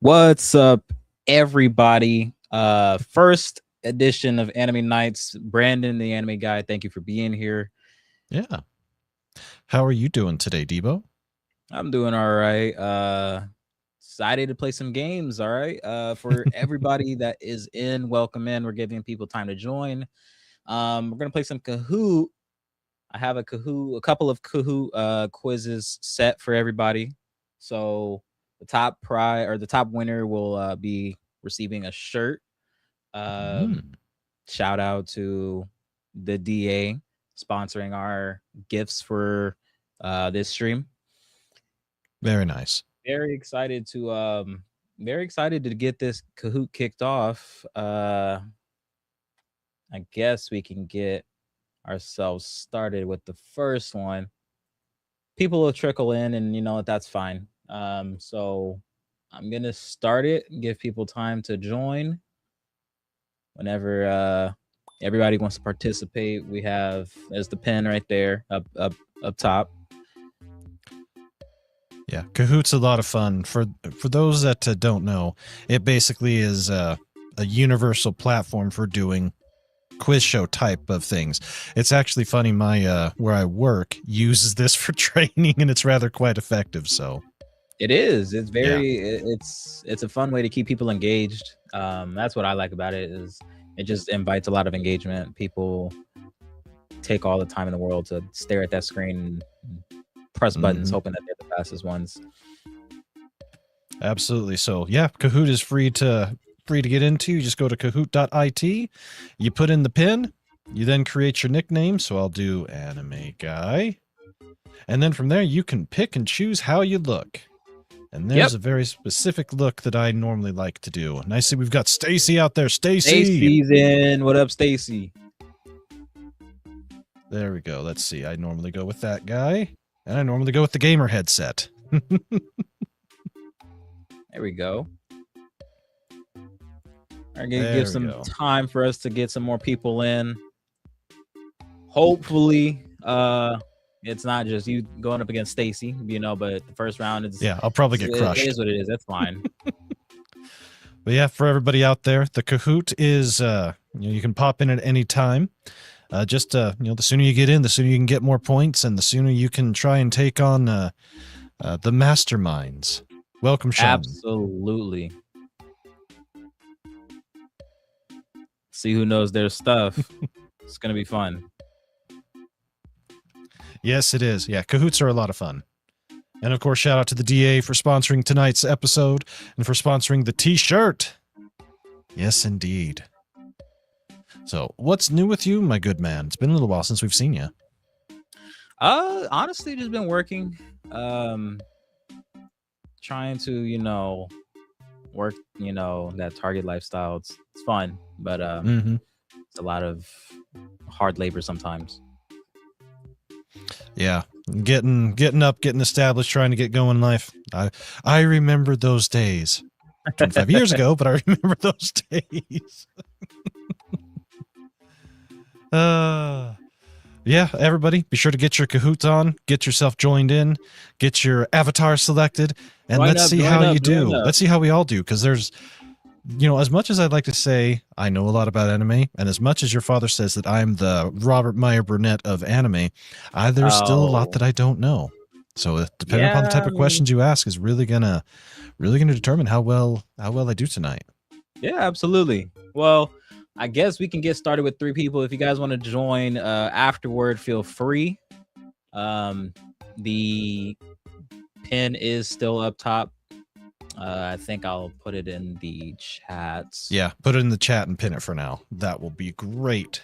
What's up, everybody? First edition of Anime Nights. Brandon, the anime guy, thank you for being here. Yeah. How are you doing today, Debo? I'm doing all right. Excited to play some games. All right. For everybody that is in, welcome in. We're giving people time to join. We're gonna play some Kahoot. I have a couple of Kahoot quizzes set for everybody. So the top winner will be receiving a shirt. Um, Mm, Shout out to the DA sponsoring our gifts for this stream. very nice. Very excited to get this Kahoot kicked off. I guess we can get ourselves started with the first one. People will trickle in, and that's fine. So I'm gonna start it, give people time to join whenever everybody wants to participate. We have there's the pin right there up top. Yeah, Kahoot's a lot of fun. For those that don't know, it basically is a universal platform for doing quiz show type of things. It's actually funny. My where I work uses this for training, and it's rather quite effective. So It is. yeah. It's a fun way to keep people engaged. That's what I like about it is it just invites a lot of engagement. People take all the time in the world to stare at that screen and press buttons, hoping that they're the fastest ones. Absolutely. So yeah, Kahoot is free to get into. You just go to kahoot.it, you put in the pin, you then create your nickname. So I'll do anime guy. And then from there you can pick and choose how you look. And there's a very specific look that I normally like to do. And I see we've got Stacy out there. Stacy. Stacy's in. What up, Stacy? There we go. Let's see. I normally go with that guy. And I normally go with the gamer headset. There we go. I'm gonna give some time for us to get some more people in. Hopefully, it's not just you going up against Stacy, but the first round is I'll probably get crushed. It is what it is. That's fine. But yeah, for everybody out there, the Kahoot is you can pop in at any time. The sooner you get in, the sooner you can get more points, and the sooner you can try and take on the masterminds. Welcome, Sean. Absolutely. See who knows their stuff. It's gonna be fun. Yes, it is. Yeah, Kahoots are a lot of fun. And of course, shout out to the DA for sponsoring tonight's episode and for sponsoring the t-shirt. Yes, indeed. So, what's new with you, my good man? It's been a little while since we've seen you. Honestly, just been working. Trying to, work, that Target lifestyle. It's fun, but it's a lot of hard labor sometimes. Yeah, getting up, getting established, trying to get going in life. I remember those days. 25 years ago, but I remember those days. Yeah, everybody, be sure to get your Kahoot on, get yourself joined in, get your avatar selected, and let's see how you do. Let's see how we all do, because there's, as much as I'd like to say I know a lot about anime, and as much as your father says that I'm the Robert Meyer Burnett of anime, there's still a lot that I don't know. So depending upon the type of questions you ask is really gonna determine how well I do tonight. Yeah, absolutely. Well, I guess we can get started with 3 people. If you guys want to join afterward, feel free. The pin is still up top. I think I'll put it in the chats. Yeah, put it in the chat and pin it for now. That will be great.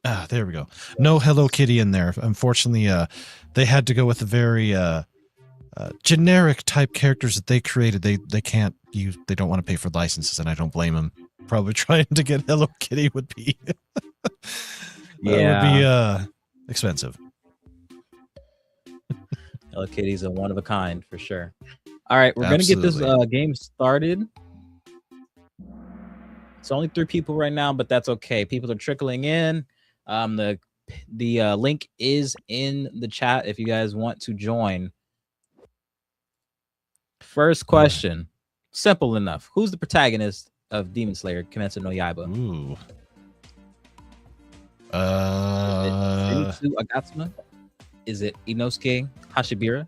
There we go. No Hello Kitty in there. Unfortunately, they had to go with the very generic type characters that they created. They can't use. They don't want to pay for licenses, and I don't blame them. Probably trying to get Hello Kitty would be would be expensive. Hello Kitty's a one of a kind for sure. All right, we're gonna get this game started. It's only 3 people right now, but that's okay. People are trickling in. The link is in the chat if you guys want to join. First question, simple enough. Who's the protagonist of Demon Slayer Kimetsu no Yaiba? Ooh. Is it Zenitsu Agatsuma? Is it Inosuke Hashibira?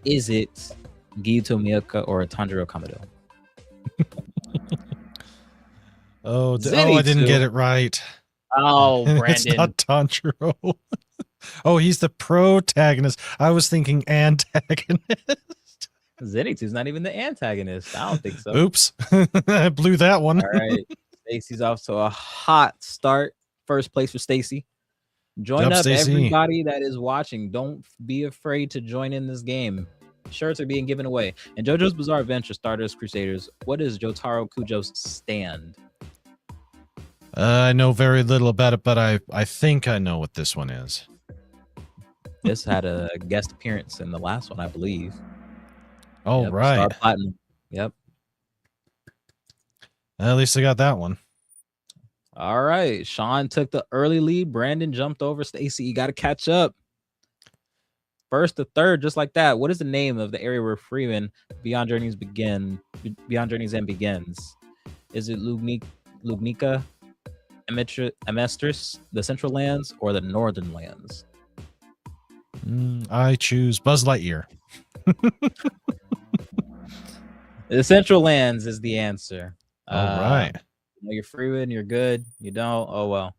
Is it Gyuto Miyaka or Tanjiro Kamado? Oh, I didn't get it right. Oh, Brandon. It's not Tanjiro. Oh, he's the protagonist. I was thinking antagonist. Zenitsu's not even the antagonist. I don't think so. Oops. I blew that one. All right. Stacy's off to a hot start. First place for Stacy. Join up, Stacey. Everybody that is watching. Don't be afraid to join in this game. Shirts are being given away. And JoJo's Bizarre Adventure Stardust Crusaders. What is Jotaro Kujo's stand? I know very little about it, but I think I know what this one is. This had a guest appearance in the last one, I believe. Oh, yep, right. Star Platinum. Yep. At least I got that one. All right. Sean took the early lead. Brandon jumped over Stacy. You got to catch up. First to third, just like that. What is the name of the area where Freeman Beyond Journey's End begins? Is it Lugnica, Amestris, the Central Lands, or the Northern Lands? I choose Buzz Lightyear. The Central Lands is the answer. All right. You're Freeman, you're good. You don't. Oh well.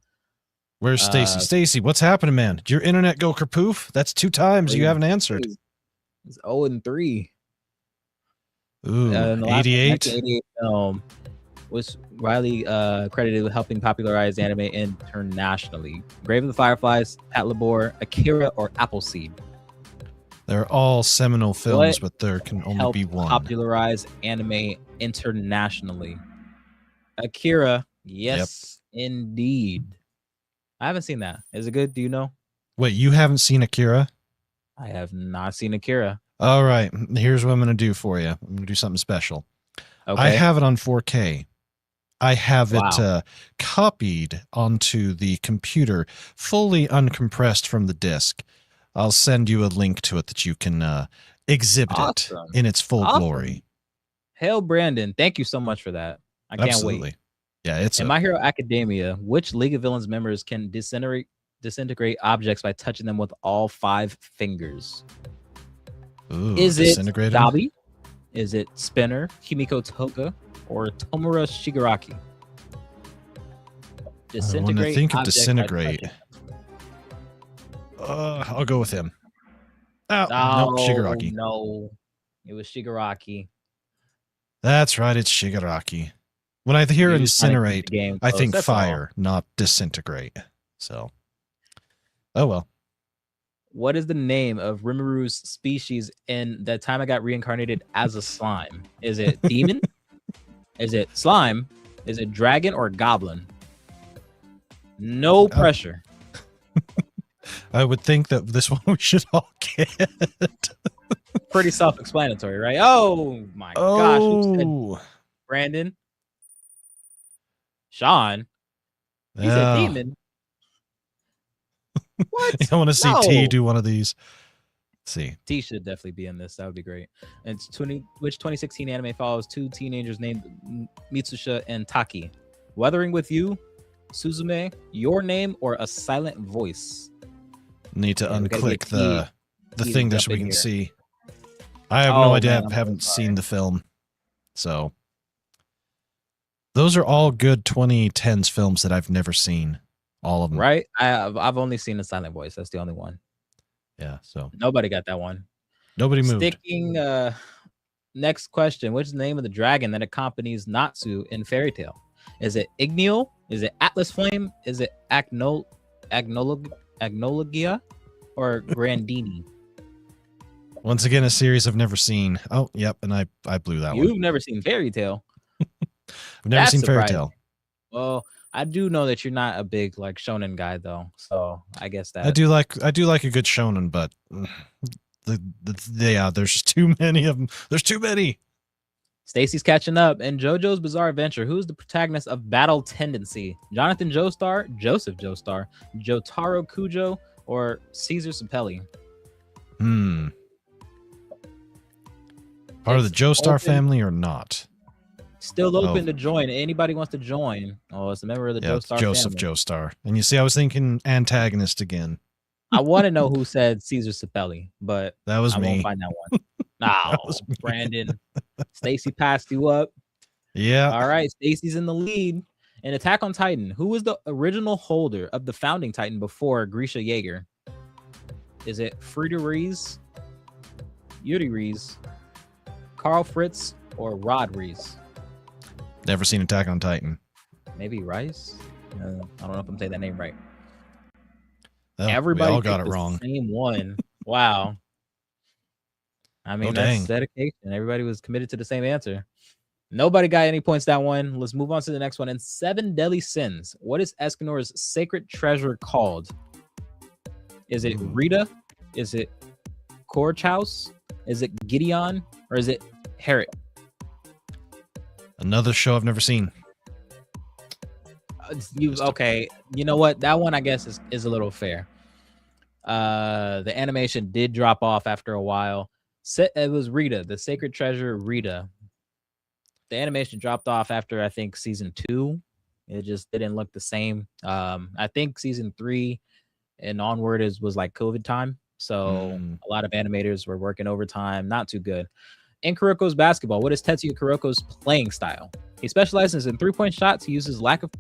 Where's Stacy? Stacy, what's happening, man? Did your internet go kerpoof? That's 2 times you haven't answered. It's 0-3. Ooh, 88. 88 film was Riley credited with helping popularize anime internationally. Grave of the Fireflies, Pat Labor, Akira, or Appleseed? They're all seminal films, but there can only be one. Popularize anime internationally. Akira, yes, indeed. I haven't seen that. Is it good? Do you know? Wait, you haven't seen Akira? I have not seen Akira. All right, here's what I'm going to do for you. I'm going to do something special. Okay. I have it on 4K. I have it copied onto the computer, fully uncompressed from the disk. I'll send you a link to it that you can exhibit it in its full glory. Hail, Brandon. Thank you so much for that. I can't wait. Yeah, it's in My Hero Academia. Which League of Villains members can disintegrate objects by touching them with all 5 fingers? Ooh, is it Dabi? Is it Spinner, Himiko Toga, or Tomura Shigaraki? When I think of disintegrate, I'll go with him. Oh, no, Shigaraki. No, it was Shigaraki. That's right, it's Shigaraki. When I hear incinerate, I think fire, not disintegrate. So, oh well. What is the name of Rimuru species in The Time I Got Reincarnated as a Slime? Is it demon? Is it slime? Is it dragon or goblin? No pressure. I would think that this one we should all get. Pretty self-explanatory, right? Oh my gosh. Who said Brandon? Sean? He said demon. What? I want to see T do one of these. Let's see. T should definitely be in this. That would be great. And it's which 2016 anime follows 2 teenagers named Mitsusha and Taki? Weathering with You, Suzume, Your Name, or A Silent Voice? Need to unclick the thing there so we can see. I have no idea. I haven't seen the film. So those are all good 2010s films that I've never seen. All of them. Right? I've only seen A Silent Voice. That's the only one. Yeah, so nobody got that one. Nobody moved. Sticking next question. What's the name of the dragon that accompanies Natsu in Fairy Tail? Is it Igneo? Is it Atlas Flame? Is it Agnologia or Grandini? Once again, a series I've never seen. Oh, yep, and I blew that one. You've never seen Fairy Tail? I've never seen Fairy Tail. Well, I do know that you're not a big like shonen guy though, so I guess that I do like a good shonen, but there's just too many of them. There's too many. Stacy's catching up. In JoJo's Bizarre Adventure, who's the protagonist of Battle Tendency? Jonathan Joestar, Joseph Joestar, Jotaro Kujo, or Caesar Sapelli? Part of the Joestar family or not? Still open to join. Anybody wants to join? Oh, it's a member of the Joestar Joseph family. Joestar. And you see, I was thinking antagonist again. I want to know who said Caesar Sapelli, but that was me. I won't find that one. No, Brandon. Stacy passed you up. Yeah. All right, Stacy's in the lead. In Attack on Titan, who was the original holder of the founding Titan before Grisha Jaeger? Is it Frieda Rees, Yuri Rees, Carl Fritz, or Rod Rees? Never seen Attack on Titan. Maybe Rice? I don't know if I'm saying that name right. Oh, everybody we all got it wrong. Same one. Wow. I mean, that's dedication. Everybody was committed to the same answer. Nobody got any points that one. Let's move on to the next one. In 7 Deadly Sins, what is Escanor's sacred treasure called? Is it Rita? Is it Korchaus? Is it Gideon? Or is it Herod? Another show I've never seen. Okay, you know what? That one I guess is a little fair. The animation did drop off after a while. It was Rita, the sacred treasure Rita. The animation dropped off after I think season 2. It just didn't look the same. I think season 3 and onward was like COVID time, so a lot of animators were working overtime. Not too good. In Kuroko's basketball, what is Tetsuya Kuroko's playing style? He specializes in 3-point shots. He uses lack of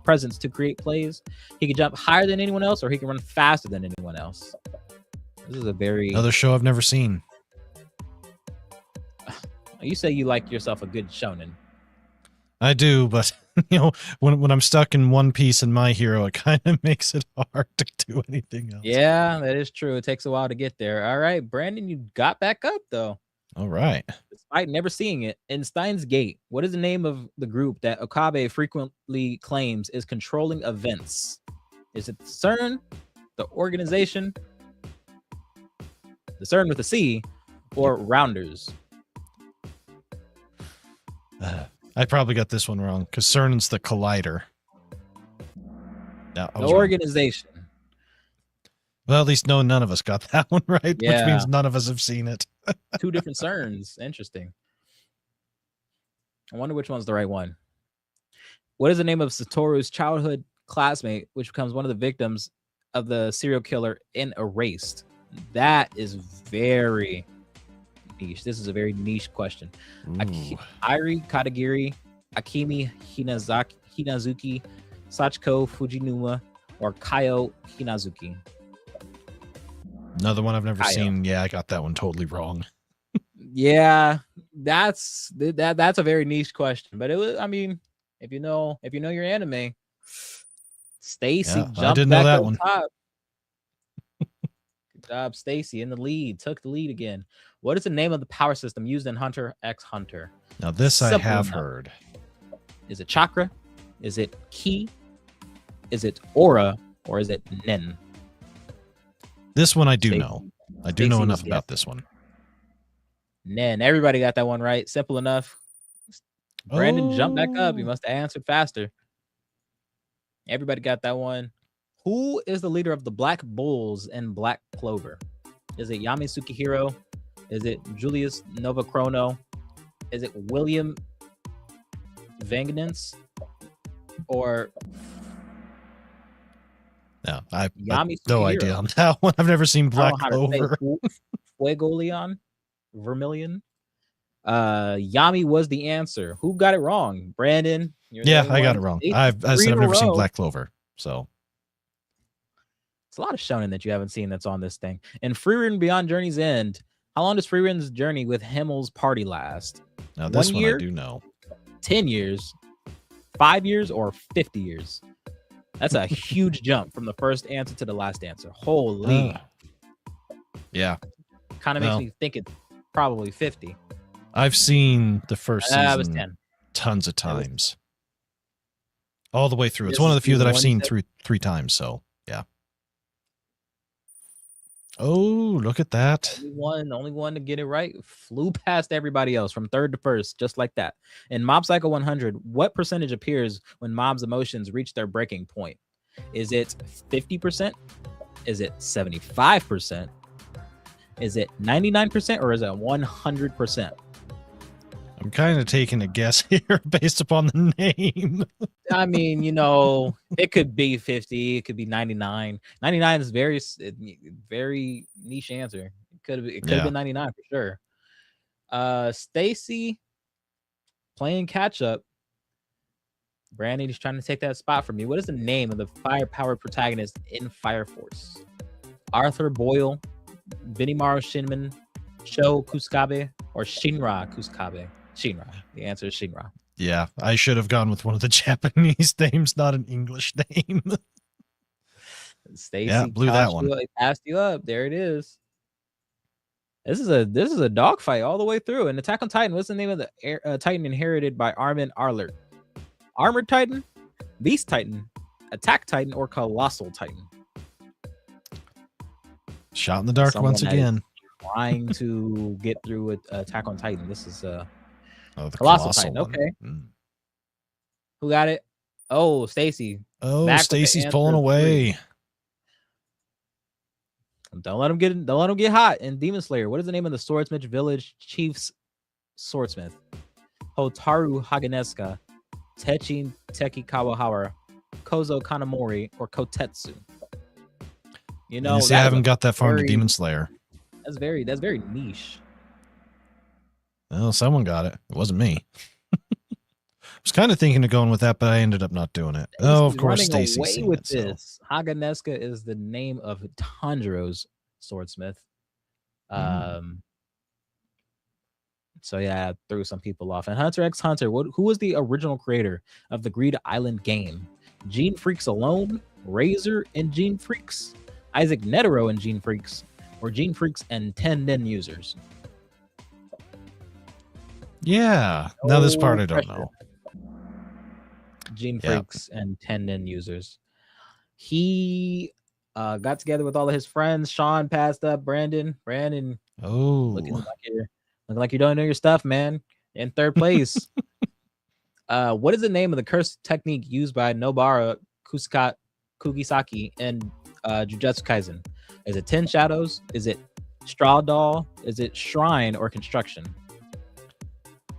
presence to create plays. He can jump higher than anyone else, or he can run faster than anyone else. This is another show I've never seen. You say you like yourself a good shonen. I do, but you know, when I'm stuck in one piece in My Hero, it kind of makes it hard to do anything else. Yeah, that is true. It takes a while to get there. All right, Brandon, you got back up though. All right. Despite never seeing it, in Steins Gate, what is the name of the group that Okabe frequently claims is controlling events? Is it CERN, the organization, the CERN with a C, or Rounders? I probably got this one wrong because CERN's the collider. No, the organization. Wrong. Well, at least none of us got that one right, yeah. Which means none of us have seen it. 2 different CERNs. Interesting. I wonder which one's the right one. What is the name of Satoru's childhood classmate, which becomes one of the victims of the serial killer in Erased? That is very niche. This is a very niche question. Iri Katagiri, Akimi Hinazuki, Sachiko Fujinuma, or Kaio Hinazuki? Another one I've never seen. Yeah, I got that one totally wrong. Yeah, that's a very niche question. But it was, I mean, if you know your anime, Stacy jumped back up top. Good job, Stacy, in the lead. Took the lead again. What is the name of the power system used in Hunter x Hunter? Now this I have heard. Is it chakra? Is it ki? Is it aura? Or is it nen? This one I do know. I do know enough about this one. Nen. Everybody got that one right. Simple enough. Brandon jumped back up. You must have answered faster. Everybody got that one. Who is the leader of the Black Bulls in Black Clover? Is it Yami Sukihiro? Is it Julius Novachrono? Is it William Vanganence? Or no, I have no idea on that one. I've never seen Black Clover. Fuegoleon? Vermilion? Yami was the answer. Who got it wrong? Brandon? Yeah, I got it wrong. I've never seen Black Clover, so it's a lot of shonen that you haven't seen that's on this thing. And Frieren Beyond Journey's End. How long does Frieren's journey with Himmel's party last? Now this one I do know. 10 years, 5 years, or 50 years? That's a huge jump from the first answer to the last answer. Holy. Yeah. Kind of makes me think it's probably 50. I've seen the first season it was 10. Tons of times. All the way through. It's one of the few that I've seen through 3 times, so yeah. Oh, look at that. Only one to get it right. Flew past everybody else from third to first, just like that. In Mob Psycho 100, what percentage appears when mob's emotions reach their breaking point? Is it 50%? Is it 75%? Is it 99%? Or is it 100%? I'm kind of taking a guess here based upon the name. I mean, it could be 50. It could be 99. 99 is very niche answer. It could have been 99 for sure. Stacy playing catch up. Brandon is trying to take that spot from me. What is the name of the fire-powered protagonist in Fire Force? Arthur Boyle, Benimaru Shinman, Sho Kusukabe, or Shinra Kusukabe? Shinra. The answer is Shinra. Yeah, I should have gone with one of the Japanese names, not an English name. Stacy blew that one. Passed you up. There it is. This is a dogfight all the way through. And Attack on Titan, what's the name of the Titan inherited by Armin Arlert? Armored Titan, Beast Titan, Attack Titan, or Colossal Titan? Shot in the dark once again. Trying to get through Attack on Titan. This is the Colossal Titan. One. Okay. Who got it? Oh, Stacy. Oh, Stacy's pulling away. Don't let him get hot. In Demon Slayer, what is the name of the Swordsmith Village Chief's swordsmith? Hotaru Haganesuka, Techin Teki Kawahara, Kozo Kanamori, or Kotetsu? I haven't got that far into Demon Slayer. That's very niche. Well, someone got it. It wasn't me. I was kind of thinking of going with that, but I ended up not doing it. Oh, of course, Stacy's away with this. Haganesuka is the name of Tanjiro's swordsmith. So yeah, I threw some people off. And Hunter x Hunter, who was the original creator of the Greed Island game? Gene Freaks alone, Razor and Gene Freaks, Isaac Netero and Gene Freaks, or Gene Freaks and 10 Nin users? Yeah. Now this part I don't know. Gene Freaks and 10 Nin users. He got together with all of his friends. Sean passed up. Brandon. Looking like you don't know your stuff, man. In third place. What is the name of the curse technique used by Nobara Kugisaki in Jujutsu Kaisen? Is it 10 Shadows? Is it Straw Doll? Is it Shrine or Construction?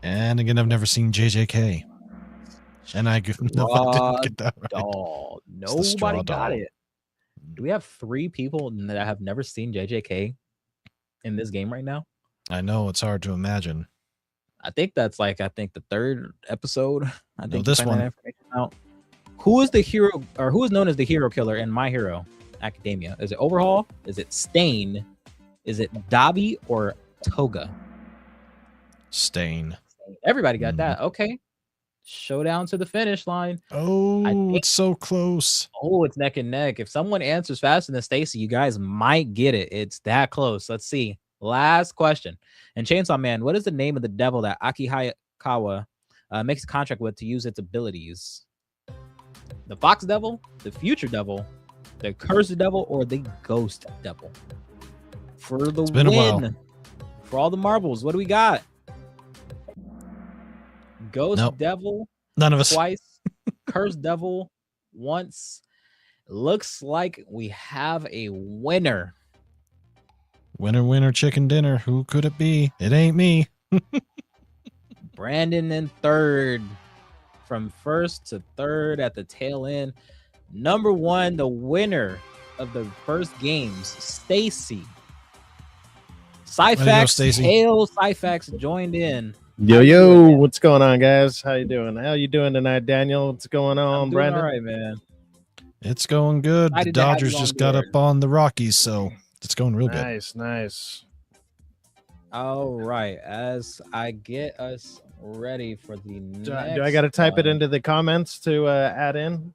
And again, I've never seen JJK. And I didn't get that right. Doll. Nobody got it. Do we have 3 people that have never seen JJK in this game right now? I know, it's hard to imagine. I think that's the 3rd episode. I think this one. Out. Who is the hero, or who is known as the hero killer in My Hero Academia? Is it Overhaul? Is it Stain? Is it Dabi or Toga? Stain. Everybody got that. Okay. Showdown to the finish line. Oh, it's so close. Oh, it's neck and neck. If someone answers faster than Stacy, you guys might get it. It's that close. Let's see. Last question. And Chainsaw Man, what is the name of the devil that Akihikawa makes a contract with to use its abilities? The Fox Devil, the Future Devil, the Cursed Devil, or the Ghost Devil? For the win, for all the marbles, what do we got? Ghost Devil, none of us twice. Cursed Devil once. Looks like we have a winner. Winner, chicken dinner. Who could it be? It ain't me. Brandon in third. From first to third at the tail end. Number 1, the winner of the first games, Stacy. Cyfax, hail Cyfax joined in. Yo, what's going on, guys? How you doing? How you doing tonight, Daniel? What's going on, Brandon? All right, man. It's going good. The Dodgers just got up on the Rockies, so it's going real good. Nice. All right, as I get us ready for the next do I got to type it into the comments to add in,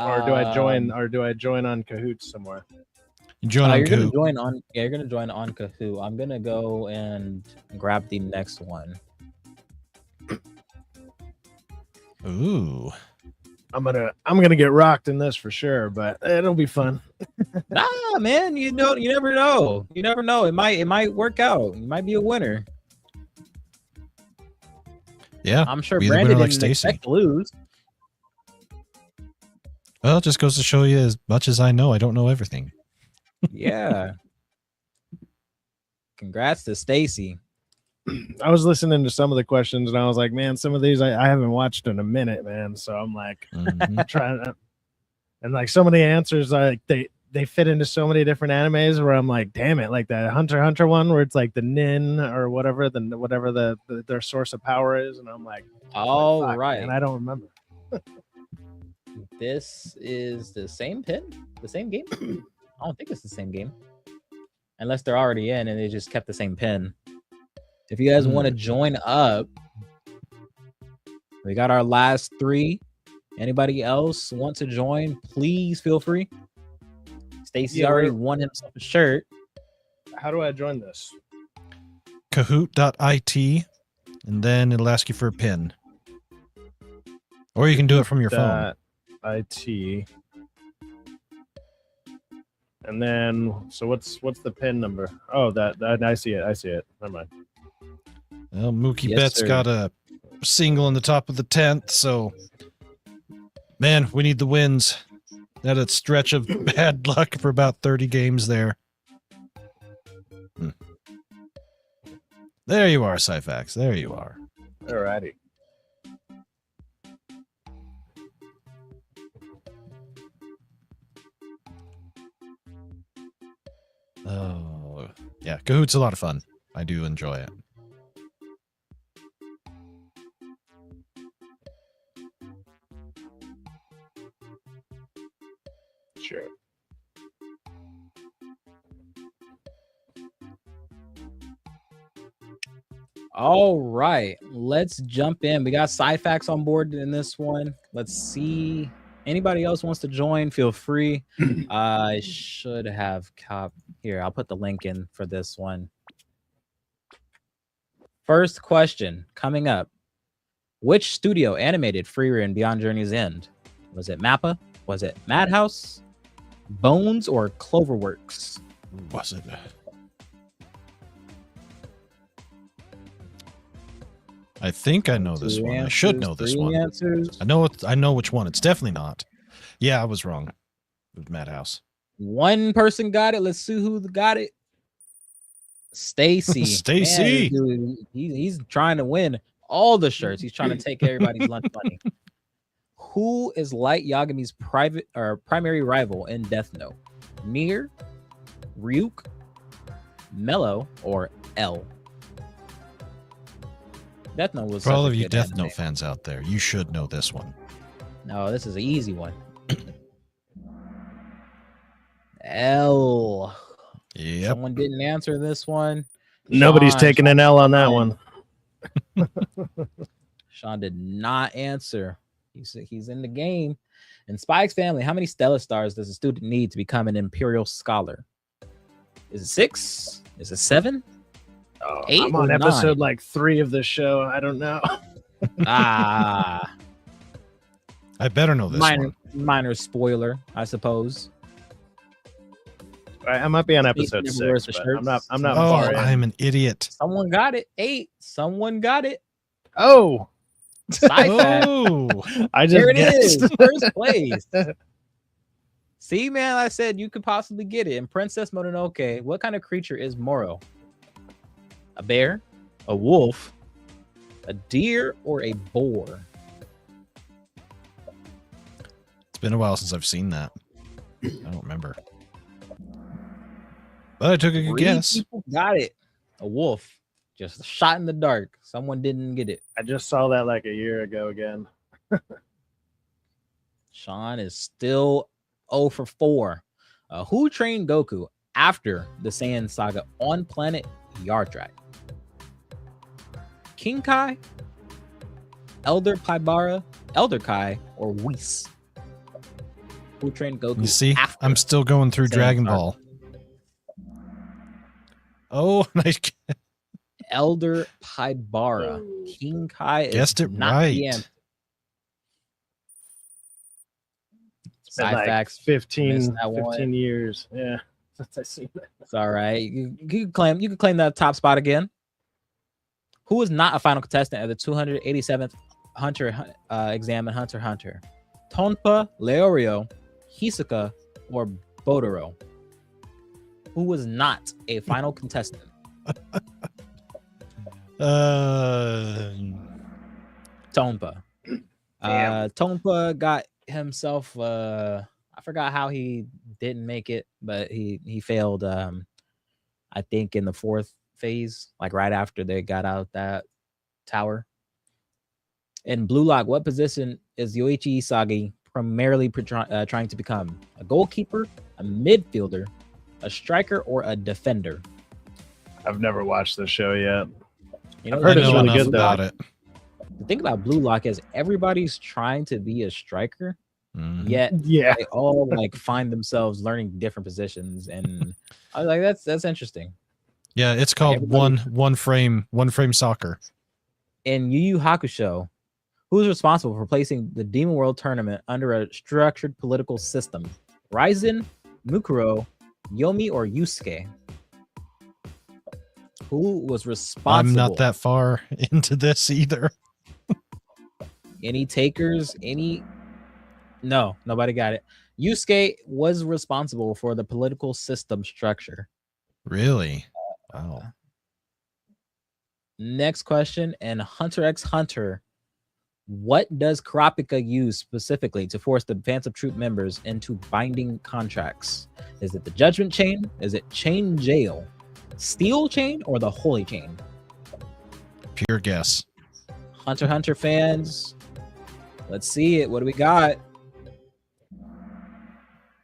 or do I join? Or do I join on Kahoot somewhere? Join on Kahoot. You're gonna join on Kahoot. I'm gonna go and grab the next one. Ooh. I'm gonna get rocked in this for sure, but it'll be fun. Nah, man, you never know. You never know. It might work out. You might be a winner. Yeah, I'm sure Brandon didn't expect to lose. Well, it just goes to show you, as much as I know, I don't know everything. Yeah. Congrats to Stacy. I was listening to some of the questions and I was like, man, some of these I haven't watched in a minute, man. So I'm like trying to, and like some of the answers like they fit into so many different animes where I'm like, damn it, like that Hunter x Hunter one where it's like the nin or whatever, their source of power is, and I'm like, all fuck, right, man, I don't remember. This is the same pin, the same game. I don't think it's the same game, unless they're already in and they just kept the same pin. If you guys want to join up, we got our last 3. Anybody else want to join? Please feel free. Stacy already won himself a shirt. How do I join this? Kahoot.it, and then it'll ask you for a pin. Or you can do it from your phone. IT. And then, so what's the pin number? Oh, that I see it. Never mind. Well, Mookie Betts got a single in the top of the 10th, so man, we need the wins. Had a stretch of bad luck for about 30 games there. There you are, Syfax. There you are. Alrighty. Oh, yeah. Kahoot's a lot of fun. I do enjoy it. Sure. All right, let's jump in. We got Syfax on board in this one. Let's see. Anybody else wants to join? Feel free. I should have here. I'll put the link in for this one. First question coming up. Which studio animated Freer and Beyond Journey's End? Was it Mappa? Was it Madhouse, Bones, or Cloverworks? Was it? I think I know this one. I should know this one. I know which one. It's definitely not. Yeah, I was wrong. It was Madhouse. One person got it. Let's see who got it. Stacy. Stacy. He's trying to win all the shirts. He's trying to take everybody's lunch money. Who is Light Yagami's primary rival in Death Note? Mir, Ryuk, Mello, or L? Death Note was for all of you Death Note fans out there, you should know this one. No, this is an easy one. L. Yep. Someone didn't answer this one. Nobody's taking an L on that one. Sean did not answer. He's in the game. In Spike's family, how many stellar stars does a student need to become an Imperial Scholar? Is it 6? Is it 7? 8? I'm on episode like 3 of this show. I don't know. I better know this one. Minor spoiler, I suppose. I might be on episode 6. But I'm not far in. I'm an idiot. Someone got it. 8. Someone got it. Oh. I just there it is. First place. See, man, I said you could possibly get it. In Princess Mononoke, what kind of creature is Moro? A bear, a wolf, a deer, or a boar? It's been a while since I've seen that. I don't remember. But I took a good guess. People got it. A wolf. Just a shot in the dark. Someone didn't get it. I just saw that like a year ago again. Sean is still 0 for 4. Who trained Goku after the Saiyan saga on planet Yardrak? King Kai, Elder Kai, or Whis? Who trained Goku? You see, I'm still going through Dragon Ball. Oh, nice. Elder Paibara. King Kai guessed it right. It's been like 15 years. Yeah, since I seen that. It's all right. You can claim that top spot again. Who is not a final contestant at the 287th Hunter exam in Hunter x Hunter? Tonpa, Leorio, Hisoka, or Bodoro? Who was not a final contestant? Tonpa. Tonpa got himself. I forgot how he didn't make it, but he failed. I think in the 4th phase, like right after they got out that tower. In Blue Lock, what position is Yoichi Isagi primarily trying to become? A goalkeeper, a midfielder, a striker, or a defender? I've never watched the show yet. You know, I've heard I it's know really enough good about though. it. The thing about Blue Lock is everybody's trying to be a striker, yet Yeah. they all like find themselves learning different positions, and I was like, that's interesting. Yeah, it's called one frame soccer. In Yu Yu Hakusho, who is responsible for placing the Demon World tournament under a structured political system? Ryzen, Mukuro, Yomi, or Yusuke? Who was responsible? I'm not that far into this either. Any takers? No, nobody got it. Yusuke was responsible for the political system structure. Really? Wow. Next question. And Hunter x Hunter, what does Kurapika use specifically to force the Phantom Troop members into binding contracts? Is it the Judgment Chain? Is it Chain Jail? Steel Chain or the Holy Chain? Pure guess. Hunter x Hunter fans, let's see it. What do we got?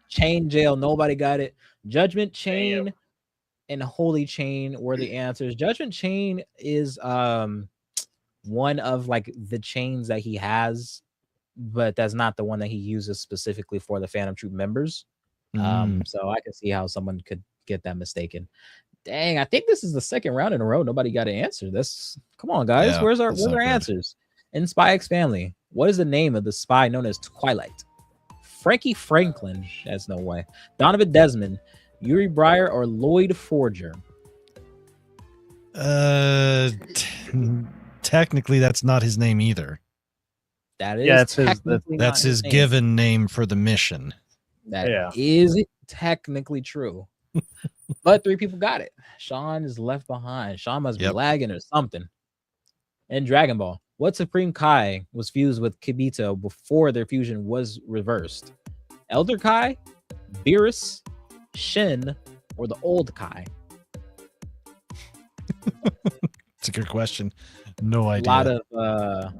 Chain Jail. Nobody got it. Judgment Chain and Holy Chain were the answers. Judgment Chain is one of like the chains that he has, but that's not the one that he uses specifically for the Phantom Troop members. So I can see how someone could get that mistaken. Dang, I think this is the second round in a row nobody got an answer. Come on, guys. Yeah, where's our answers? In Spy X Family, what is the name of the spy known as Twilight? Frankie Franklin. That's no way. Donovan Desmond, Yuri Breyer, or Lloyd Forger? Technically, that's not his name either. That is that's his given name for the mission. That is technically true. But 3 people got it. Sean is left behind. Sean must be lagging or something. In Dragon Ball, what Supreme Kai was fused with Kibito before their fusion was reversed? Elder Kai, Beerus, Shin, or the Old Kai? It's a good question. No idea. A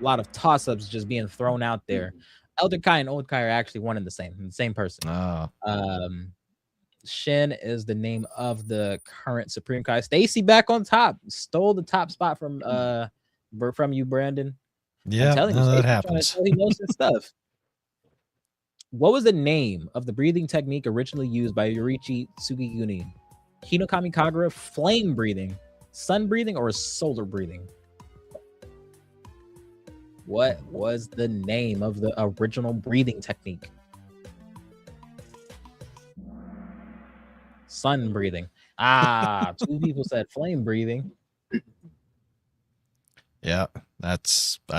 lot of toss-ups just being thrown out there. Elder Kai and Old Kai are actually one and the same person. Shin is the name of the current Supreme Kai. Stacy back on top. Stole the top spot from you, Brandon. Yeah, I'm telling you, that happens. He knows his stuff. What was the name of the breathing technique originally used by Yorichi Sugiguni? Hinokami Kagura, flame breathing, sun breathing, or solar breathing? What was the name of the original breathing technique? Sun breathing. 2 people said flame breathing. Yeah, I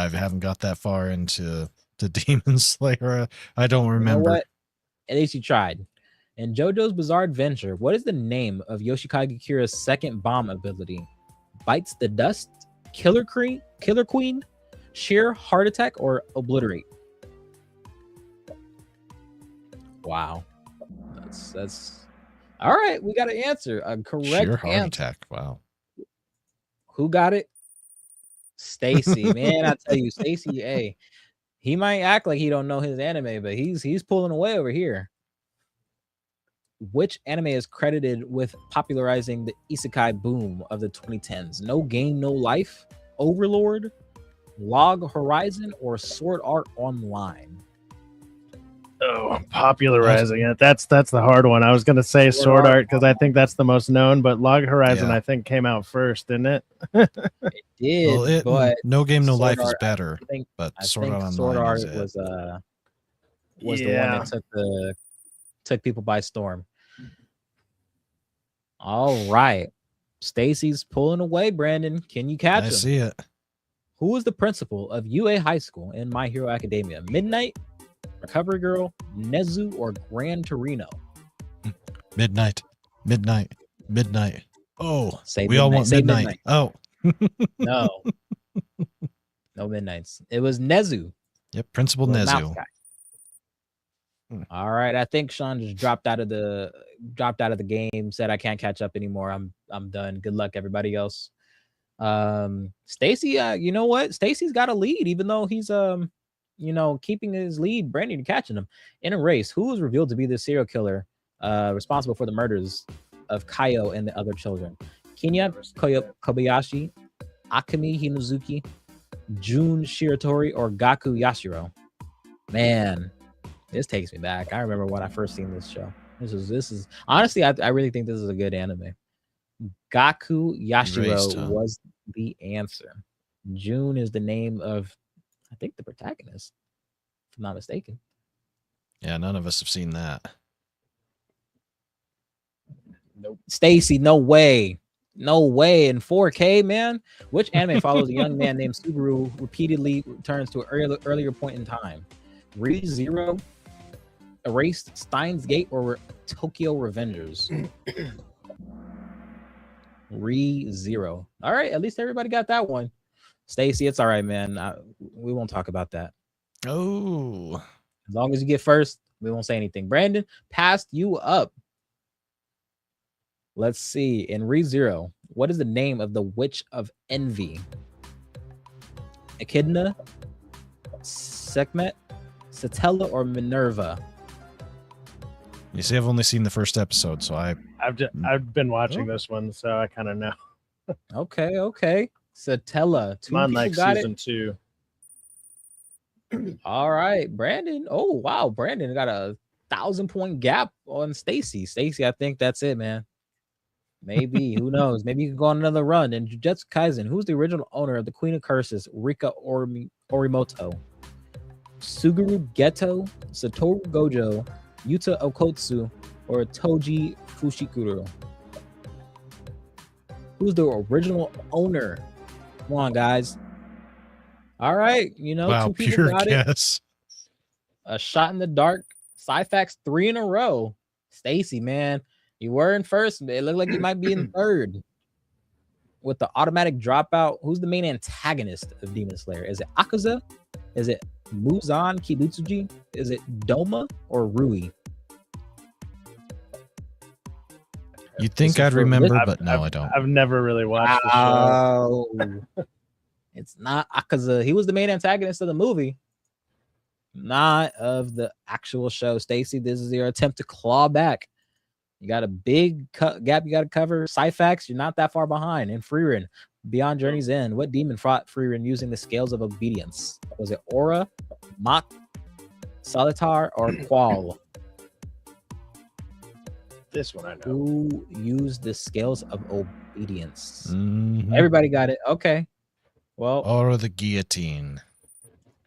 haven't got that far into Demon Slayer. I don't remember. You know what? At least you tried. In JoJo's Bizarre Adventure, what is the name of Yoshikage Kira's second bomb ability? Bites the Dust, Killer Queen, Sheer Heart Attack, or Obliterate? Wow. That's all right. We got an answer. A correct Sheer Heart answer. Attack. Wow. Who got it? Stacy. Man, I tell you, Stacy, hey, he might act like he don't know his anime, but he's pulling away over here. Which anime is credited with popularizing the isekai boom of the 2010s? No Game, No Life, Overlord, Log Horizon, or Sword Art Online? Oh, popularizing it. That's the hard one. I was gonna say Sword Art because I think that's the most known, but Log Horizon I think came out first, didn't it? It did, but No Game, No Life Art, is better. But Sword Art Sword Online Art was the one that took people by storm. All right, Stacy's pulling away. Brandon, can you catch him? I see it. Who is the principal of UA High School in My Hero Academia? Midnight, Recovery Girl, Nezu, or Gran Torino? Midnight. Oh, say we all want say midnight. Oh, No. No Midnights. It was Nezu. Yep, Principal Nezu. All right, I think Sean just dropped out of the game. Said I can't catch up anymore. I'm done. Good luck, everybody else. Stacy, you know what? Stacy's got a lead, even though he's keeping his lead. Brandon catching him in a race. Who was revealed to be the serial killer responsible for the murders of Kaio and the other children? Kinya Kobayashi, Akemi Hinozuki, Jun Shiratori, or Gaku Yashiro? Man, this takes me back. I remember when I first seen this show. This is honestly, I really think this is a good anime. Gaku Yashiro was the answer. June is the name of, I think, the protagonist, if I'm not mistaken. Yeah, none of us have seen that. Nope. Stacy, no way. No way. In 4K, man. Which anime follows a young man named Subaru repeatedly returns to an earlier point in time? Re:Zero, Erased, Steins Gate, or Tokyo Revengers? Re:Zero. All right, at least everybody got that one. Stacy, it's all right, man. We won't talk about that. Oh. As long as you get first, we won't say anything. Brandon, passed you up. Let's see. In Re:Zero, what is the name of the Witch of Envy? Echidna, Sekhmet, Satella, or Minerva? You see, I've only seen the first episode, so I've been watching this one, so I kind of know. Okay. Satella. I'm on like season 2. All right, Brandon. Oh wow, Brandon got a 1,000-point gap on Stacy. Stacy, I think that's it, man. Maybe. Who knows? Maybe you can go on another run. And Jujutsu Kaisen, who's the original owner of the Queen of Curses? Rika Orimoto, Suguru Geto, Satoru Gojo, Yuta Okotsu, or Toji Fushikuro? Who's the original owner? Come on, guys. All right, wow, 2 people pure got guess. it. A shot in the dark. Syphax 3 in a row. Stacy, man, you were in first. It looked like you might be in third. With the automatic dropout, who's the main antagonist of Demon Slayer? Is it Akaza? Is it Muzan Kibutsuji? Is it Doma or Rui? You'd think I'd remember, but no, I don't. I've never really watched the show. It's not Akaza. He was the main antagonist of the movie, not of the actual show. Stacy, this is your attempt to claw back. You got a big gap you got to cover. Syphax, you're not that far behind. And Frieren, Beyond Journey's End, what demon fought Frieren using the scales of obedience? Was it Aura, Mach, Solitar, or Qual? This one I know. Who used the scales of obedience? Mm-hmm. Everybody got it. Okay. Well, or the guillotine.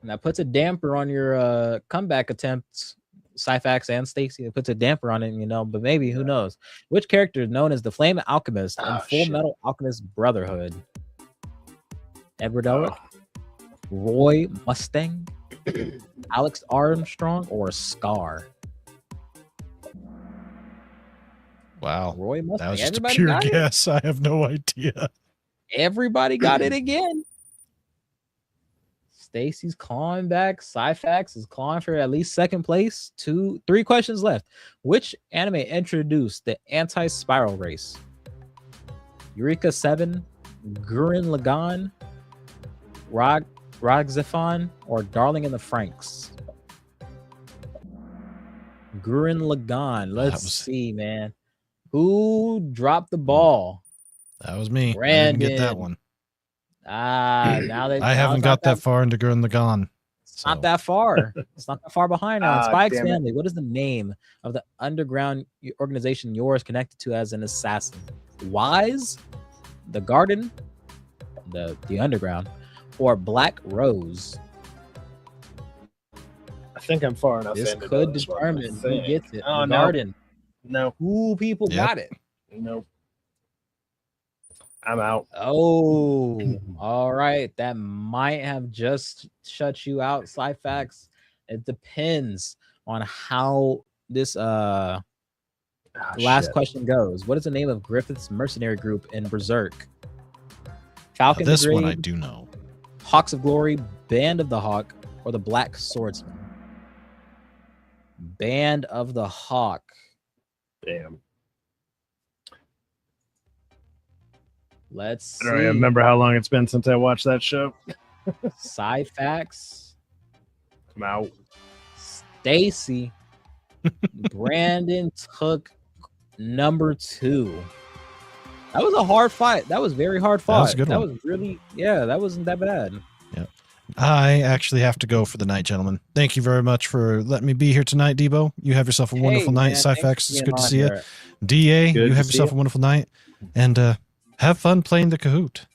And that puts a damper on your comeback attempts, Syphax and Stacy. It puts a damper on it, but maybe, who knows? Which character is known as the Flame Alchemist in Full Metal Alchemist Brotherhood? Edward Elric, Roy Mustang, Alex Armstrong, or Scar? Wow. Roy Mustang. That was just a pure guess. I have no idea. Everybody got it again. Stacy's clawing back. Syphax is clawing for at least second place. 3 questions left. Which anime introduced the anti-spiral race? Eureka 7, Gurren Lagann, Ragzephon, or Darling in the Franxx? Gurren Lagann. Let's see, man. Who dropped the ball? That was me. Brandon. I didn't get that one. Now that I haven't got that far into Gurren Lagann. It's not that far. It's not that far behind now. Spike's family. What is the name of the underground organization you're connected to as an assassin? Wise, the Garden, the Underground, or Black Rose? I think I'm far enough. This could determine who gets it. Oh, the Garden. No. Who people got it? Nope. I'm out. Oh, all right. That might have just shut you out, Syphax. It depends on how this last question goes. What is the name of Griffith's mercenary group in Berserk? Falcon this Brigade, one I do know. Hawks of Glory, Band of the Hawk, or the Black Swordsman? Band of the Hawk. Damn. Let's see. I don't even remember how long it's been since I watched that show. Sci-Fax. I'm out. Stacy. Brandon took number 2. That was a hard fight. That was very hard fought. That was a good one. That was really, that wasn't that bad. Yeah. I actually have to go for the night, gentlemen. Thank you very much for letting me be here tonight, Debo. You have yourself a wonderful night. Sci-Fax, it's good to see you. DA, you have yourself a wonderful night. And have fun playing the Kahoot.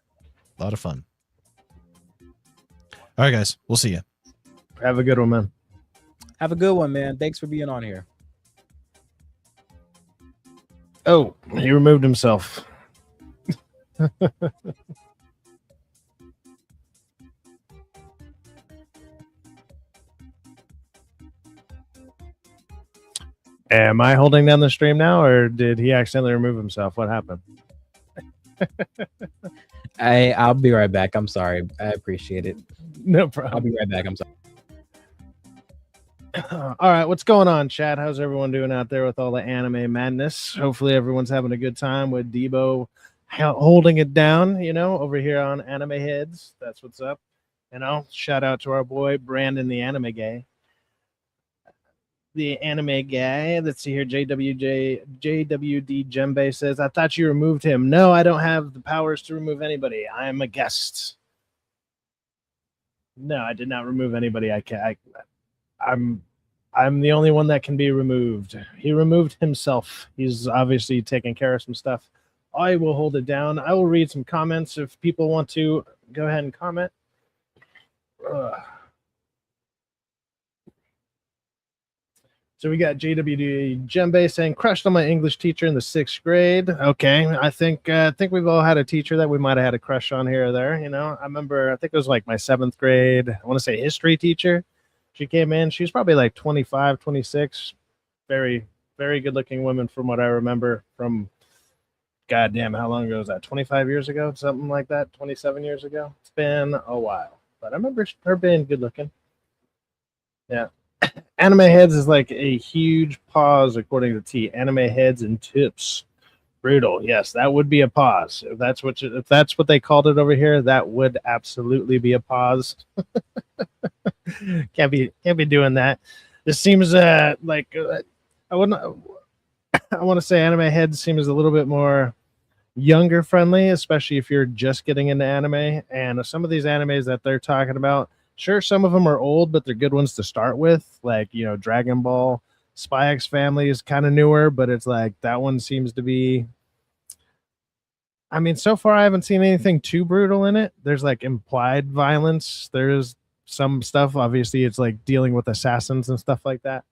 A lot of fun. All right, guys. We'll see you. Have a good one, man. Have a good one, man. Thanks for being on here. Oh, he removed himself. Am I holding down the stream now, or did he accidentally remove himself? What happened? I'll be right back. I'm sorry. I appreciate it. No problem. I'll be right back. I'm sorry. All right, what's going on, chat? How's everyone doing out there with all the anime madness? Hopefully everyone's having a good time with Debo holding it down, over here on Anime Heads. That's what's up. Shout out to our boy Brandon, the anime guy. The anime guy. Let's see here. JWD Jembe says, I thought you removed him. No, I don't have the powers to remove anybody. I am a guest. No, I did not remove anybody. I'm the only one that can be removed. He removed himself. He's obviously taking care of some stuff. I will hold it down. I will read some comments if people want to go ahead and comment. So we got JWD Jembe saying, crushed on my English teacher in the 6th grade. Okay, I think we've all had a teacher that we might have had a crush on here or there. I remember, I think it was like my 7th grade, I want to say history teacher. She came in. She was probably like 25, 26. Very, very good looking woman from what I remember from, goddamn, how long ago was that? 25 years ago? Something like that? 27 years ago? It's been a while. But I remember her being good looking. Yeah. Anime Heads is like a huge pause according to T. Anime Heads and Tips. Brutal. Yes, that would be a pause. If that's what they called it over here, that would absolutely be a pause. Can't be doing that. This seems I want to say Anime Heads seems a little bit more younger friendly, especially if you're just getting into anime. And some of these animes that they're talking about, sure, some of them are old, but they're good ones to start with. Like, Dragon Ball, Spy X Family is kind of newer, but it's like that one seems to be. I mean, so far I haven't seen anything too brutal in it. There's like implied violence. There's some stuff. Obviously, it's like dealing with assassins and stuff like that.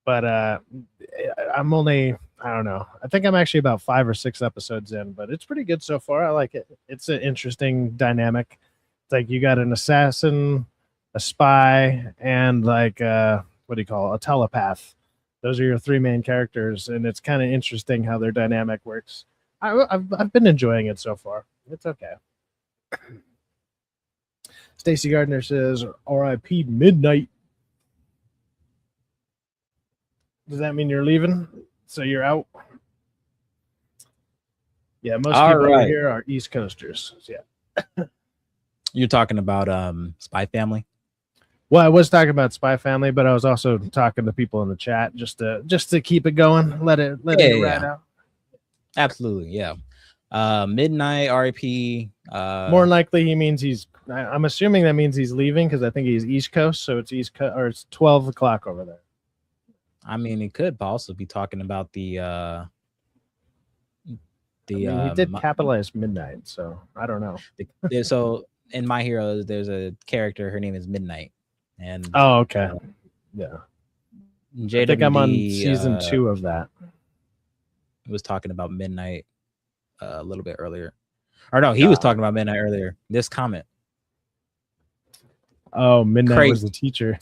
But I'm only, I don't know. I think I'm actually about 5 or 6 episodes in, but it's pretty good so far. I like it. It's an interesting dynamic. It's like you got an assassin, a spy, and like what do you call it? A telepath. Those are your 3 main characters, and it's kind of interesting how their dynamic works. I've been enjoying it so far. It's okay. Stacy Gardner says, R.I.P. Midnight. Does that mean you're leaving? So you're out? Yeah, most people over here are East Coasters. Yeah. You're talking about Spy Family? Well, I was talking about Spy Family, but I was also talking to people in the chat just to keep it going. Let it ride out. Absolutely, yeah. Midnight RIP. More likely he means I'm assuming that means he's leaving because I think he's East Coast, so it's East Coast, or it's 12 o'clock over there. I mean, he could also be talking about the he did capitalize midnight, so I don't know. So in My Hero, there's a character. Her name is Midnight, and okay, yeah. JWD, I think I'm on season 2 of that. Was talking about Midnight a little bit earlier, or no, he was talking about Midnight earlier. This comment. Oh, Midnight was the teacher.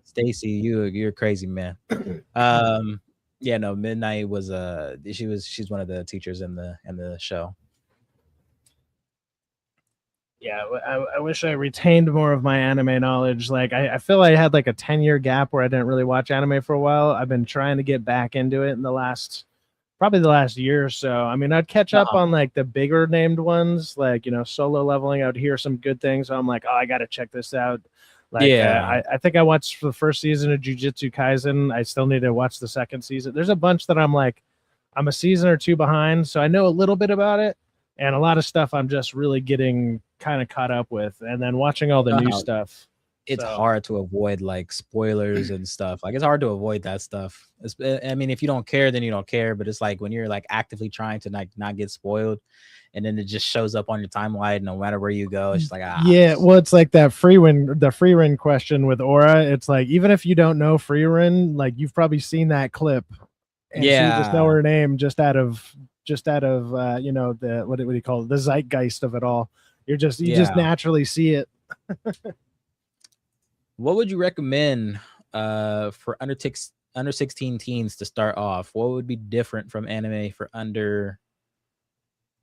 Stacy, you're crazy, man. Yeah, no, Midnight was she's one of the teachers in the show. Yeah, I wish I retained more of my anime knowledge. Like I feel I had like a 10-year gap where I didn't really watch anime for a while. I've been trying to get back into it in probably the last year or so. I mean, I'd catch up on like the bigger named ones, like, you know, Solo Leveling. I would hear some good things. So I'm like, oh, I got to check this out. Like, I think I watched the first season of Jujutsu Kaisen. I still need to watch the second season. There's a bunch that I'm like, I'm a season or two behind, so I know a little bit about it, and a lot of stuff I'm just really getting kind of caught up with, and then watching all the new stuff. It's hard to avoid like spoilers and stuff. Like it's hard to avoid that stuff. I mean, if you don't care, then you don't care. But it's like when you're like actively trying to like not get spoiled, and then it just shows up on your timeline no matter where you go. It's just like yeah, well, it's like that the Freerin question with Aura. It's like even if you don't know Freerin, like you've probably seen that clip. And so you just know her name just out of you know, the what do you call it, the zeitgeist of it all. You just naturally see it. What would you recommend for under 16 teens to start off? What would be different from anime for under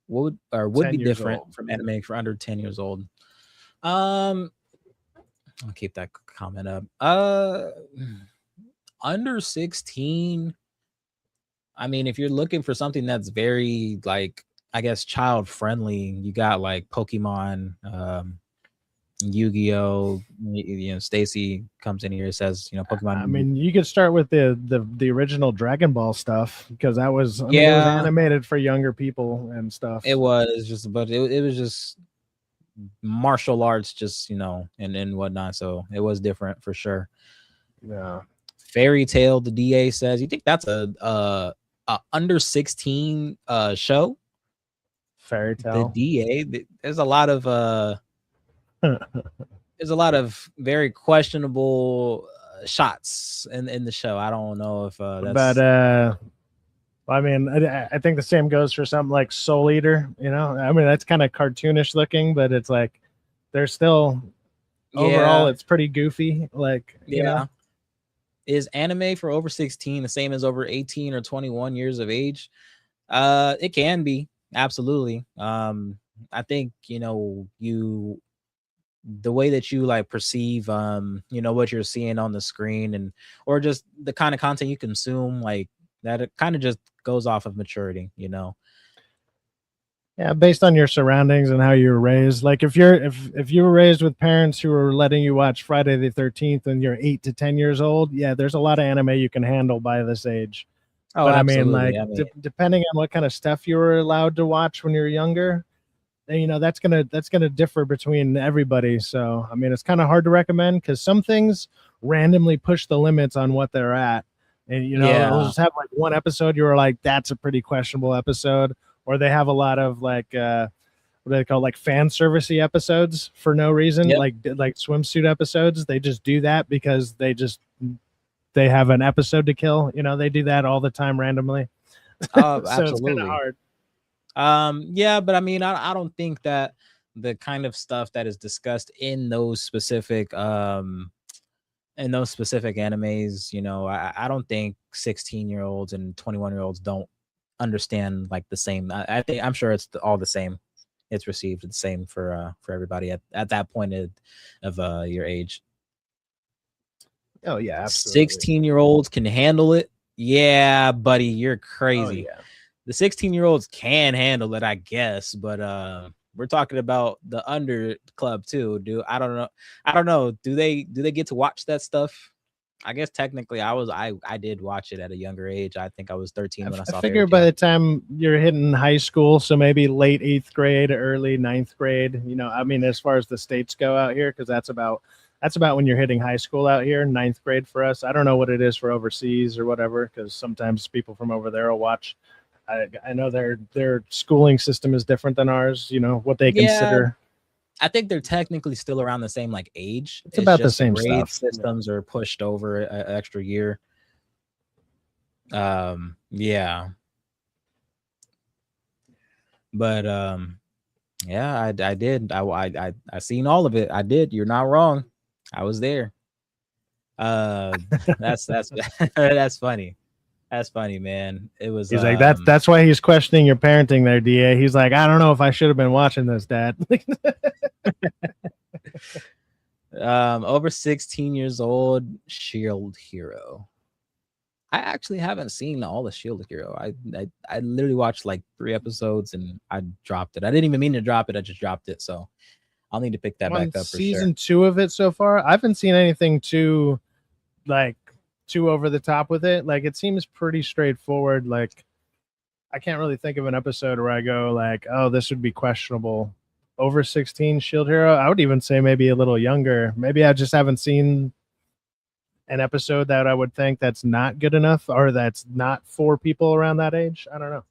would be different from anime for under 10 years old? I'll keep that comment up. Under 16, I mean, if you're looking for something that's very like, I guess, child friendly, you got like Pokemon, Yu-Gi-Oh. You know, Stacy comes in here and says, you know, Pokemon. I mean, you could start with the original Dragon Ball stuff, because that was, it was animated for younger people and stuff. It was just, but it was just martial arts, just, you know, and whatnot. So it was different for sure. Yeah. Fairy Tail, the DA says, you think that's a under 16 show? Fairy Tail. The DA, there's a lot of there's a lot of very questionable shots in the show. I don't know if that's, but I mean, I think the same goes for something like Soul Eater, you know. I mean, that's kind of cartoonish looking, but it's like there's still overall it's pretty goofy, like, you know. Is anime for over 16 the same as over 18 or 21 years of age? It can be, absolutely. I think, you know, the way that you like perceive you know, what you're seeing on the screen, and or just the kind of content you consume, like that, it kind of just goes off of maturity, you know. Yeah, based on your surroundings and how you were raised. Like if you were raised with parents who were letting you watch Friday the 13th and you're 8 to 10 years old, yeah, there's a lot of anime you can handle by this age. Oh, but absolutely. I mean, like depending on what kind of stuff you were allowed to watch when you were younger, then, you know, that's gonna differ between everybody. So I mean, it's kind of hard to recommend, because some things randomly push the limits on what they're at. And, you know, it'll just have like one episode you were like, that's a pretty questionable episode. Or they have a lot of like what do they call, like, fan servicey episodes for no reason, like swimsuit episodes. They just do that because they they have an episode to kill. You know, they do that all the time randomly. Oh, so absolutely. it's kind of hard. Yeah, but I mean, I don't think that the kind of stuff that is discussed in those specific animes, you know, I don't think 16-year-olds and 21-year-olds don't understand like the same. I think, I'm sure it's all the same. It's received the same for everybody at that point of your age. Oh yeah, absolutely. 16-year-olds can handle it. Yeah, buddy, you're crazy. Oh, yeah. The 16-year-olds can handle it, I guess, but we're talking about the under club too, dude. I don't know. Do they get to watch that stuff? I guess technically I did watch it at a younger age. I think I was 13 when I saw it. I figure by the time you're hitting high school, so maybe late 8th grade, early 9th grade, you know, I mean, as far as the states go out here, because that's about when you're hitting high school out here, 9th grade for us. I don't know what it is for overseas or whatever, because sometimes people from over there will watch. I know their schooling system is different than ours, you know, what they consider. I think they're technically still around the same like age. It's about the same stuff. Systems are pushed over an extra year. Yeah. But yeah, I did. I seen all of it. I did. You're not wrong. I was there. That's that's funny. That's funny, man. It was. He's like, that's why he's questioning your parenting there, DA. He's like, I don't know if I should have been watching this, Dad. Over 16 years old, Shield Hero. I actually haven't seen all the Shield Hero. I literally watched like 3 episodes and I dropped it. I didn't even mean to drop it. I just dropped it. So I'll need to pick that back up for season 2 of it so far. I haven't seen anything too over the top with it. Like, it seems pretty straightforward. Like, I can't really think of an episode where I go like, oh, this would be questionable. Over 16 Shield Hero. I would even say maybe a little younger. Maybe I just haven't seen an episode that I would think that's not good enough or that's not for people around that age. I don't know.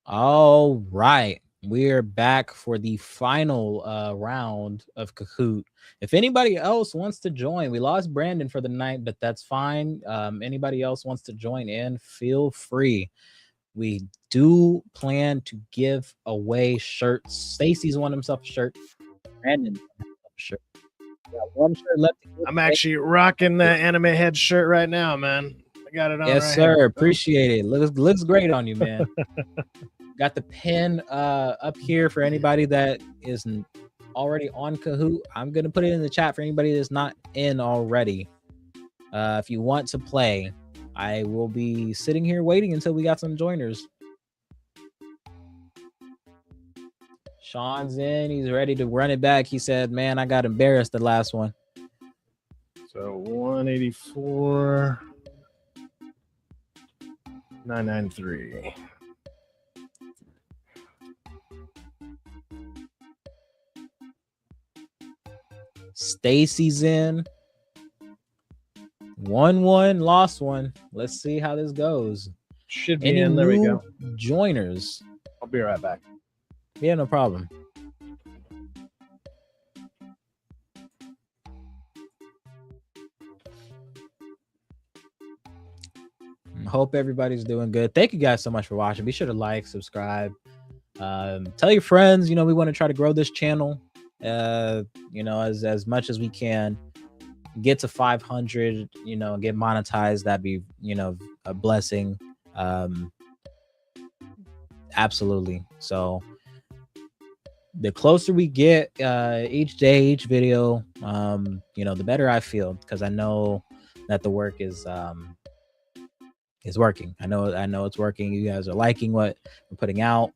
All right. We're back for the final round of Kahoot. If anybody else wants to join, we lost Brandon for the night, but that's fine. Anybody else wants to join in, feel free. We do plan to give away shirts. Stacy's won himself a shirt. Brandon won himself a shirt. One shirt left. I'm actually rocking the Anime Head shirt right now, man. I got it on. Yes, right sir. here. Appreciate it. Looks great on you, man. Got the pin up here for anybody that isn't already on Kahoot. I'm gonna put it in the chat for anybody that's not in already. If you want to play, I will be sitting here waiting until we got some joiners. Sean's in. He's ready to run it back. He said, man, I got embarrassed the last one. So 184, 993. Stacy's in. 1-1, lost one. Let's see how this goes. Should be in. There we go. Joiners. I'll be right back. Yeah, no problem. Hope everybody's doing good. Thank you guys so much for watching. Be sure to like, subscribe, tell your friends. We want to try to grow this channel as much as we can. Get to 500, and get monetized. That'd be a blessing. Absolutely. So the closer we get each day, each video, the better I feel, because I know that the work is working. I know it's working. You guys are liking what we're putting out.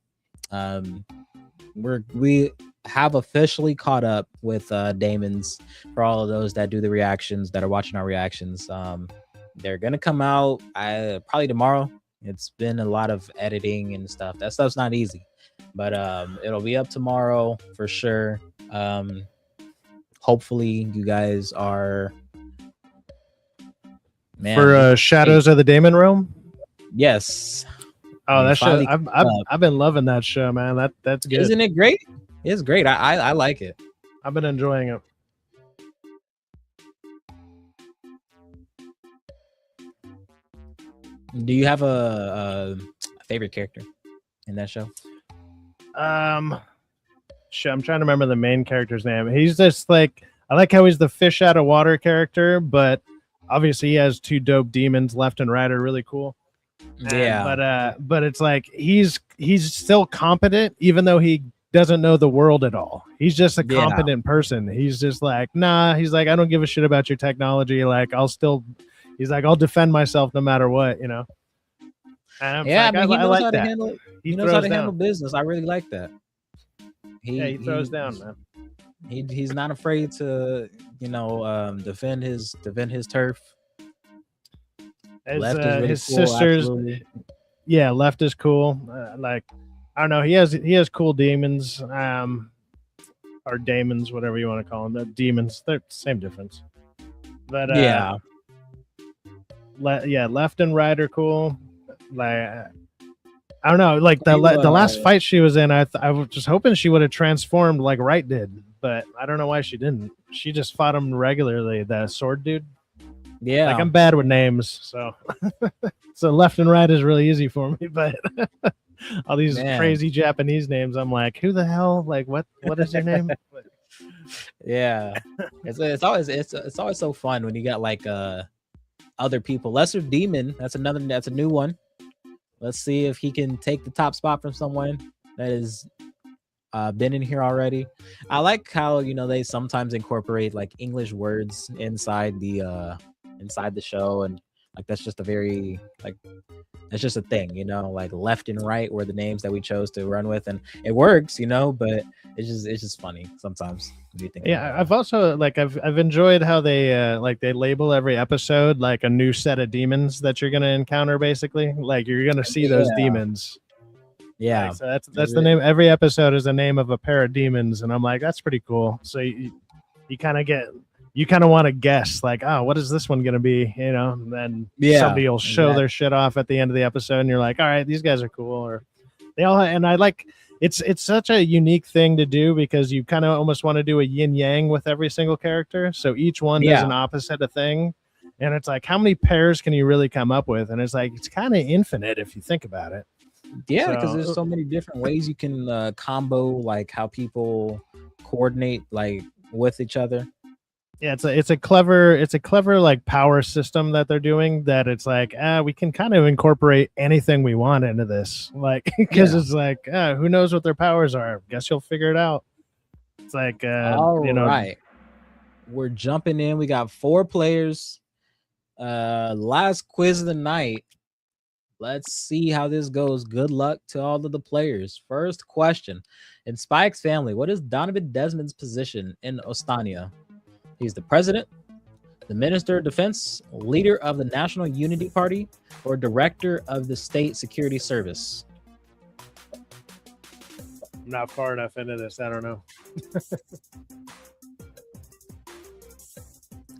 We have officially caught up with Damon's. For all of those that do the reactions, that are watching our reactions, they're gonna come out probably tomorrow. It's been a lot of editing and stuff. That stuff's not easy, but it'll be up tomorrow for sure. Hopefully you guys are for Shadows of the Damon Realm. Yes. Oh, that show! I've been loving that show, man. That's good. Isn't it great? It's great. I like it. I've been enjoying it. Do you have a favorite character in that show? I'm trying to remember the main character's name. He's just like, I like how he's the fish out of water character, but obviously he has 2 dope demons left and right are really cool. Yeah. But it's like he's still competent even though he doesn't know the world at all. He's just a competent person. He's just like, nah, he's like, I don't give a shit about your technology. Like, he's like, I'll defend myself no matter what, Yeah, like, he knows how to handle it. He knows how to handle business. I really like that. He throws down, man. He's not afraid to, defend his turf. Left is really his cool, sisters, absolutely. Yeah, Left is cool. Like, I don't know, he has cool demons, or daemons, whatever you want to call them. They're demons. They're same difference. But Left and right are cool. Like, I don't know, like the last fight she was in, I was just hoping she would have transformed like Right did, but I don't know why she didn't. She just fought him regularly. The sword dude. Yeah, like I'm bad with names, so so Left and Right is really easy for me. But all these crazy Japanese names, I'm like, who the hell? Like, what is your name? Yeah, it's always so fun when you got like other people. Lesser Demon, that's a new one. Let's see if he can take the top spot from someone that is been in here already. I like how they sometimes incorporate like English words inside the show, and like that's just a very like it's just a thing, like left and right were the names that we chose to run with, and it works, but it's just funny sometimes when you think. Yeah, I've also I've enjoyed how they they label every episode like a new set of demons that you're gonna encounter. Basically, like you're gonna see those demons. Yeah, like, so that's the name. Every episode is a name of a pair of demons, and I'm like, that's pretty cool. So you kind of want to guess, like, oh, what is this one going to be? And then somebody will show their shit off at the end of the episode, and you're like, all right, these guys are cool. Or they all, and I like it's such a unique thing to do because you kind of almost want to do a yin yang with every single character. So each one does an opposite of thing, and it's like, how many pairs can you really come up with? And it's like it's kind of infinite if you think about it. Yeah, because there's so many different ways you can combo, like how people coordinate like with each other. Yeah, it's a clever like power system that they're doing, that it's like we can kind of incorporate anything we want into this, like because it's like who knows what their powers are? Guess you'll figure it out. It's like all right, we're jumping in. We got 4 players. Last quiz of the night. Let's see how this goes. Good luck to all of the players. First question. In Spike's family, what is Donovan Desmond's position in Ostania? He's the president, the minister of defense, leader of the National Unity Party, or director of the State Security Service. I'm not far enough into this. I don't know.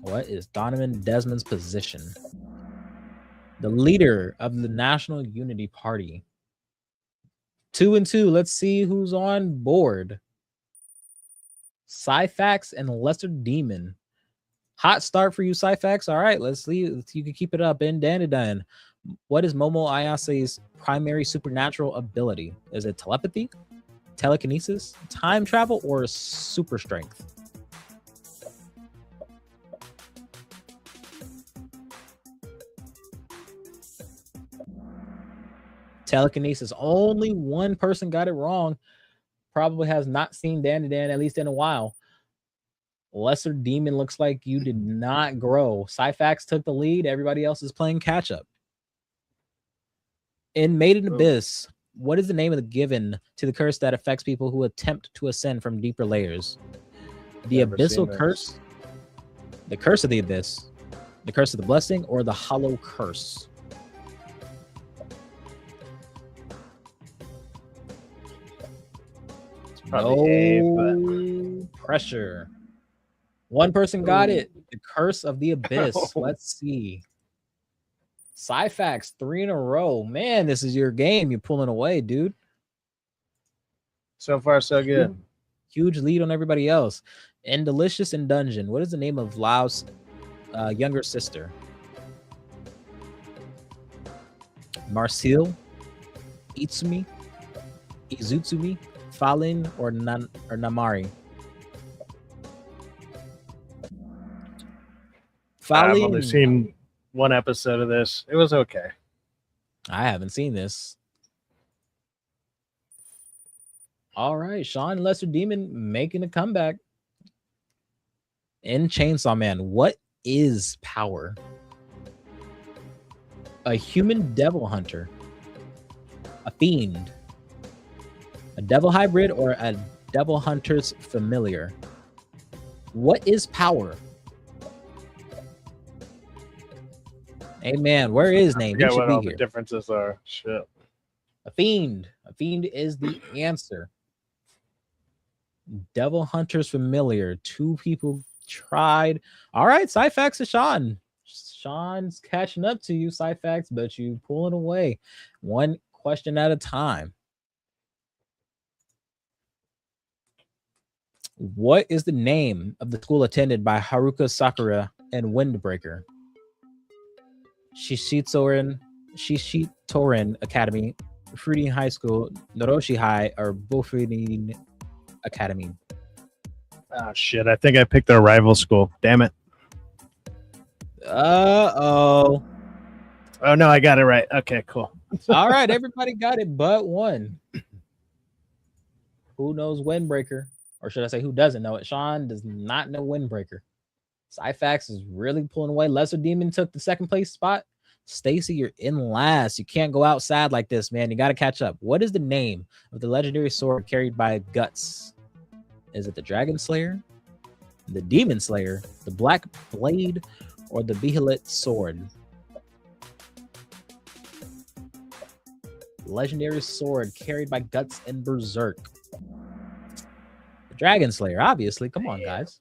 What is Donovan Desmond's position? The leader of the National Unity Party. 2 and 2. Let's see who's on board. Cyfax and Lesser Demon. Hot start for you, Cyfax. All right, let's see if you can keep it up. In Dandadan, what is Momo Ayase's primary supernatural ability? Is it telepathy, telekinesis, time travel, or super strength? Telekinesis. Only one person got it wrong. Probably has not seen Dandadan at least in a while. Lesser Demon looks like you did not grow. Cyfax took the lead. Everybody else is playing catch up. In Maiden Abyss, what is the name of the given to the curse that affects people who attempt to ascend from deeper layers? The Abyssal Curse, the Curse of the Abyss, the Curse of the Blessing, or the Hollow Curse? No pressure. One person got it. The Curse of the Abyss. Let's see. Cyfax, 3 in a row. Man, this is your game. You're pulling away, dude. So far, so good. Huge lead on everybody else. And Delicious in Dungeon. What is the name of Lao's younger sister? Marcel, Itsumi, Izutsumi, Falin, or Namari? I've only seen one episode of this. It was okay. I haven't seen this. All right, Sean Lesser Demon making a comeback. In Chainsaw Man, what is power? A human devil hunter, a fiend, a devil hybrid, or a devil hunter's familiar? What is power? Hey man, where is name? I forget what all the differences are. Shit. A fiend. A fiend is the answer. Devil hunter's familiar. 2 people tried. All right, Cyfax and Sean. Sean's catching up to you, Cyfax, but you pulling away. 1 question at a time. What is the name of the school attended by Haruka Sakura and Windbreaker? Shishitorin Academy, Fruiting High School, Noroshi High, or Bofudin Academy? Oh shit! I think I picked their rival school. Damn it! Oh no, I got it right. Okay, cool. All right, everybody got it but one. Who knows Windbreaker? Or should I say who doesn't know it? Sean does not know Windbreaker. Syphax is really pulling away. Lesser Demon took the second place spot. Stacy, you're in last. You can't go outside like this, man. You got to catch up. What is the name of the legendary sword carried by Guts? Is it the Dragon Slayer, the Demon Slayer, the Black Blade, or the Behelit Sword? Legendary sword carried by Guts and Berserk. The Dragon Slayer, obviously. Come on, guys.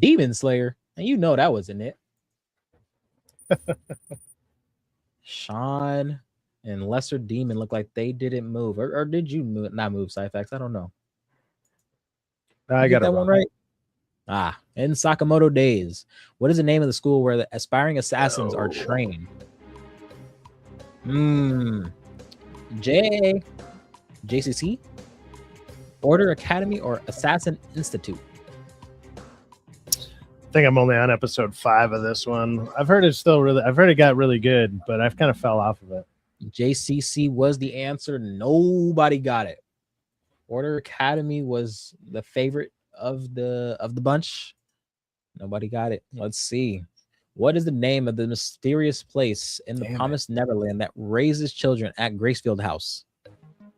Demon Slayer, and you know that wasn't it. Sean and Lesser Demon look like they didn't move, or did you not move, Syphax? I don't know. I got that one right. In Sakamoto Days, what is the name of the school where the aspiring assassins are trained? JCC, Order Academy, or Assassin Institute? I think I'm only on episode 5 of this one. I've heard it got really good, but I've kind of fell off of it. JCC was the answer. Nobody got it. Order Academy was the favorite of the bunch. Nobody got it. Let's see. What is the name of the mysterious place in the Promised Neverland that raises children at Gracefield House?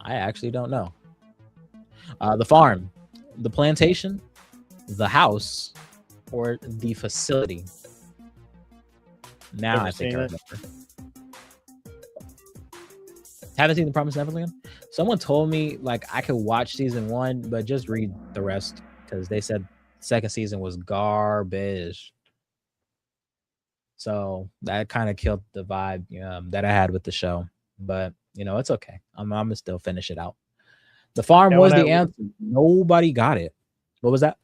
I actually don't know. The farm, the plantation, the house, or the facility? Now I think I remember. Haven't seen the Promised Neverland? Someone told me like I could watch season 1, but just read the rest because they said second season was garbage. So that kind of killed the vibe that I had with the show. But it's okay. I'm gonna still finish it out. The farm was the answer. Nobody got it. What was that?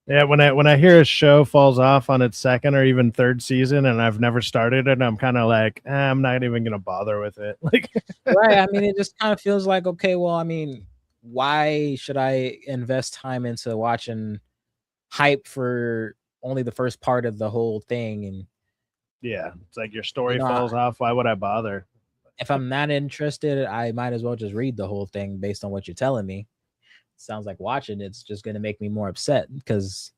Yeah, when I hear a show falls off on its second or even third season and I've never started it, I'm kind of like, I'm not even gonna bother with it. Like, right? I mean, it just kind of feels like, okay, well, I mean, why should I invest time into watching hype for only the first part of the whole thing? And yeah, it's like your story falls off. Why would I bother? If I'm not interested, I might as well just read the whole thing based on what you're telling me. Sounds like watching it's just going to make me more upset because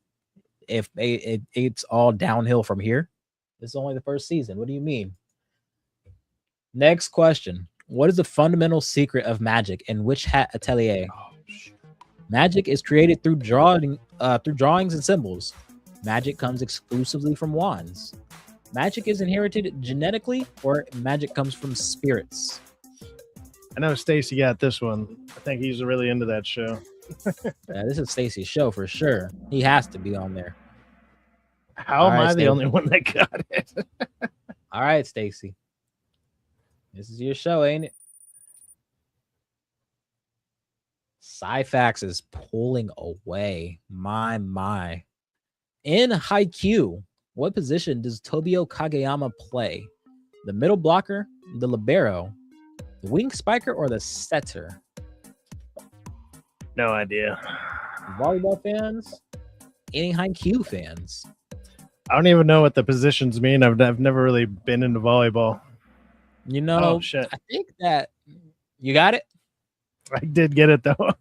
if it's all downhill from here, it's only the first season. What do you mean? Next question. What is the fundamental secret of magic in Witch Hat Atelier? Magic is created through drawings and symbols. Magic comes exclusively from wands. Magic is inherited genetically, or magic comes from spirits. I know Stacy got this one. I think he's really into that show. Yeah, this is Stacy's show for sure. He has to be on there. How am I the only one that got it? All right, Stacy. This is your show, ain't it? Syphax is pulling away. My. In Haikyuu, what position does Tobio Kageyama play? The middle blocker, the libero, the wing spiker, or the setter? No idea. Volleyball fans? Any Haikyuu fans? I don't even know what the positions mean. I've never really been into volleyball. Oh, shit. I think that you got it. I did get it though.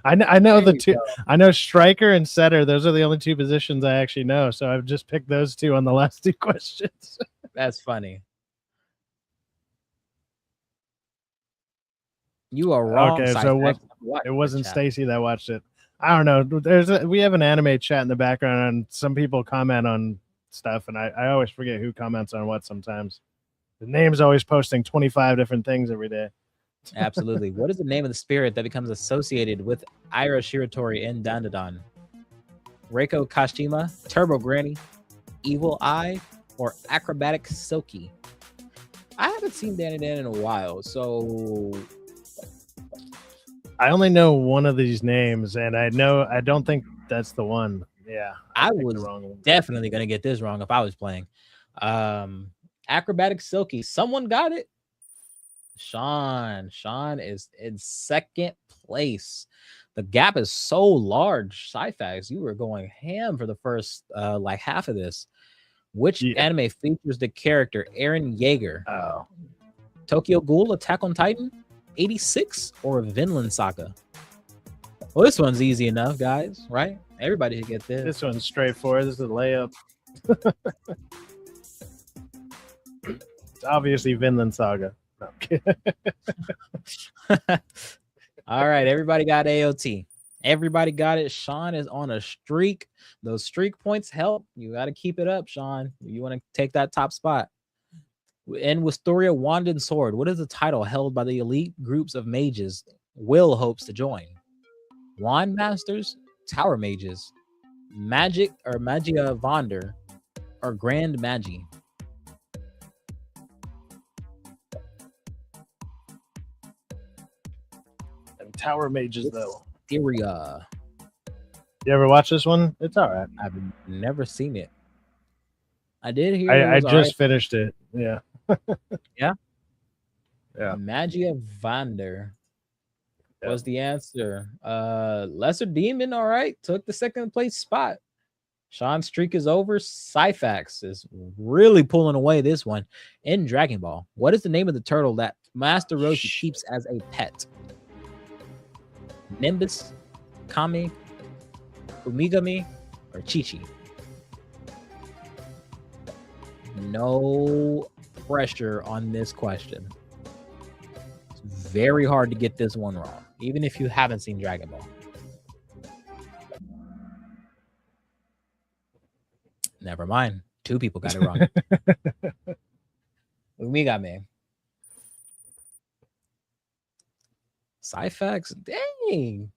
I know the two. I know striker and setter. Those are the only two positions I actually know. So I've just picked those two on the last two questions. That's funny. You are wrong. Okay, so it wasn't Stacy that watched it. I don't know. We have an anime chat in the background, and some people comment on stuff, and I always forget who comments on what sometimes. The name's always posting 25 different things every day. Absolutely. What is the name of the spirit that becomes associated with Ira Shiratori in Dandadan? Reiko Kashima, Turbo Granny, Evil Eye, or Acrobatic Silky? I haven't seen Dandadan in a while, so I only know one of these names, and I don't think that's the one. Yeah, I was definitely gonna get this wrong if I was playing. Acrobatic Silky. Someone got it. Sean is in second place. The gap is so large. Syphax, you were going ham for the first like half of this. Which anime features the character Eren Yeager? Tokyo Ghoul, Attack on Titan, 86, or Vinland Saga? Well, this one's easy enough, guys, right? Everybody should get this. This one's straightforward. This is a layup. It's obviously Vinland Saga. No, I'm kidding. All right, everybody got AOT. Everybody got it. Sean is on a streak. Those streak points help. You got to keep it up, Sean. You want to take that top spot. In Wisteria Wand and Sword, what is the title held by the elite groups of mages Will hopes to join? Wand Masters, Tower Mages, Magic or Magia Vonder, or Grand Magi? Tower Mages, though. Wisteria. You ever watch this one? It's all right. I've never seen it. I did hear. I just finished it. Yeah. Yeah. Yeah. Magia Vonder was the answer. Lesser Demon, all right, took the second place spot. Sean's streak is over. Syphax is really pulling away this one. In Dragon Ball, what is the name of the turtle that Master Roshi keeps as a pet? Nimbus, Kami, Umigami, or Chi-Chi? No pressure on this question. It's very hard to get this one wrong, even if you haven't seen Dragon Ball. Never mind. 2 people got it wrong. Umigami. Syphax, dang, you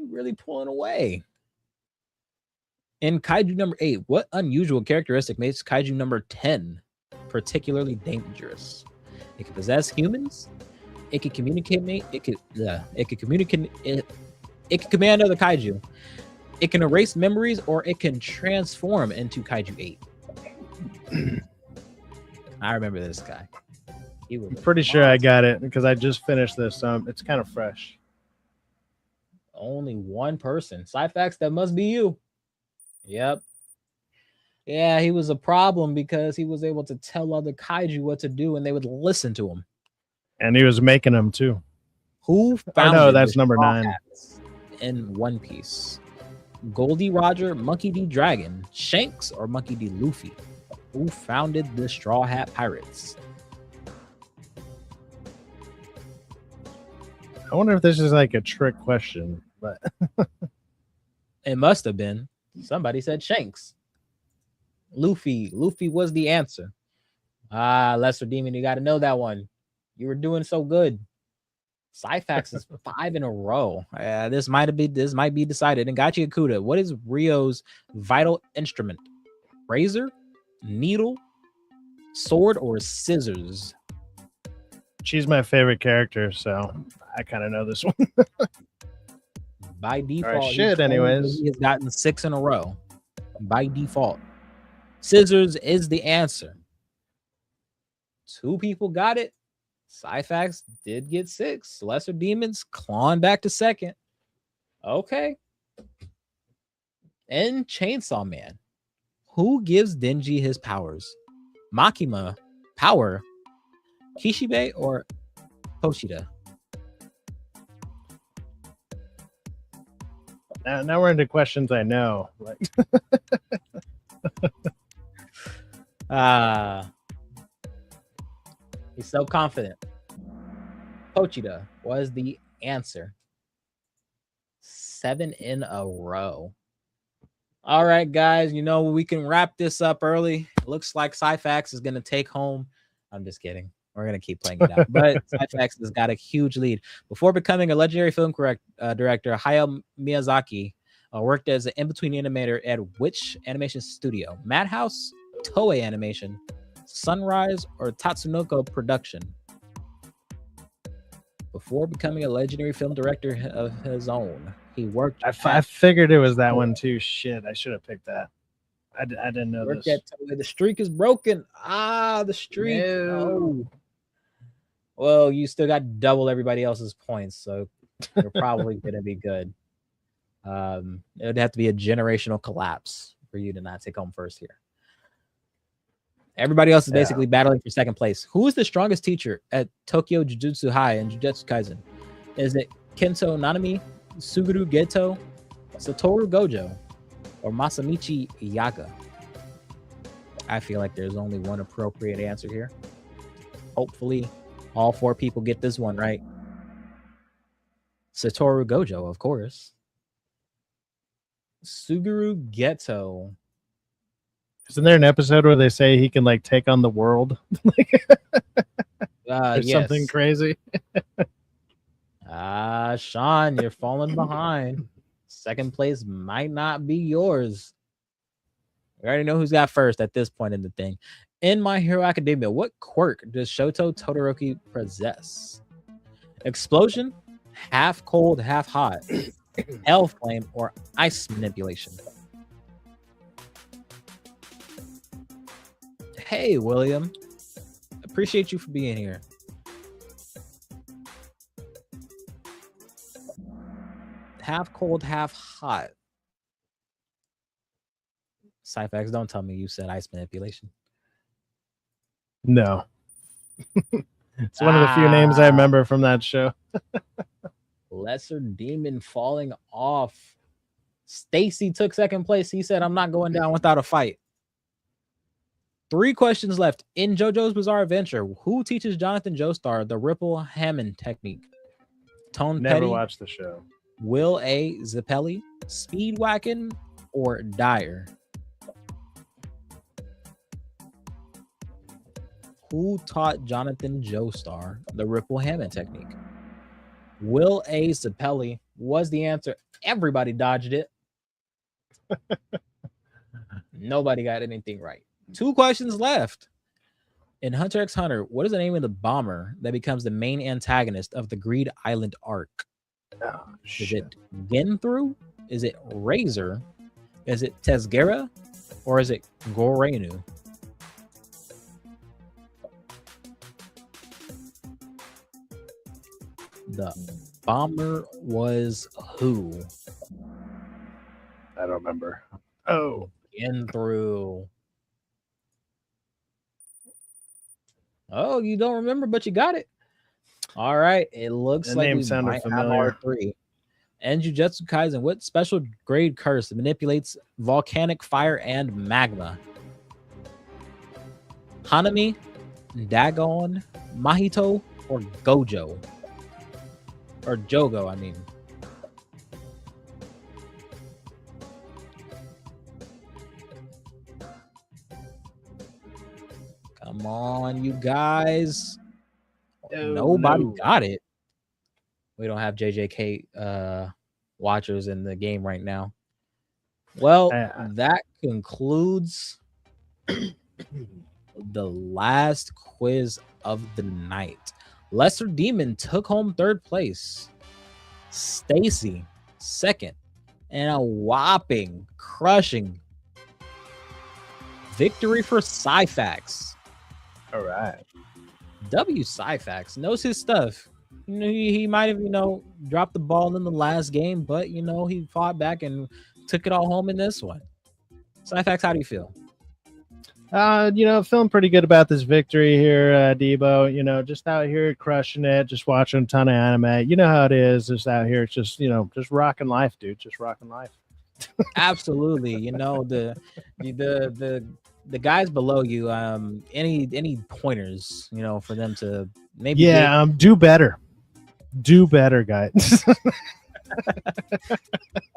really pulling away. In Kaiju number 8, what unusual characteristic makes Kaiju number 10 particularly dangerous? It can possess humans. It can communicate. It can communicate. It can command other Kaiju. It can erase memories, or it can transform into Kaiju 8. I remember this guy. I'm pretty sure I got it because I just finished this. It's kind of fresh. Only one person. Syphax, that must be you. Yep. Yeah, he was a problem because he was able to tell other Kaiju what to do and they would listen to him. And he was making them too. Who founded no, that's number 9 in One Piece? Goldie Roger, Monkey D. Dragon, Shanks, or Monkey D. Luffy? Who founded the Straw Hat Pirates? I wonder if this is like a trick question, but it must have been. Somebody said Shanks. Luffy was the answer. Lesser Demon, you got to know that one. You were doing so good. Syphax is 5 in a row. This might be decided. And Gachi Akuda, what is Rio's vital instrument? Razor, needle, sword, or scissors? She's my favorite character, so I kind of know this one. By default, anyways, he has gotten 6 in a row. By default, scissors is the answer. 2 people got it. Syphax did get 6. Lesser Demons clawing back to second. Okay. And Chainsaw Man, who gives Denji his powers? Makima, power, Kishibe, or Poshida? Now we're into questions I know. Like, he's so confident. Pochita was the answer. 7 in a row. All right, guys. You know, we can wrap this up early. Looks like Syphax is going to take home. I'm just kidding. We're going to keep playing it out. But Syphax has got a huge lead. Before becoming a legendary film director, Hayao Miyazaki worked as an in-between animator at which animation studio? Madhouse, Toei Animation, Sunrise, or Tatsunoko Production? Before becoming a legendary film director of his own, he worked. I figured it was that one too. Shit, I should have picked that. I didn't know this. The streak is broken. The streak. No. Well, you still got double everybody else's points, so you're probably going to be good. It would have to be a generational collapse for you to not take home first here. Everybody else is basically battling for second place. Who is the strongest teacher at Tokyo Jujutsu High and Jujutsu Kaisen? Is it Kento Nanami, Suguru Geto, Satoru Gojo, or Masamichi Yaga? I feel like there's only one appropriate answer here. Hopefully, all 4 people get this one right. Satoru Gojo, of course. Suguru Geto. Isn't there an episode where they say he can like take on the world? Or Yes. something crazy. Sean, you're falling behind. Second place might not be yours. We already know who's got first at this point in the thing. In My Hero Academia, what quirk does Shoto Todoroki possess? Explosion, half cold, half hot, hell flame, or ice manipulation? Hey, William. Appreciate you for being here. Half cold, half hot. Cyphex, don't tell me you said ice manipulation. No. It's one of the few names I remember from that show. Lesser Demon falling off. Stacy took second place. He said, I'm not going down without a fight. 3 questions left. In JoJo's Bizarre Adventure, who teaches Jonathan Joestar the Ripple Hammond technique? Tone Never Petty, watched the show. Will A. Zappelli, Speedwagon, or Dyer? Who taught Jonathan Joestar the Ripple Hammond technique? Will A. Zappelli was the answer. Everybody dodged it. Nobody got anything right. 2 questions left. In Hunter x Hunter, what is the name of the bomber that becomes the main antagonist of the Greed Island arc? Oh, Is it Genthru? Is it Razor? Is it Tesgera? Or is it Gorenu? The bomber was who? I don't remember. Oh. Genthru. Oh, you don't remember, but you got it. All right. It looks like name we sounded might familiar. have our 3. And Jujutsu Kaisen, what special grade curse manipulates volcanic fire and magma? Hanami, Dagon, Mahito, or Gojo? Or Jogo, I mean. Come on, you guys. Nobody got it. We don't have JJK watchers in the game right now. Well, that concludes the last quiz of the night. Lesser Demon took home 3rd place. Stacy, 2nd. And a whopping, crushing victory for Cyphax. All right. W Cyphax knows his stuff. You know, he might have, dropped the ball in the last game, but, he fought back and took it all home in this one. Cyphax, how do you feel? Feeling pretty good about this victory here, Debo. Just out here crushing it, just watching a ton of anime. You know how it is, just out here, just rocking life, dude. Just rocking life. Absolutely. The guys below you, any pointers, for them to maybe do better. Do better, guys.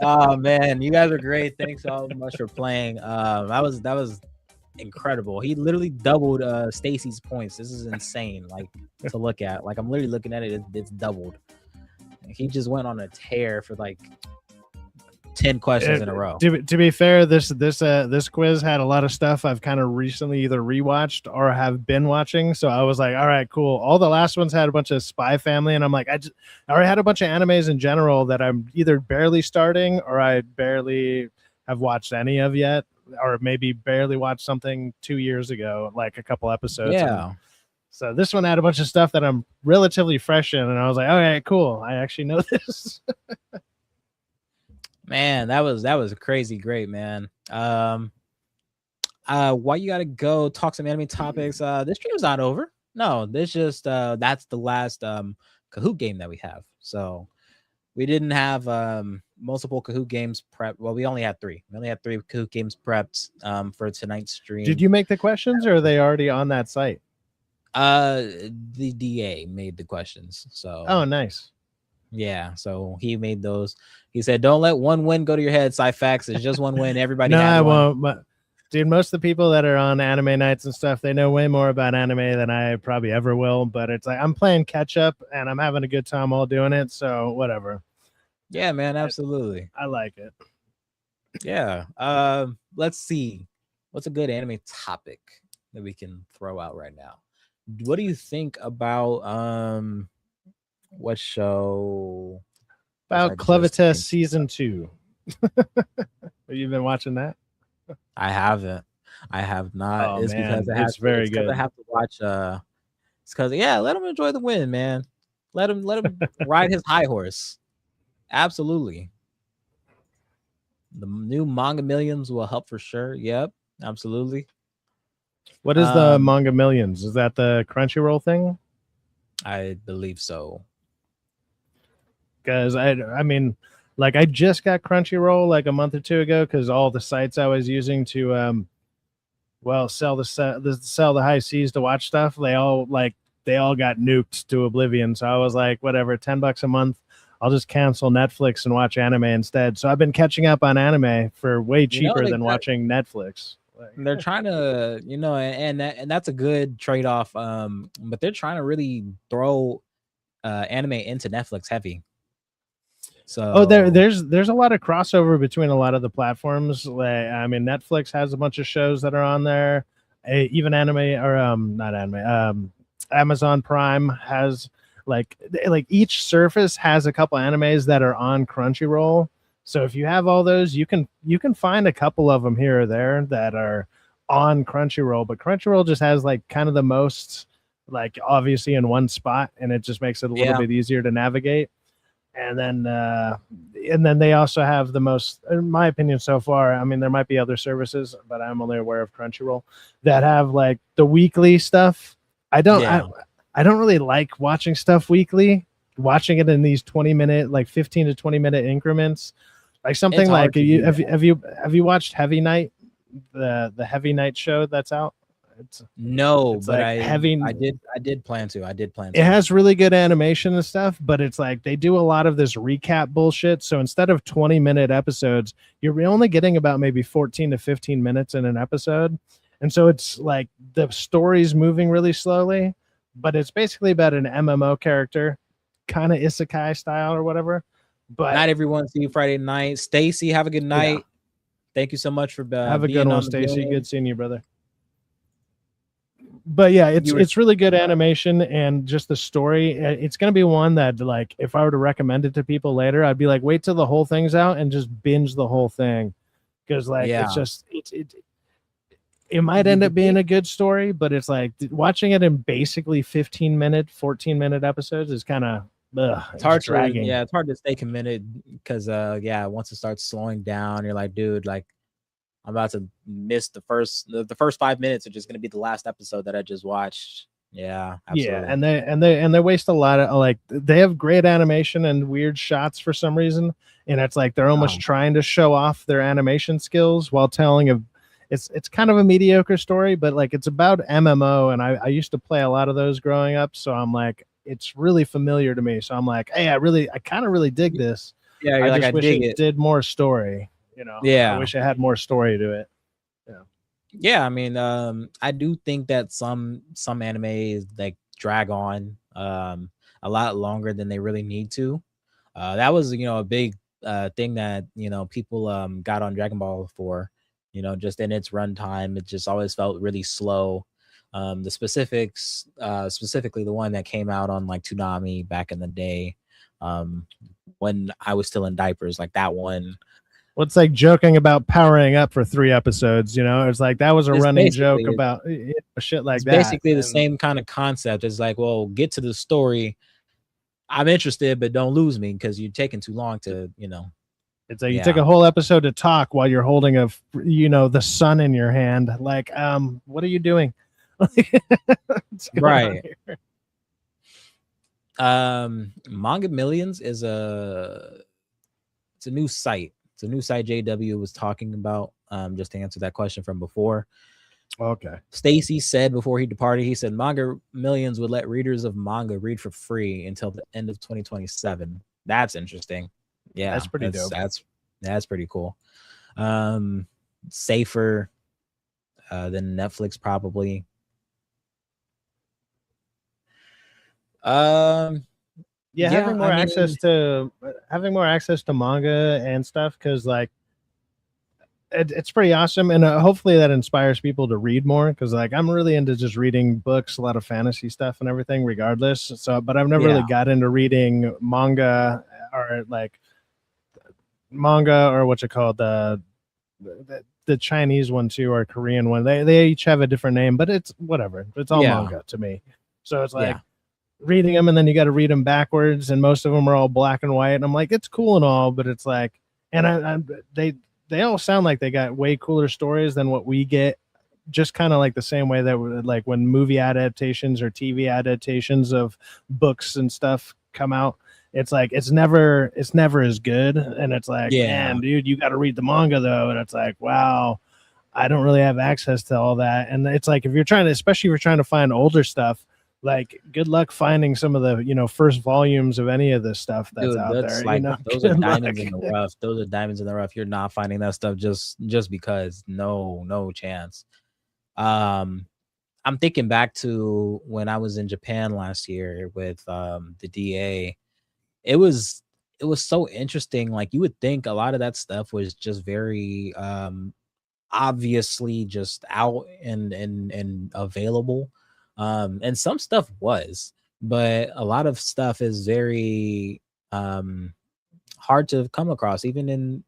Oh man, you guys are great. Thanks so much for playing. That was incredible. He literally doubled Stacy's points. This is insane, to look at. I'm literally looking at it, it's doubled. He just went on a tear for 10 questions in a row. To be fair, this quiz had a lot of stuff I've kind of recently either rewatched or have been watching. So I was like, all right, cool. All the last ones had a bunch of Spy Family, and I'm like, I already had a bunch of animes in general that I'm either barely starting or I barely have watched any of yet, or maybe barely watched something 2 years ago, like a couple episodes. Yeah. So this one had a bunch of stuff that I'm relatively fresh in, and I was like, all right, cool. I actually know this. Man, that was crazy great, man. Why you gotta go talk some anime topics? This stream's not over. No, this just that's the last Kahoot game that we have. So we didn't have multiple Kahoot games prepped. Well, we only had 3. We only had 3 Kahoot games prepped for tonight's stream. Did you make the questions, or are they already on that site? The DA made the questions. So oh, nice. Yeah, so he made those. He said, "Don't let one win go to your head, Cyfax. It's just one win. Everybody." No, had I one. won't. But dude, most of the people that are on anime nights and stuff, they know way more about anime than I probably ever will. But it's like I'm playing catch up, and I'm having a good time while doing it. So whatever. Yeah, man, absolutely. I like it. Yeah. Let's see. What's a good anime topic that we can throw out right now? What do you think about what show? About Clevitas season 2. Have you been watching that? I haven't. I have not. Oh, it's man. because It's very good. I have to watch. It's because let him enjoy the win, man. Let him ride his high horse. Absolutely. The new manga millions will help for sure. Yep, absolutely. What is the manga millions? Is that the Crunchyroll thing? I believe so. Because I mean, like I just got Crunchyroll like a month or 2 ago because all the sites I was using to sell the high seas to watch stuff, they all got nuked to oblivion. So I was like, whatever, $10 a month. I'll just cancel Netflix and watch anime instead. So I've been catching up on anime for way cheaper than watching Netflix. They're trying to, and that's a good trade-off. But they're trying to really throw anime into Netflix heavy. So there's a lot of crossover between a lot of the platforms. Like, I mean, Netflix has a bunch of shows that are on there. Even anime or not anime. Amazon Prime has like each surface has a couple animes that are on Crunchyroll. So if you have all those, you can find a couple of them here or there that are on Crunchyroll. But Crunchyroll just has like kind of the most, like, obviously in one spot, and it just makes it a little bit easier to navigate. And then they also have the most, in my opinion so far, I mean, there might be other services, but I'm only aware of Crunchyroll that have like the weekly stuff. I don't really like watching stuff weekly, watching it in these 20-minute, like 15 to 20-minute increments. Like something like have you watched Heavy Night, the Heavy Night show that's out? But like I did plan to. It has really good animation and stuff, but it's like they do a lot of this recap bullshit. So instead of 20-minute episodes, you're only getting about maybe 14 to 15 minutes in an episode. And so it's like the story's moving really slowly, but it's basically about an MMO character, kind of isekai style or whatever. But not everyone see you Friday night. Stacy, have a good night. Yeah. Thank you so much for have a good one, Stacy. Good seeing you, brother. But yeah, it's really good animation and just the story. It's going to be one that, like, if I were to recommend it to people later, I'd be like, wait till the whole thing's out and just binge the whole thing. Because it's just, it might end up being a good story, but it's like watching it in basically 14-minute episodes is kind of, it's hard dragging. It's hard to stay committed because once it starts slowing down, you're like, dude, like, I'm about to miss the first 5 minutes are just going to be the last episode that I just watched. Yeah, absolutely. Yeah, and they waste a lot of, like, they have great animation and weird shots for some reason, and it's like they're almost trying to show off their animation skills while telling it's kind of a mediocre story, but like it's about MMO, and I used to play a lot of those growing up, so I'm like, it's really familiar to me. So I'm like, hey, I kind of really dig this. Yeah, I wish it did more story. I wish it had more story to it. Yeah, I mean, I do think that some animes like drag on a lot longer than they really need to. That was a big thing that people got on Dragon Ball for. Just in its runtime, it just always felt really slow. The specifics, specifically the one that came out on like Toonami back in the day, when I was still in diapers, like that one. Well, it's like joking about powering up for 3 episodes, it's like that was a running joke about shit like that. Basically the same kind of concept. It's like, well, get to the story. I'm interested, but don't lose me because you're taking too long to, It's like you take a whole episode to talk while you're holding the sun in your hand. Like, what are you doing? Right. Manga Millions is a new site. It's a new site JW was talking about. Just to answer that question from before. Okay. Stacy said before he departed, he said Manga Millions would let readers of manga read for free until the end of 2027. That's interesting. Yeah, that's pretty dope. That's pretty cool. Safer than Netflix probably. Having more access to manga and stuff, because like it's pretty awesome, and hopefully that inspires people to read more, because like I'm really into just reading books, a lot of fantasy stuff and everything regardless. So but I've never really got into reading manga or what you call the Chinese one too, or Korean one. They each have a different name, but it's whatever, it's all manga to me. So it's like reading them, and then you got to read them backwards, and most of them are all black and white, and I'm like, it's cool and all, but it's like, and they all sound like they got way cooler stories than what we get, just kind of like the same way that like when movie adaptations or TV adaptations of books and stuff come out, it's like it's never as good, and it's like, man, dude, you got to read the manga though, and it's like, wow, I don't really have access to all that. And it's like, especially if you're trying to find older stuff, like good luck finding some of the first volumes of any of this stuff that's out there. Like, those are diamonds in the rough. Those are diamonds in the rough. You're not finding that stuff just because. No chance. I'm thinking back to when I was in Japan last year with the DA. It was so interesting. Like, you would think a lot of that stuff was just very obviously just out and available. And some stuff was, but a lot of stuff is very hard to come across, even in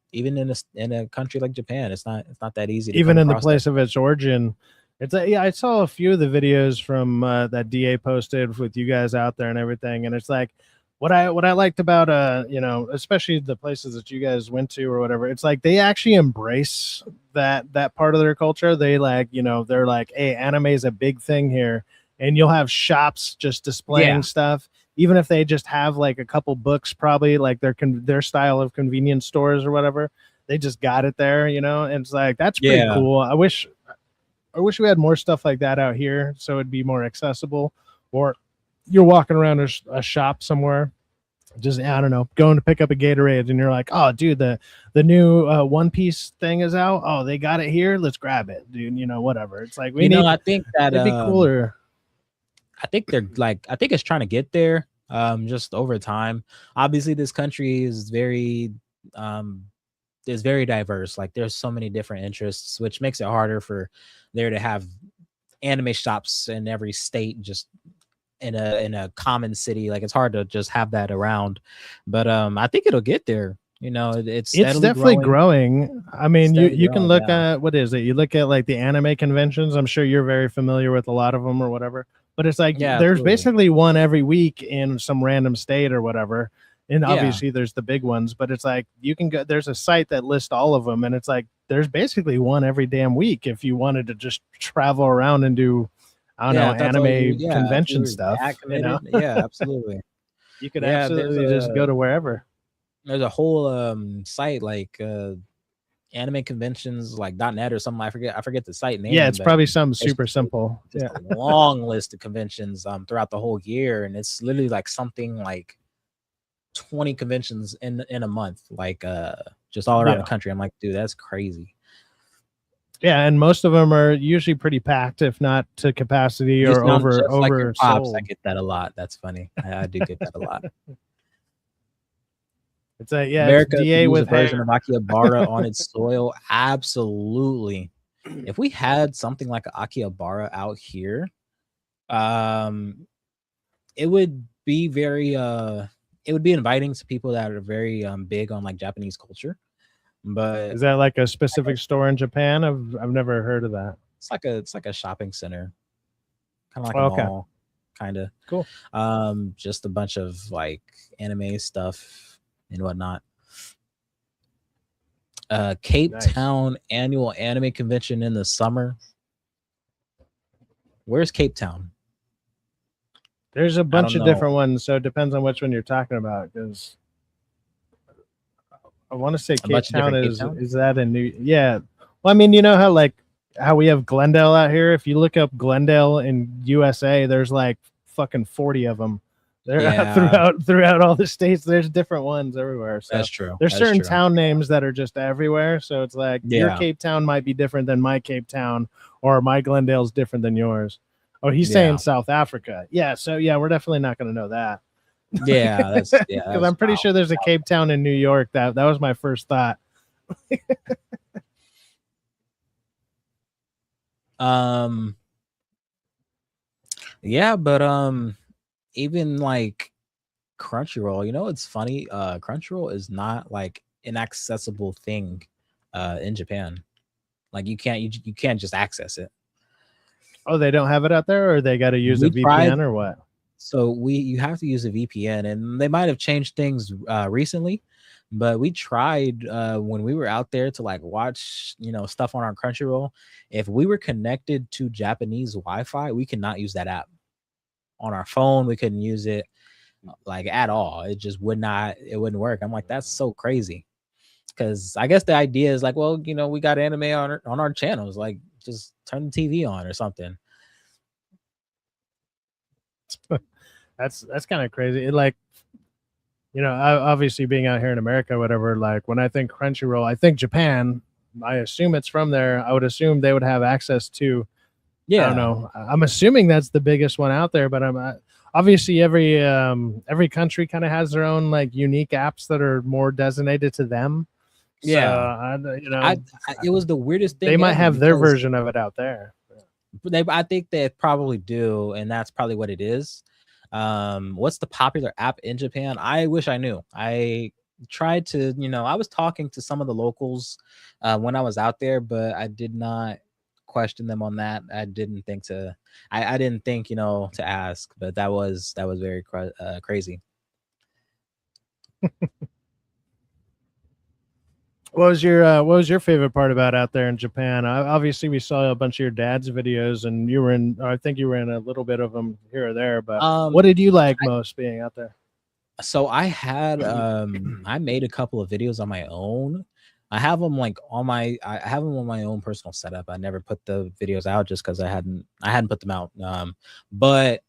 a country like Japan. It's not that easy to even in the place of its origin. It's I saw a few of the videos from that DA posted with you guys out there and everything, and it's like what I liked about especially the places that you guys went to or whatever, it's like they actually embrace that part of their culture. They like, they're like, hey, anime is a big thing here, and you'll have shops just displaying stuff, even if they just have like a couple books, probably like their style of convenience stores or whatever. They just got it there, and it's like, that's pretty cool. I wish we had more stuff like that out here, so it'd be more accessible. Or you're walking around a shop somewhere, just, I don't know, going to pick up a Gatorade, and you're like, oh, dude, the new One Piece thing is out. Oh, they got it here. Let's grab it, dude. Whatever. It's like, I think that it'd be cooler. I think it's trying to get there. Just over time. Obviously, this country is very diverse. Like, there's so many different interests, which makes it harder for there to have anime shops in every state, just in a common city. Like, it's hard to just have that around, but I think it'll get there. It's definitely growing. I mean, you can look at, what is it? You look at like the anime conventions. I'm sure you're very familiar with a lot of them or whatever. But it's like, there's basically one every week in some random state or whatever. And obviously there's the big ones, but it's like, you can go, there's a site that lists all of them, and it's like, there's basically one every damn week if you wanted to just travel around and do, I don't know, anime convention stuff. Yeah, absolutely. You could absolutely just go to wherever. There's a whole site like anime conventions like .net or something. I forget the site name. Yeah, it's probably something super simple. Just a long list of conventions throughout the whole year, and it's literally like something like 20 conventions in a month, like just all around the country. I'm like, dude, that's crazy. Yeah, and most of them are usually pretty packed, if not to capacity or over. Like Pops, I get that a lot. That's funny. I do get that a lot. It's a America it's DA with a version of Akihabara on its soil. Absolutely. If we had something like Akihabara out here, it would be very it would be inviting to people that are very big on like Japanese culture. But is that like a specific store in Japan? I've never heard of that. It's like a shopping center, kind of like a mall, kind of cool. Just a bunch of like anime stuff and whatnot. Cape Town annual anime convention in the summer. Where's Cape Town? There's a bunch of different ones, so it depends on which one you're talking about. Because I want to say Cape Town is that in New? Yeah. Well, I mean, you know how we have Glendale out here. If you look up Glendale in USA, there's like fucking 40 of them. They're throughout all the states. There's different ones everywhere. So that's true. There's certain town names that are just everywhere. So it's like your Cape Town might be different than my Cape Town, or my Glendale's different than yours. Oh, he's saying South Africa. Yeah. So yeah, we're definitely not going to know that. Yeah, that's because I'm pretty sure there's a Cape Town in New York. That was my first thought. Yeah, but even like Crunchyroll, you know, it's funny. Crunchyroll is not like an accessible thing in Japan. Like you can't just access it. Oh, they don't have it out there, or they got to use a VPN, or what? So you have to use a VPN, and they might have changed things recently, but we tried when we were out there to like watch, you know, stuff on our Crunchyroll. If we were connected to Japanese Wi-Fi, we could not use that app on our phone. We couldn't use it like at all. It just it wouldn't work. I'm like, that's so crazy. Because I guess the idea is like, well, you know, we got anime on our channels, like just turn the TV on or something. That's kind of crazy. It, like, you know, obviously being out here in America, whatever, like when I think Crunchyroll, I think Japan. I assume it's from there. I would assume they would have access to. Yeah, I don't know. I'm assuming that's the biggest one out there, but I'm obviously every country kind of has their own like unique apps that are more designated to them. Yeah, so, you know, it was the weirdest thing. They might have their version of it out there. I think they probably do, and that's probably what it is. What's the popular app in Japan? I wish I knew. I tried to, you know, I was talking to some of the locals when I was out there, but I did not question them on that. I didn't think, you know, to ask, but that was very crazy. What was your favorite part about out there in Japan? Obviously, we saw a bunch of your dad's videos, and I think you were in a little bit of them here or there. But what did you like most being out there? So I had I made a couple of videos on my own. I have them like on my own personal setup. I never put the videos out just because I hadn't put them out. But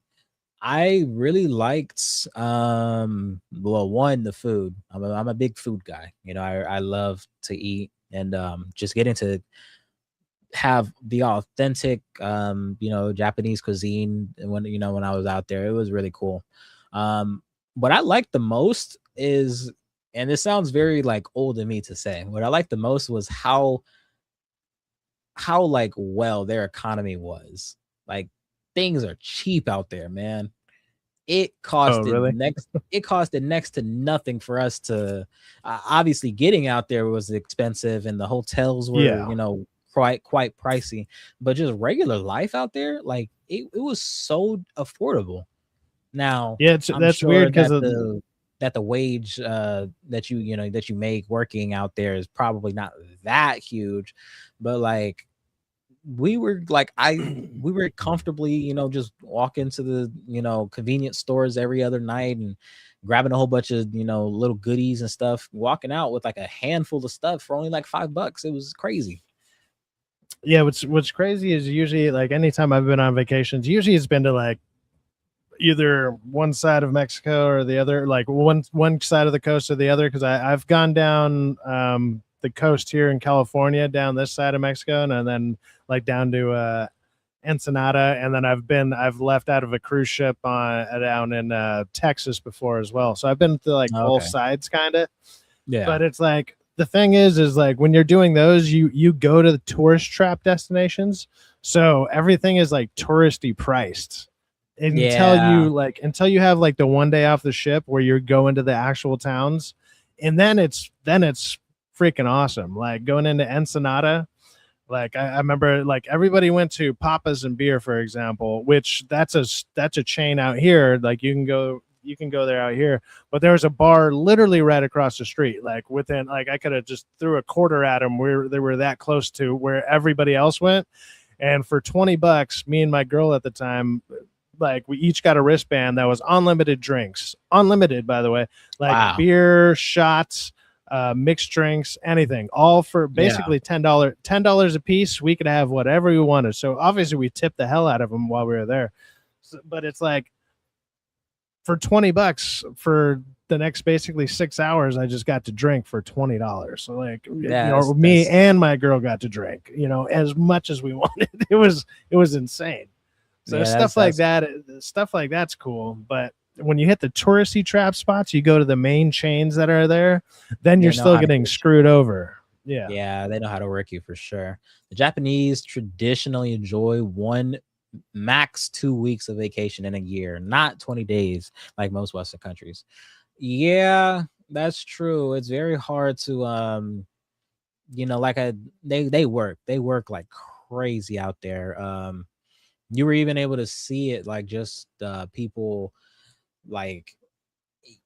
I really liked well, one, the food. I'm a big food guy. You know, I love to eat, and just getting to have the authentic you know, Japanese cuisine when I was out there. It was really cool. What I liked the most is, and this sounds very like old of me to say, what I liked the most was how like well their economy was. Like things are cheap out there, man. It costed next to nothing for us to obviously getting out there was expensive, and the hotels were you know, quite pricey, but just regular life out there, like it was so affordable. Now that's sure weird because that the wage that you make working out there is probably not that huge, but like we were comfortably, you know, just walking to the, you know, convenience stores every other night and grabbing a whole bunch of, you know, little goodies and stuff, walking out with like a handful of stuff for only like $5. It was crazy. Yeah, what's crazy is usually like anytime I've been on vacations, usually it's been to like either one side of Mexico or the other, like one side of the coast or the other, because I've gone down the coast here in California, down this side of Mexico, and then like down to Ensenada, and then I've left out of a cruise ship down in Texas before as well. So I've been to like both sides kind of. Yeah. But it's like the thing is like when you're doing those, you go to the tourist trap destinations, so everything is like touristy priced. Until you have like the one day off the ship where you're going to the actual towns, and then it's freaking awesome. Like going into Ensenada, like I remember like everybody went to Papa's and Beer, for example, which that's a chain out here. Like you can go there out here, but there was a bar literally right across the street, like within, like I could have just threw a quarter at them where they were that close to where everybody else went. And for $20, me and my girl at the time, like we each got a wristband that was unlimited drinks, unlimited, by the way, like Wow. beer, shots, mixed drinks, anything, all for basically $10 a piece. We could have whatever we wanted. So obviously we tipped the hell out of them while we were there. So, but it's like for $20 for the next basically 6 hours, I just got to drink for $20. So like, me and my girl got to drink, as much as we wanted. It was insane. So stuff like that's cool. But when you hit the touristy trap spots, you go to the main chains that are there, then you're still getting screwed over. Yeah, they know how to work you for sure. The Japanese traditionally enjoy 1 max 2 weeks of vacation in a year, not 20 days like most Western countries. Yeah, that's true. It's very hard to like they work like crazy out there. You were even able to see it, like just people like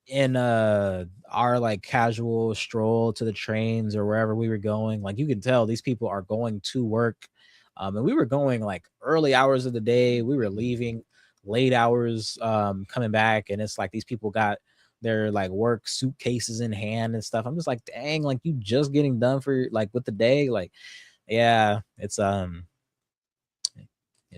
in our like casual stroll to the trains or wherever we were going. Like you can tell these people are going to work. And we were going like early hours of the day. We were leaving late hours, coming back, and it's like these people got their like work suitcases in hand and stuff. I'm just like, dang, like you just getting done for like with the day. Like, yeah, it's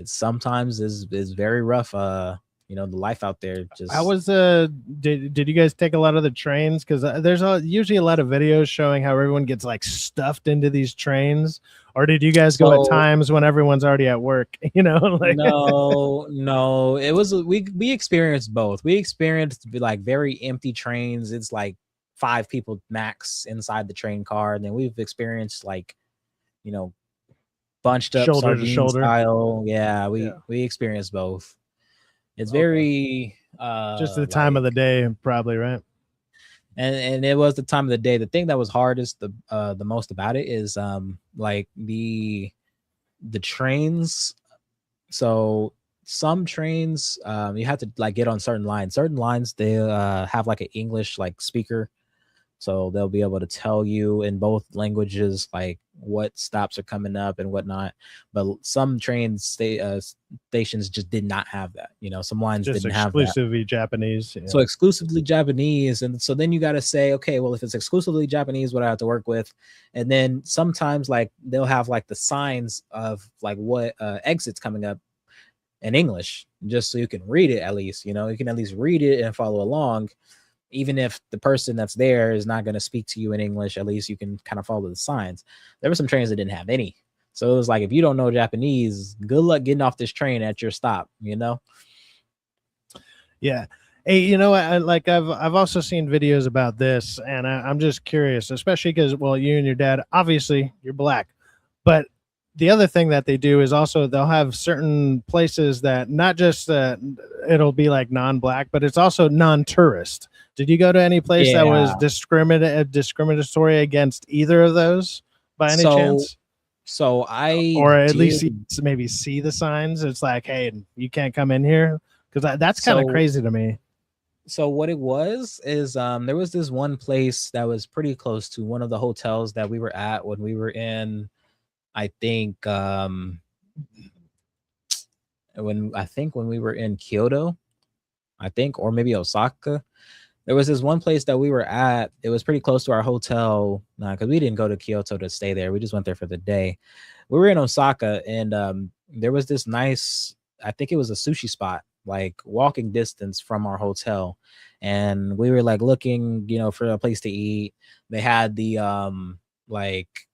sometimes is very rough. The life out there. Just I was did you guys take a lot of the trains? Because there's usually a lot of videos showing how everyone gets like stuffed into these trains. Or did you guys go at times when everyone's already at work? Like no, it was we experienced both. We experienced like very empty trains. It's like 5 people max inside the train car, and then we've experienced like bunched up shoulder to shoulder style. Yeah, we experienced both. It's very just the time of the day, probably, right? And it was the time of the day. The thing that was hardest the most about it is like the trains. So some trains you have to like get on certain lines. Certain lines they have like an English like speaker. So they'll be able to tell you in both languages like what stops are coming up and whatnot. But some stations just did not have that. Some lines just didn't have that. Exclusively Japanese. Yeah. So exclusively Japanese. And so then you got to say, okay, well, if it's exclusively Japanese, what I have to work with. And then sometimes like they'll have like the signs of like what exits coming up in English, just so you can read it at least. You can at least read it and follow along. Even if the person that's there is not going to speak to you in English, at least you can kind of follow the signs. There were some trains that didn't have any. So it was like, if you don't know Japanese, good luck getting off this train at your stop, Yeah. Hey, I've also seen videos about this, and I'm just curious, especially because, well, you and your dad, obviously you're black, but the other thing that they do is also they'll have certain places that not just it'll be like non-black, but it's also non-tourist. Did you go to any place that was discriminatory against either of those by any chance? So or at least maybe see the signs. It's like, hey, you can't come in here, because that's kind of crazy to me. So what it was is there was this one place that was pretty close to one of the hotels that we were at when we were in, I think when we were in Kyoto, or maybe Osaka. There was this one place that we were at. It was pretty close to our hotel because we didn't go to Kyoto to stay there. We just went there for the day. We were in Osaka, and there was this nice, I think it was a sushi spot, like walking distance from our hotel. And we were like looking, for a place to eat. They had the like,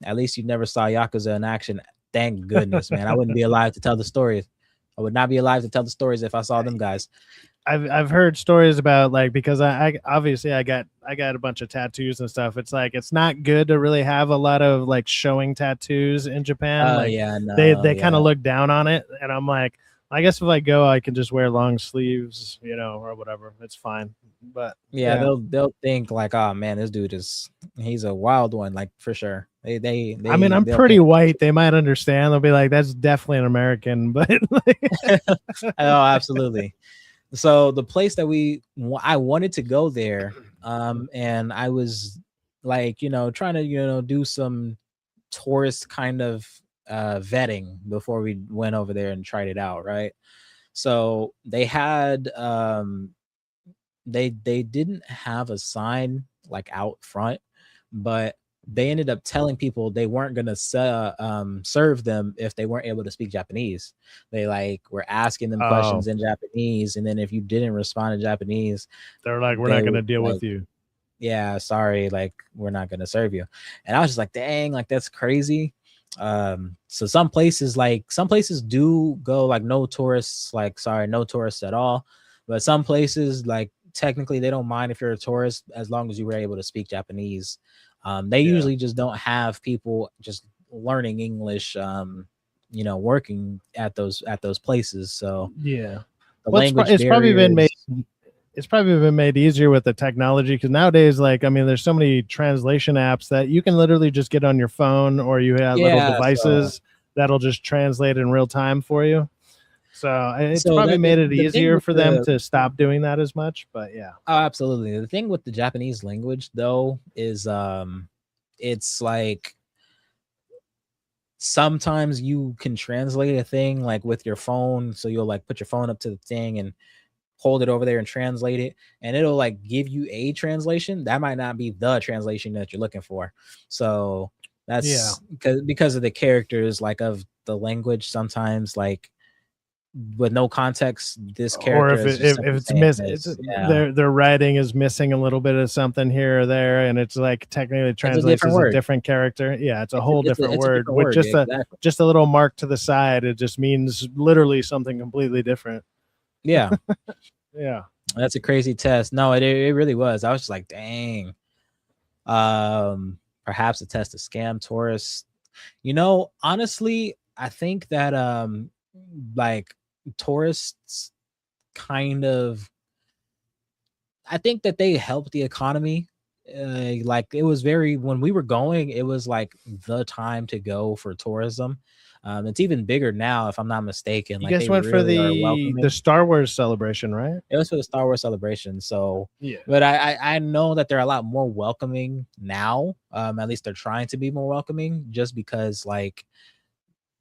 at least you never saw Yakuza in action. Thank goodness, man. I wouldn't be alive to tell the stories. I would not be alive to tell the stories if I saw them guys. I've heard stories about, like, because I obviously I got a bunch of tattoos and stuff. It's like it's not good to really have a lot of like showing tattoos in Japan. They kind of look down on it, and I'm like, I guess if I go, I can just wear long sleeves, or whatever. It's fine. But they'll think like, oh man, this dude he's a wild one, like for sure. They I mean, I'm pretty white. They might understand. They'll be like, that's definitely an American, but oh, absolutely. So the place that I wanted to go there, and I was like, trying to, do some tourist kind of vetting before we went over there and tried it out, right? So they had they didn't have a sign like out front, but they ended up telling people they weren't gonna serve them if they weren't able to speak Japanese. They like were asking them questions in Japanese, and then if you didn't respond in Japanese, they're like, "We're not gonna deal with you." Yeah, sorry, like we're not gonna serve you. And I was just like, dang, like that's crazy. So some places do go like no tourists, like sorry, no tourists at all. But some places like technically they don't mind if you're a tourist as long as you were able to speak Japanese. They usually just don't have people just learning English working at those places. So yeah. the language it's probably been made barriers. it's probably been made easier with the technology, because nowadays, like, I mean, there's so many translation apps that you can literally just get on your phone, or you have little devices that'll just translate in real time for you. So it's probably made it easier for them to stop doing that as much. But yeah. Oh, absolutely. The thing with the Japanese language though is it's like sometimes you can translate a thing like with your phone. So you'll like put your phone up to the thing and hold it over there and translate it, and it'll like give you a translation that might not be the translation that you're looking for. So that's because of the characters like of the language. Sometimes like with no context, this character, or if it's their writing is missing a little bit of something here or there, and it's like technically translates as a different character. Yeah, it's a whole different word with just a little mark to the side. It just means literally something completely different. Yeah. Yeah, that's a crazy test. No, it really was. I was just like, dang. Perhaps a test to scam tourists. Honestly, I think that like tourists kind of, I think that they helped the economy. Like it was when we were going, it was like the time to go for tourism. It's even bigger now, if I'm not mistaken. You like guys went for the Star Wars celebration, right? It was for the Star Wars celebration. So yeah, but I know that they're a lot more welcoming now. At least they're trying to be more welcoming, just because like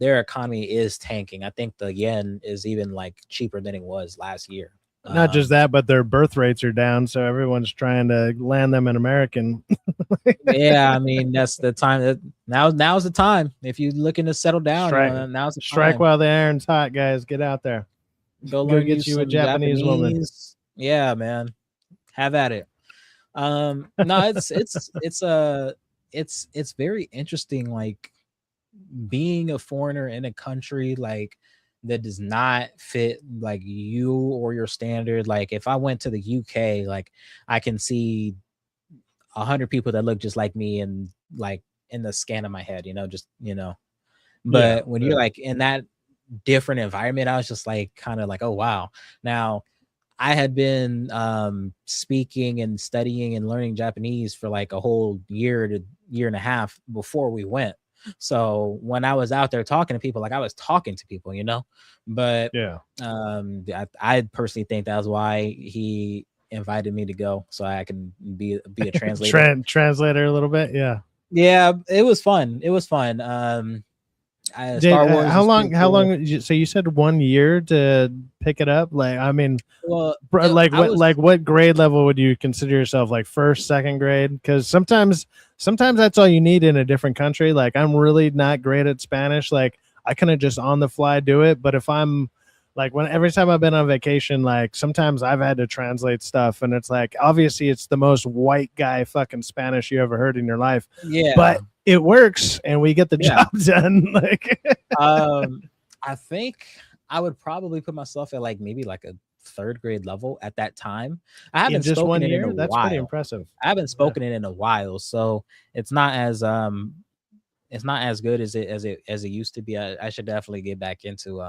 their economy is tanking. I think the yen is even like cheaper than it was last year. Not just that, but their birth rates are down, so everyone's trying to land them in American. Yeah, I mean that's the time. Now's the time. If you're looking to settle down, now's the time. Strike while the iron's hot, guys. Get out there. Go learn get you a Japanese woman. Yeah, man. Have at it. No, it's very interesting, like being a foreigner in a country like that does not fit like you or your standard. Like if I went to the UK, like I can see 100 people that look just like me and like in the scan of my head, but when you're like in that different environment, I was just like kind of like, oh wow. Now I had been speaking and studying and learning Japanese for like a whole year to year and a half before we went. So when I was out there talking to people, like I was talking to people, but I personally think that's why he invited me to go, so I can be a translator. Translator a little bit. Yeah, it was fun. Star Wars. How long? So you said 1 year to pick it up? Like, I mean, well, what grade level would you consider yourself? Like first, second grade? Because sometimes that's all you need in a different country. Like, I'm really not great at Spanish. Like, I couldn't just on the fly do it. But if I'm like, every time I've been on vacation, like sometimes I've had to translate stuff, and it's like obviously it's the most white guy fucking Spanish you ever heard in your life. Yeah, but it works and we get the job done. Like I think I would probably put myself at like maybe like a third grade level at that time. I haven't spoken it in a while. That's pretty impressive. I haven't spoken it in a while, so it's not as good as it used to be. I should definitely get back into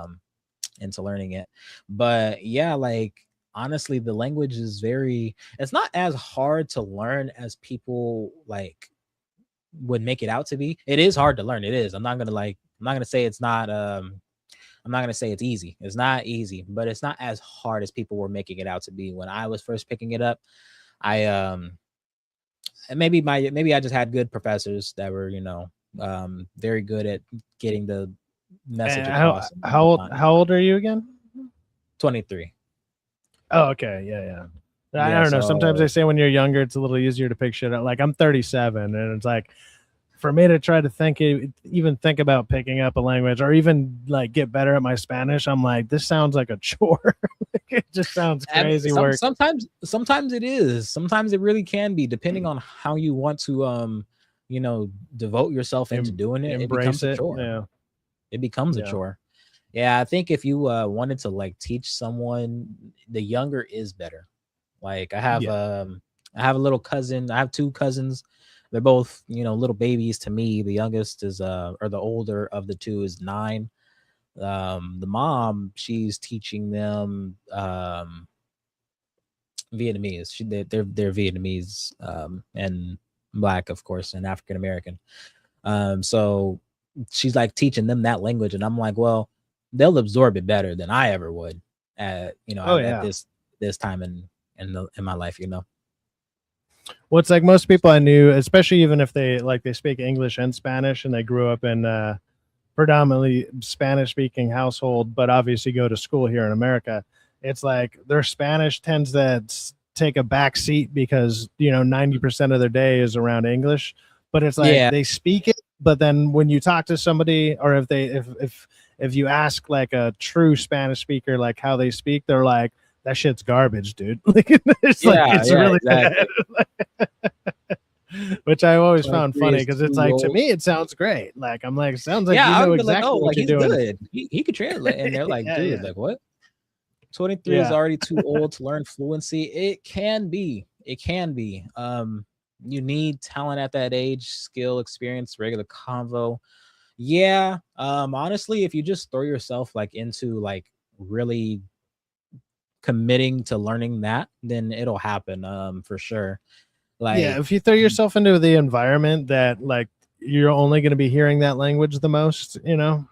learning it. But yeah, like honestly, the language is it's not as hard to learn as people like would make it out to be. It is hard to learn. It is. I'm not gonna say it's not I'm not gonna say it's easy. It's not easy, but it's not as hard as people were making it out to be. When I was first picking it up, I maybe I just had good professors that were Very good at getting the message How across. how old are you again? 23. Oh, okay, yeah. I Yeah, don't know. Sometimes they so say when you're younger, it's a little easier to pick shit up. Like I'm 37, and it's like for me to try to even think about picking up a language or even like get better at my Spanish, I'm like, this sounds like a chore. It just sounds I mean, crazy work. sometimes it is. Sometimes it really can be, depending on how you want to devote yourself into doing it. It becomes Embrace a it. chore. Yeah. It becomes a Yeah. chore. Yeah, I think if you wanted to like teach someone, the younger is better. Like I have a little cousin. I have two cousins. They're both, little babies to me. The youngest is or the older of the two is 9. The mom, she's teaching them Vietnamese. They're Vietnamese, and Black, of course, and African American. So she's like teaching them that language, and I'm like, well, they'll absorb it better than I ever would at this time in my life. Well, it's like most people I knew, especially even if they speak English and Spanish and they grew up in predominantly Spanish speaking household, but obviously go to school here in America. It's like their Spanish tends to take a back seat because 90% of their day is around English. But it's like they speak it, but then when you talk to somebody, or if you ask like a true Spanish speaker like how they speak, they're like, that shit's garbage, dude. It's really exactly. Bad. Which I always found funny because it's like, to me it sounds great. Like I'm like, sounds like you know exactly what you're doing. Good. He could translate, and they're like, dude, like what? 23 is already too old to learn fluency. It can be. You need talent at that age, skill, experience, regular convo. Yeah. Honestly, if you just throw yourself like into like really committing to learning that, then it'll happen for sure. Like, if you throw yourself into the environment that like you're only going to be hearing that language the most, you're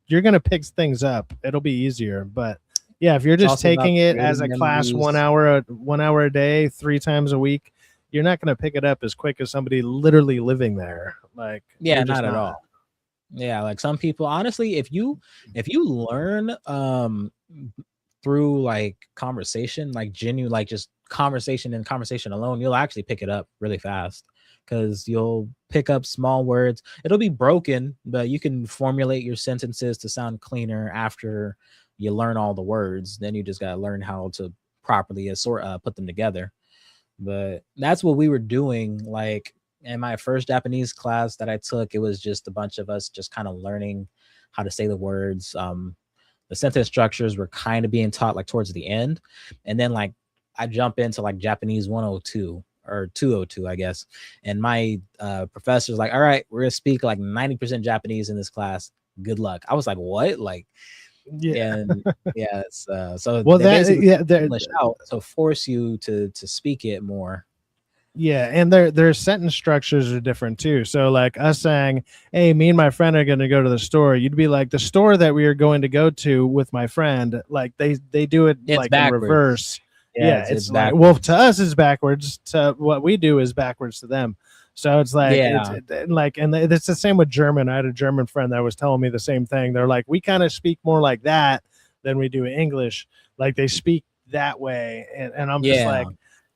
going to pick things up. It'll be easier. But yeah, if you're just taking it as a class 1 hour a day 3 times a week, you're not going to pick it up as quick as somebody literally living there. Like, not at all. Yeah, like some people, honestly, if you learn through like conversation, like genuine, like just conversation and conversation alone, you'll actually pick it up really fast, because you'll pick up small words. It'll be broken, but you can formulate your sentences to sound cleaner after you learn all the words. Then you just got to learn how to properly put them together. But that's what we were doing. Like in my first Japanese class that I took, it was just a bunch of us just kind of learning how to say the words. The sentence structures were kind of being taught like towards the end. And then like I jump into like Japanese 102 or 202, I guess. And my professor's like, all right, we're going to speak like 90% Japanese in this class. Good luck. I was like, what? Like, and it's so well, they basically English out to force you to speak it more. Yeah, and their sentence structures are different too. So like us saying, hey, me and my friend are going to go to the store, you'd be like, the store that we are going to go to with my friend, like they do it it's like backwards. In reverse. Yeah, it's like backwards. Well, to us it's backwards. To what we do is backwards to them. So it's like and it's the same with German. I had a German friend that was telling me the same thing. They're like, we kind of speak more like that than we do English. Like they speak that way, and I'm just like,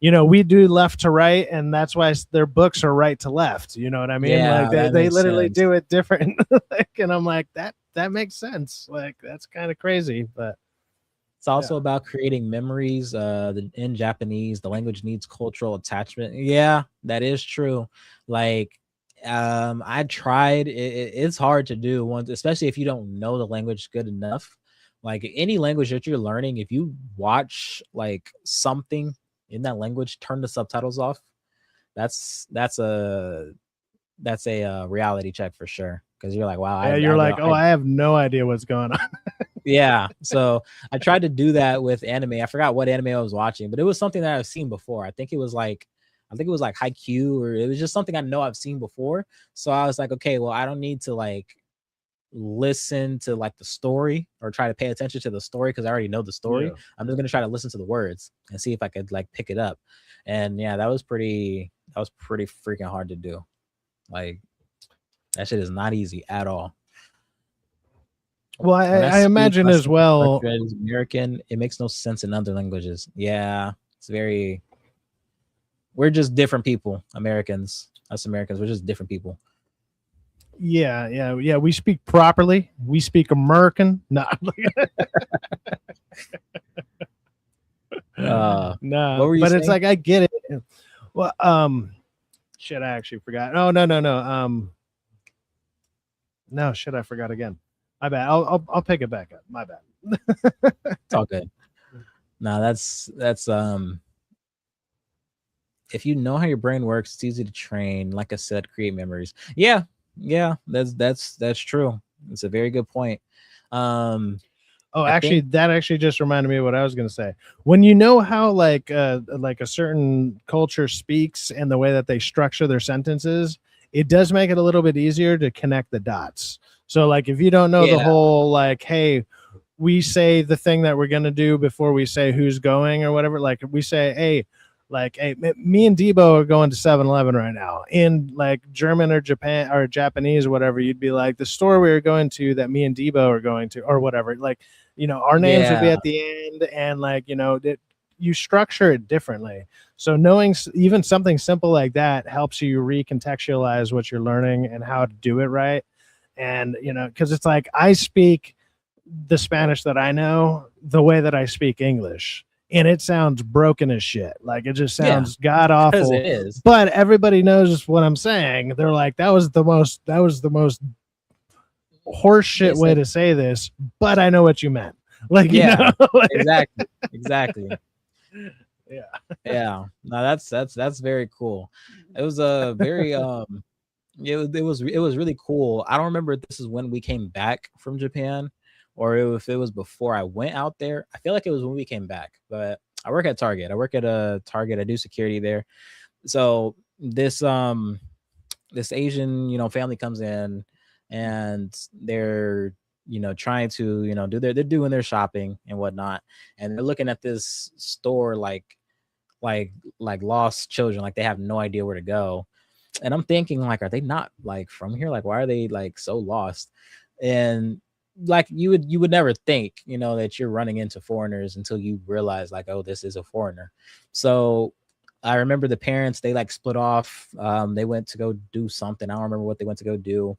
we do left to right, and that's why their books are right to left. You know what I mean? Yeah, like they literally do it different. And I'm like, that makes sense. Like that's kind of crazy, but it's also about creating memories. In Japanese, the language needs cultural attachment. Yeah, that is true. Like, I tried. It's hard to do once, especially if you don't know the language good enough. Like any language that you're learning, if you watch like something in that language, turn the subtitles off. That's a reality check for sure, because you're like, wow. I have no idea what's going on. Yeah, so I tried to do that with anime. I forgot what anime I was watching, but it was something that I've seen before. I think it was like Haikyuu, or it was just something I know I've seen before. So I was like, okay, well, I don't need to like listen to like the story or try to pay attention to the story, because I already know the story. I'm just gonna try to listen to the words and see if I could like pick it up. And yeah, that was pretty freaking hard to do. Like That shit is not easy at all. Well, I imagine as well. American, it makes no sense in other languages. Yeah, it's very. We're just different people, Americans. Us Americans, we're just different people. Yeah. We speak properly. We speak American. No. No, but it's like I get it. Well, shit, I actually forgot. Oh, no. No, shit, I forgot again. My bad. I'll pick it back up. My bad. It's all good. No, that's if you know how your brain works, it's easy to train. Like I said, create memories. Yeah, that's true. It's a very good point. That actually just reminded me of what I was going to say. When you know how like a certain culture speaks and the way that they structure their sentences, it does make it a little bit easier to connect the dots. So like if you don't know the whole like, hey, we say the thing that we're going to do before we say who's going or whatever. Like we say, hey, me and Debo are going to 7-Eleven right now. In like German or Japan or Japanese or whatever, you'd be like the store we are going to that me and Debo are going to or whatever. Like, you know, our names would be at the end and like, you know, you structure it differently. So knowing even something simple like that helps you recontextualize what you're learning and how to do it right. And, you know, because it's like I speak the Spanish that I know the way that I speak English. And it sounds broken as shit. Like it just sounds god awful. It is. But everybody knows what I'm saying. They're like, that was the most horseshit way to say this, but I know what you meant. Like, you know? Exactly. Yeah. No, that's very cool. It was a very it was really cool. I don't remember if this is when we came back from Japan or if it was before I went out there. I feel like it was when we came back, but I work at Target. I work at a Target. I do security there. So this Asian, you know, family comes in and they're, you know, trying to, you know, they're doing their shopping and whatnot. And they're looking at this store like lost children, like they have no idea where to go. And I'm thinking like, are they not like from here? Like, why are they like so lost? And like you would never think, you know, that you're running into foreigners until you realize like, oh, this is a foreigner. So I remember the parents, they like split off. They went to go do something. I don't remember what they went to go do.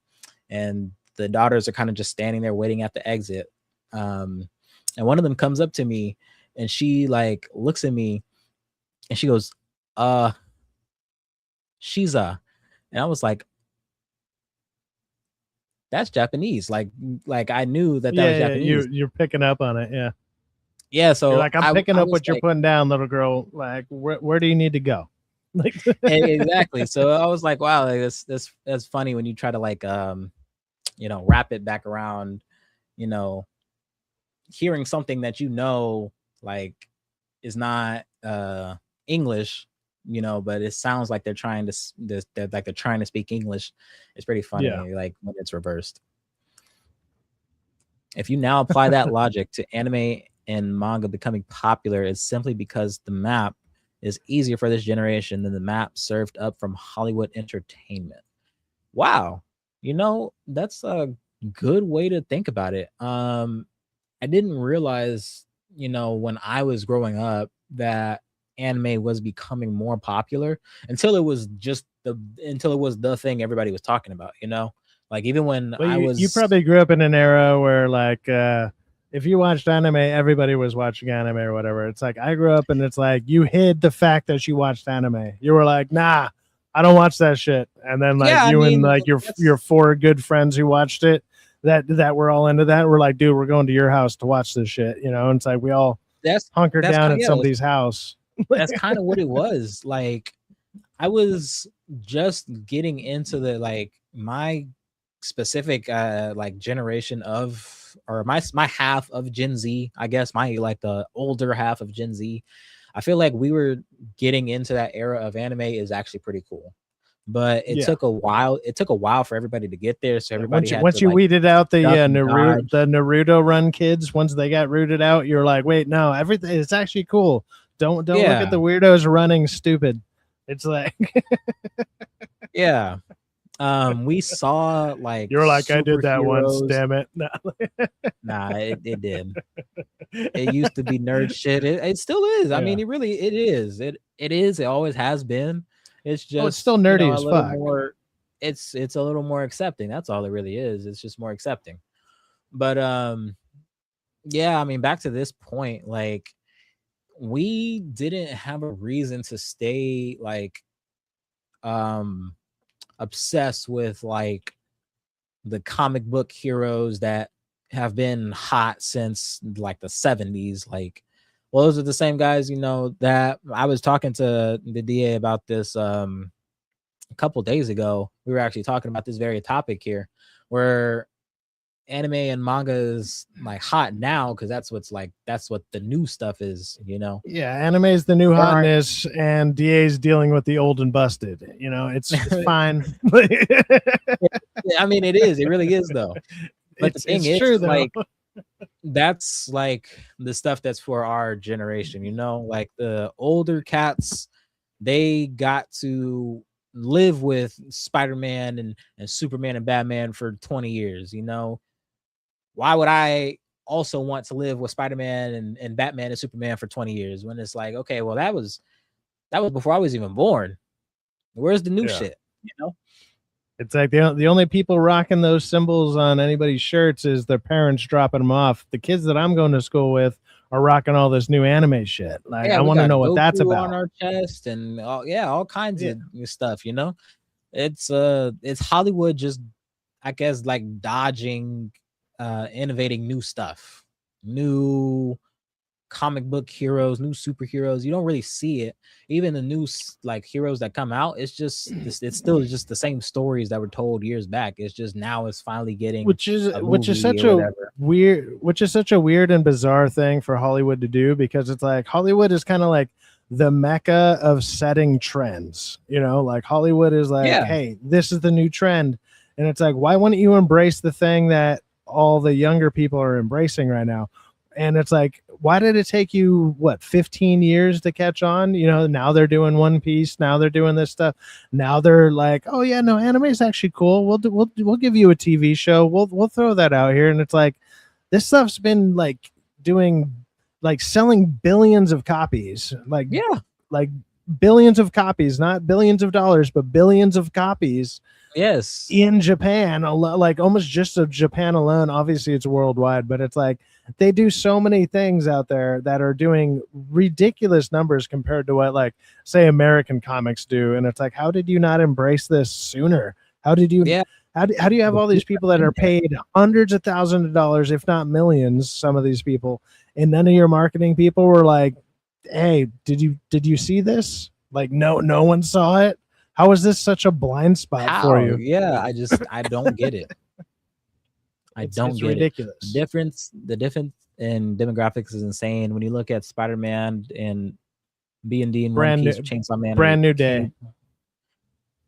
And the daughters are kind of just standing there waiting at the exit. And one of them comes up to me and she like looks at me and she goes, Shiza. And I was like, that's Japanese. Like I knew that was Japanese. You're picking up on it. Yeah. So you're like, I'm picking up what you're putting down, little girl. Like, where do you need to go? Like, exactly. So I was like, wow, like that's funny when you try to like, you know, wrap it back around, you know, hearing something that, you know, like is not English, you know, but it sounds like they're trying to speak English. It's pretty funny, like when it's reversed. If you now apply that logic to anime and manga becoming popular, it's simply because the map is easier for this generation than the map served up from Hollywood entertainment. Wow, you know, that's a good way to think about it. I didn't realize, you know, when I was growing up that anime was becoming more popular until it was the thing everybody was talking about, you know? Like even when you probably grew up in an era where like if you watched anime, everybody was watching anime or whatever. It's like I grew up and it's like you hid the fact that you watched anime. You were like, nah, I don't watch that shit. And then like and like your four good friends who watched it that were all into that. We're like, dude, we're going to your house to watch this shit, you know? And it's like we all hunkered down at somebody's house. That's kind of what it was. Like I was just getting into the like my specific like generation of, or my half of Gen Z, I guess, my like the older half of Gen Z. I feel like we were getting into that era of anime is actually pretty cool. But it took a while. It took a while for everybody to get there. So everybody once you weeded out the Naruto run kids, once they got rooted out, you're like, wait, no, everything it's actually cool. Don't look at the weirdos running stupid. It's like yeah. We saw like You're like, I did that once, superheroes. damn it. Nah, it did. It used to be nerd shit. It still is. I mean, it is. It is. It always has been. It's just it's still nerdy as a little fuck. more. It's a little more accepting. That's all it really is. It's just more accepting. But yeah. I mean, back to this point, like we didn't have a reason to stay like obsessed with like the comic book heroes that have been hot since like the 70s. Like, well, those are the same guys, that I was talking to the DA about this a couple days ago. We were actually talking about this very topic here, where anime and manga is like hot now because that's what the new stuff is. Yeah, anime is the new hotness, and DA's dealing with the old and busted. It's fine. I mean, it is. It really is, though. But the thing is, true, though. like, that's like the stuff that's for our generation. Like the older cats, they got to live with Spider-Man and Superman and Batman for 20 years. Why would I also want to live with Spider-Man and Batman and Superman for 20 years when it's like, okay, well, that was before I was even born. Where's the new shit? It's like the only people rocking those symbols on anybody's shirts is their parents dropping them off. The kids that I'm going to school with are rocking all this new anime shit. Like, I want to know what that's about. On our chest and all kinds of stuff. It's Hollywood just, I guess, like dodging, innovating new stuff, new comic book heroes, new superheroes. You don't really see it. Even the new like heroes that come out, it's still just the same stories that were told years back. It's just now it's finally getting which is such a weird and bizarre thing for Hollywood to do, because it's like Hollywood is kind of like the mecca of setting trends. Like Hollywood is like, hey, this is the new trend, and it's like, why wouldn't you embrace the thing that all the younger people are embracing right now? And it's like, why did it take you 15 years to catch on? Now they're doing One Piece. Now they're doing this stuff. Now they're like, oh yeah, no, anime is actually cool. We'll give you a TV show. We'll throw that out here. And it's like, this stuff's been like selling billions of copies. Like billions of copies, not billions of dollars, but billions of copies. Yes, in Japan, like almost just of Japan alone. Obviously, it's worldwide, but it's like they do so many things out there that are doing ridiculous numbers compared to what, like, say, American comics do. And it's like, how did you not embrace this sooner? How did you? Yeah. How do you have all these people that are paid hundreds of thousands of dollars, if not millions? Some of these people, and none of your marketing people were like, "Hey, did you see this?" Like, no one saw it. How is this such a blind spot for you? Yeah, I don't get it. It's ridiculous. The difference in demographics is insane. When you look at Spider-Man and B&D and One Piece, Chainsaw Man, Brand New Day.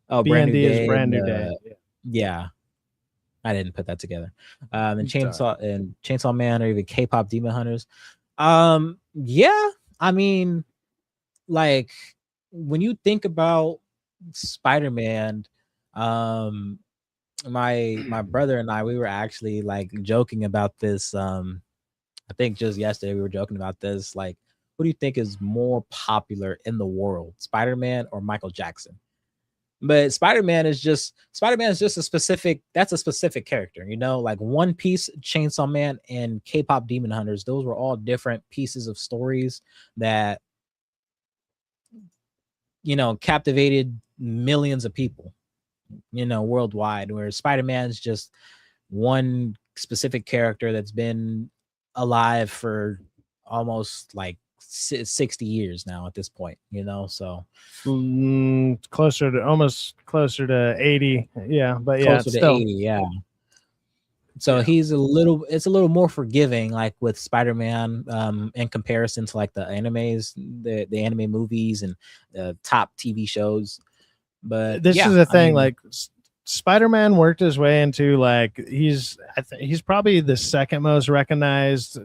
Oh, Brand New Day is Brand New Day. Yeah, I didn't put that together. And Chainsaw Man, or even K-pop Demon Hunters. Yeah, I mean, like when you think about Spider-Man, my brother and I, we were actually like joking about this. I think just yesterday we were joking about this. Like, what do you think is more popular in the world, Spider-Man or Michael Jackson? But Spider-Man is just a specific character, like One Piece, Chainsaw Man, and K-pop Demon Hunters. Those were all different pieces of stories that captivated millions of people, worldwide, where Spider-Man is just one specific character that's been alive for almost like 60 years now at this point, so closer to 80. Yeah, but yeah, closer to 80. Yeah. So it's a little more forgiving, like with Spider-Man, in comparison to like the animes, the anime movies and the top TV shows. But this is the thing, like Spider-Man worked his way into like he's probably the second most recognized,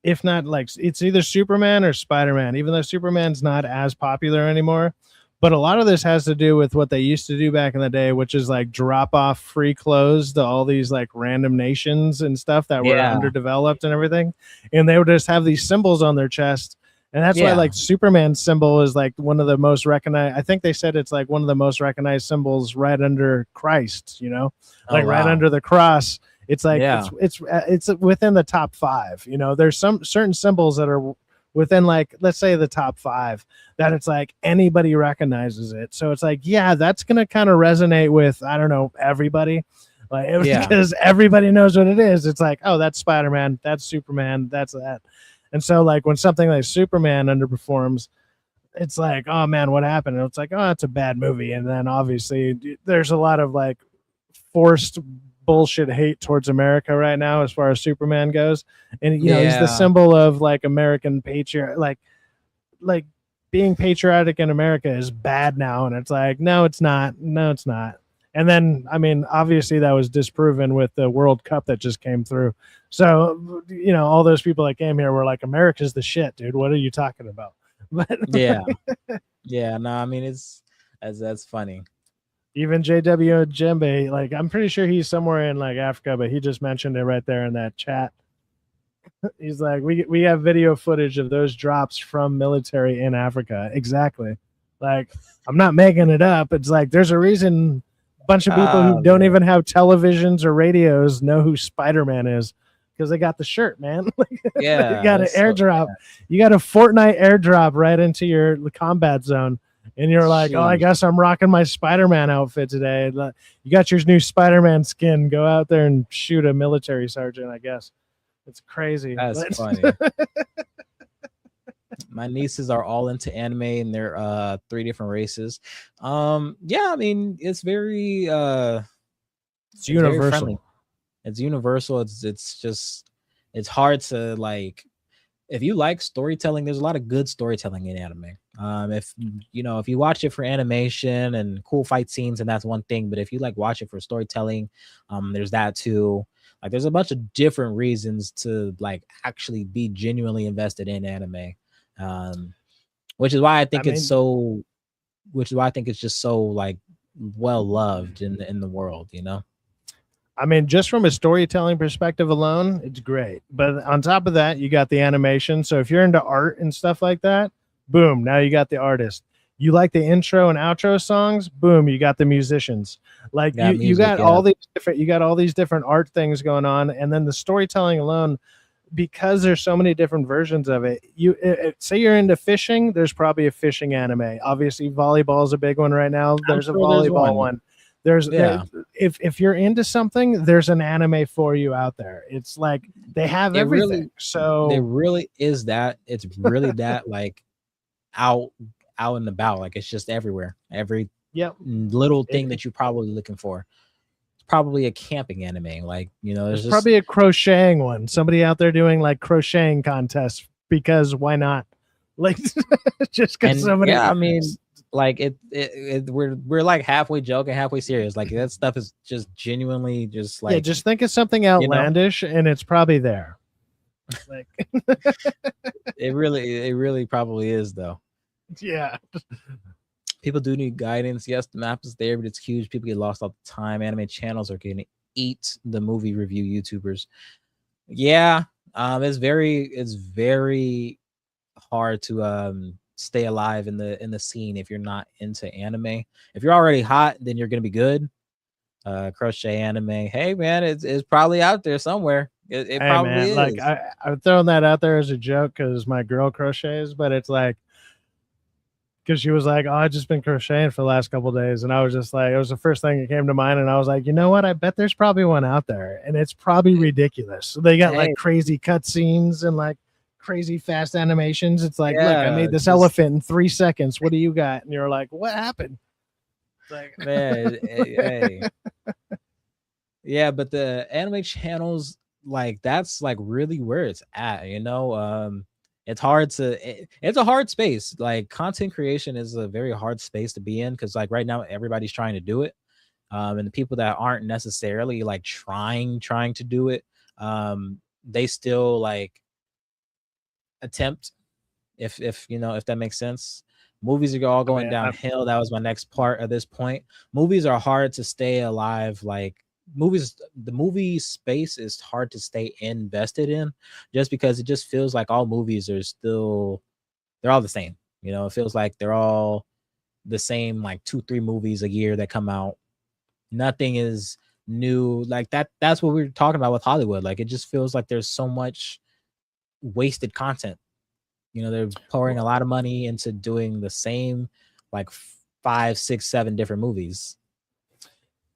if not, like, it's either Superman or Spider-Man, even though Superman's not as popular anymore. But a lot of this has to do with what they used to do back in the day, which is like drop off free clothes to all these like random nations and stuff that were underdeveloped and everything. And they would just have these symbols on their chest. And that's why like Superman's symbol is like one of the most recognized. I think they said it's like one of the most recognized symbols right under Christ, you know, like right under the cross. It's like it's within the top 5. You know, there's some certain symbols that are within like, let's say the top 5 that it's like anybody recognizes it. So it's like, yeah, that's going to kind of resonate with, I don't know, everybody. Like because everybody knows what it is. It's like, oh, that's Spider-Man, that's Superman, that's that. And so like when something like Superman underperforms, it's like, oh man, what happened? And it's like, oh, it's a bad movie. And then obviously there's a lot of like forced bullshit hate towards America right now as far as Superman goes. And you know, he's the symbol of like American patriot, like being patriotic in America is bad now. And it's like, no, it's not. No, it's not. And then, I mean, obviously that was disproven with the World Cup that just came through. So, you know, all those people that came here were like, America's the shit, dude. What are you talking about? But no, I mean, that's funny. Even JW Djembe, like I'm pretty sure he's somewhere in like Africa, but he just mentioned it right there in that chat. He's like, we have video footage of those drops from military in Africa. Exactly. Like, I'm not making it up. It's like there's a reason a bunch of people who don't even have televisions or radios know who Spider-Man is because they got the shirt, man. You got an airdrop. You got a Fortnite airdrop right into your combat zone. And you're like, oh, I guess I'm rocking my Spider-Man outfit today. You got your new Spider-Man skin. Go out there and shoot a military sergeant, I guess. It's crazy. That's funny. My nieces are all into anime, and they're 3 different races. I mean, it's very it's universal. It's universal. It's hard to like. If you like storytelling, there's a lot of good storytelling in anime. If you watch it for animation and cool fight scenes, and that's one thing. But if you like watch it for storytelling, there's that too. Like there's a bunch of different reasons to like actually be genuinely invested in anime. Which is why I think it's just so like well loved in the world, you know? I mean, just from a storytelling perspective alone, it's great. But on top of that, you got the animation. So if you're into art and stuff like that, boom, now you got the artist. You like the intro and outro songs, boom, you got the musicians. Like you got all these different art things going on, and then the storytelling alone, because there's so many different versions of it. Say you're into fishing, there's probably a fishing anime. Obviously, volleyball is a big one right now. There's a volleyball one. If you're into something, there's an anime for you out there. It's like they have everything. So it really is that. It's really that like out and about. Like it's just everywhere. Every little thing that you're probably looking for. It's probably a camping anime. Like, you know, there's probably a crocheting one. Somebody out there doing like crocheting contests because why not? Like just because somebody. Yeah, I mean. Like we're like halfway joking, halfway serious. Like that stuff is just genuinely just like just think of something outlandish, and it's probably there. Like it really probably is though. Yeah. People do need guidance. Yes, the map is there, but it's huge. People get lost all the time. Anime channels are going to eat the movie review YouTubers. Yeah, it's very hard to stay alive in the scene if you're not into anime. If you're already hot, then you're gonna be good. Crochet anime, hey man, it's probably out there somewhere. It probably is. Like I'm throwing that out there as a joke because my girl crochets, but it's like because she was like, oh, I've just been crocheting for the last couple of days, and I was just like, it was the first thing that came to mind, and I was like, you know what, I bet there's probably one out there, and it's probably ridiculous. So they got like crazy cutscenes and like crazy fast animations. It's like, look, I made this elephant in 3 seconds. What do you got? And you're like, what happened? It's like, man, hey. Yeah, but the anime channels, like that's like really where it's at, you know. It's a hard space. Like content creation is a very hard space to be in because like right now everybody's trying to do it. And the people that aren't necessarily like trying to do it, they still like attempt, if you know, if that makes sense. Movies are all going downhill. That was my next part of this point. Movies are hard to stay alive. Like the movie space is hard to stay invested in, just because it just feels like all movies are they're all the same. You know, it feels like they're all the same, like 2-3 movies a year that come out. Nothing is new. Like that's what we were talking about with Hollywood. Like, it just feels like there's so much wasted content. You know, they're pouring a lot of money into doing the same like 5, 6, 7 different movies.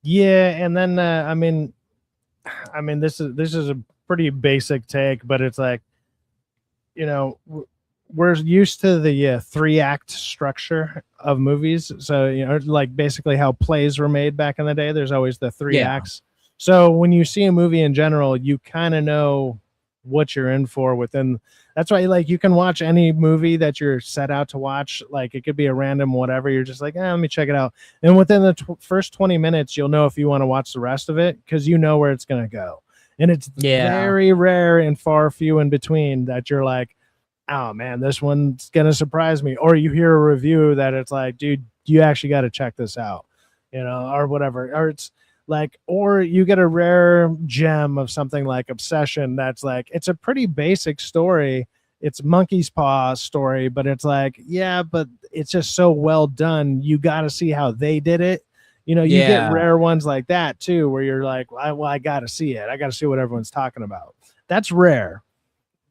Yeah, and then I mean this is a pretty basic take, but it's like, you know, we're used to the 3-act structure of movies. So, you know, like basically how plays were made back in the day. There's always the 3 acts. So when you see a movie in general, you kind of know what you're in for within. That's why, like, you can watch any movie that you're set out to watch. Like, it could be a random whatever. You're just like, let me check it out. And within the first 20 minutes, you'll know if you want to watch the rest of it, because you know where it's going to go. And it's very rare and far few in between that you're like, oh man, this one's going to surprise me. Or you hear a review that it's like, dude, you actually got to check this out, you know, or whatever. Or it's like, or you get a rare gem of something like Obsession that's like, it's a pretty basic story. It's Monkey's Paw story, but it's like, yeah, but it's just so well done. You got to see how they did it. You know, you get rare ones like that too, where you're like, well, I got to see it. I got to see what everyone's talking about. That's rare.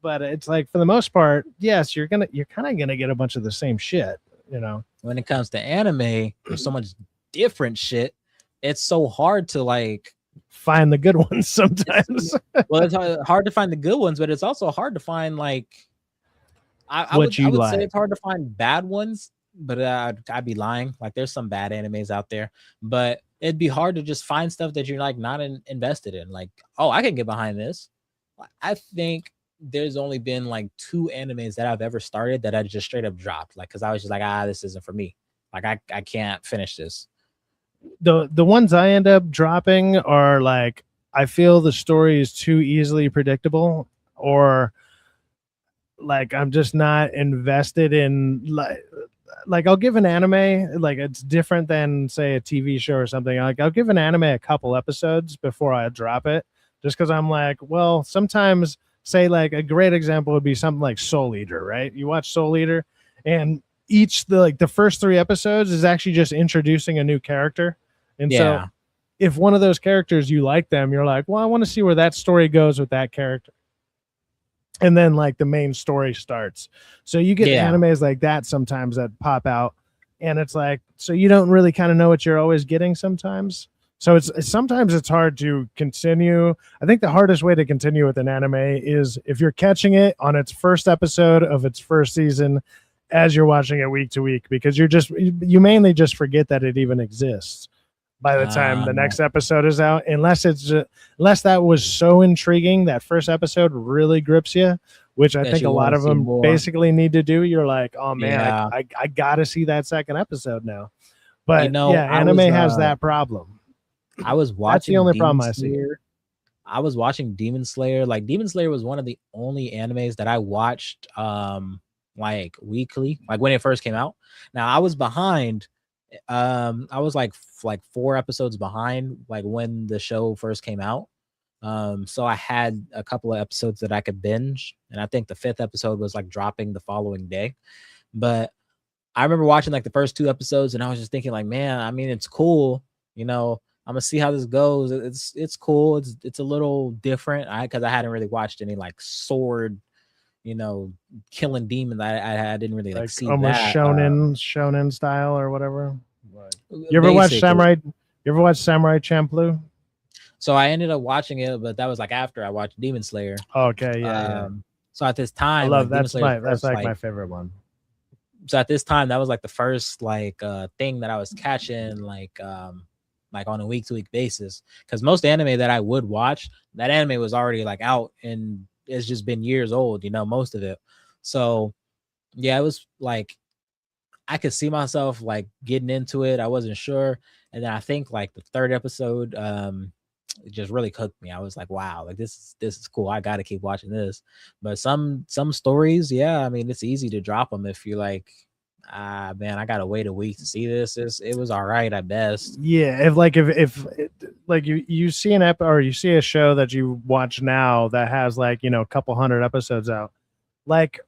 But it's like, for the most part, yes, you're kind of gonna get a bunch of the same shit, you know. When it comes to anime, there's so much different shit. It's so hard to like find the good ones sometimes. Well, it's hard to find the good ones, but it's also hard to find like I would say it's hard to find bad ones, but I'd be lying. Like, there's some bad animes out there, but it'd be hard to just find stuff that you're like not invested in. Like, oh, I can get behind this. I think there's only been like 2 animes that I've ever started that I just straight up dropped, like, because I was just like, this isn't for me. Like, I can't finish this. The ones I end up dropping are like, I feel the story is too easily predictable, or like I'm just not invested in like I'll give an anime, like, it's different than say a TV show or something. Like, I'll give an anime a couple episodes before I drop it, just because I'm like, well, sometimes, say, like, a great example would be something like Soul Eater, right? You watch Soul Eater, and the first 3 episodes is actually just introducing a new character. And so if one of those characters, you like them, you're like, well, I want to see where that story goes with that character. And then like the main story starts. So you get animes like that sometimes that pop out, and it's like, so you don't really kind of know what you're always getting sometimes. So sometimes it's hard to continue. I think the hardest way to continue with an anime is if you're catching it on its first episode of its first season as you're watching it week to week, because you mainly just forget that it even exists by the time the next episode is out, unless that was so intriguing, that first episode really grips you, which I think a lot of them basically need to do. You're like, oh man, I gotta see that second episode now. But anime has that problem. I was watching. That's the only problem I see. I was watching Demon Slayer. Like, Demon Slayer was one of the only animes that I watched like weekly, like when it first came out. Now, I was behind. I was like 4 episodes behind, like when the show first came out. So I had a couple of episodes that I could binge, and I think the 5th episode was like dropping the following day. But I remember watching like the first 2 episodes, and I was just thinking like, man, I mean, it's cool, you know. I'm gonna see how this goes. It's cool. It's a little different. Because I hadn't really watched any like sword, you know, killing demons. I didn't really like see almost that shonen style or whatever. You ever watch Samurai? You ever watch Samurai Champloo? So I ended up watching it, but that was like after I watched Demon Slayer. Okay, yeah. So at this time, I love that's like my favorite one. So at this time, that was like the first like thing that I was catching like on a week-to-week basis, because most anime that I would watch, that anime was already like out and it's just been years old, you know, most of it. So yeah, it was like I could see myself like getting into it. I wasn't sure, and then I think like the 3rd episode it just really cooked me. I was like, wow, like this is cool. I gotta keep watching this. But some stories, I mean, it's easy to drop them if you like man, I gotta wait a week to see this. It was all right at best. Yeah, if like you see an or you see a show that you watch now that has like, a couple hundred episodes out, like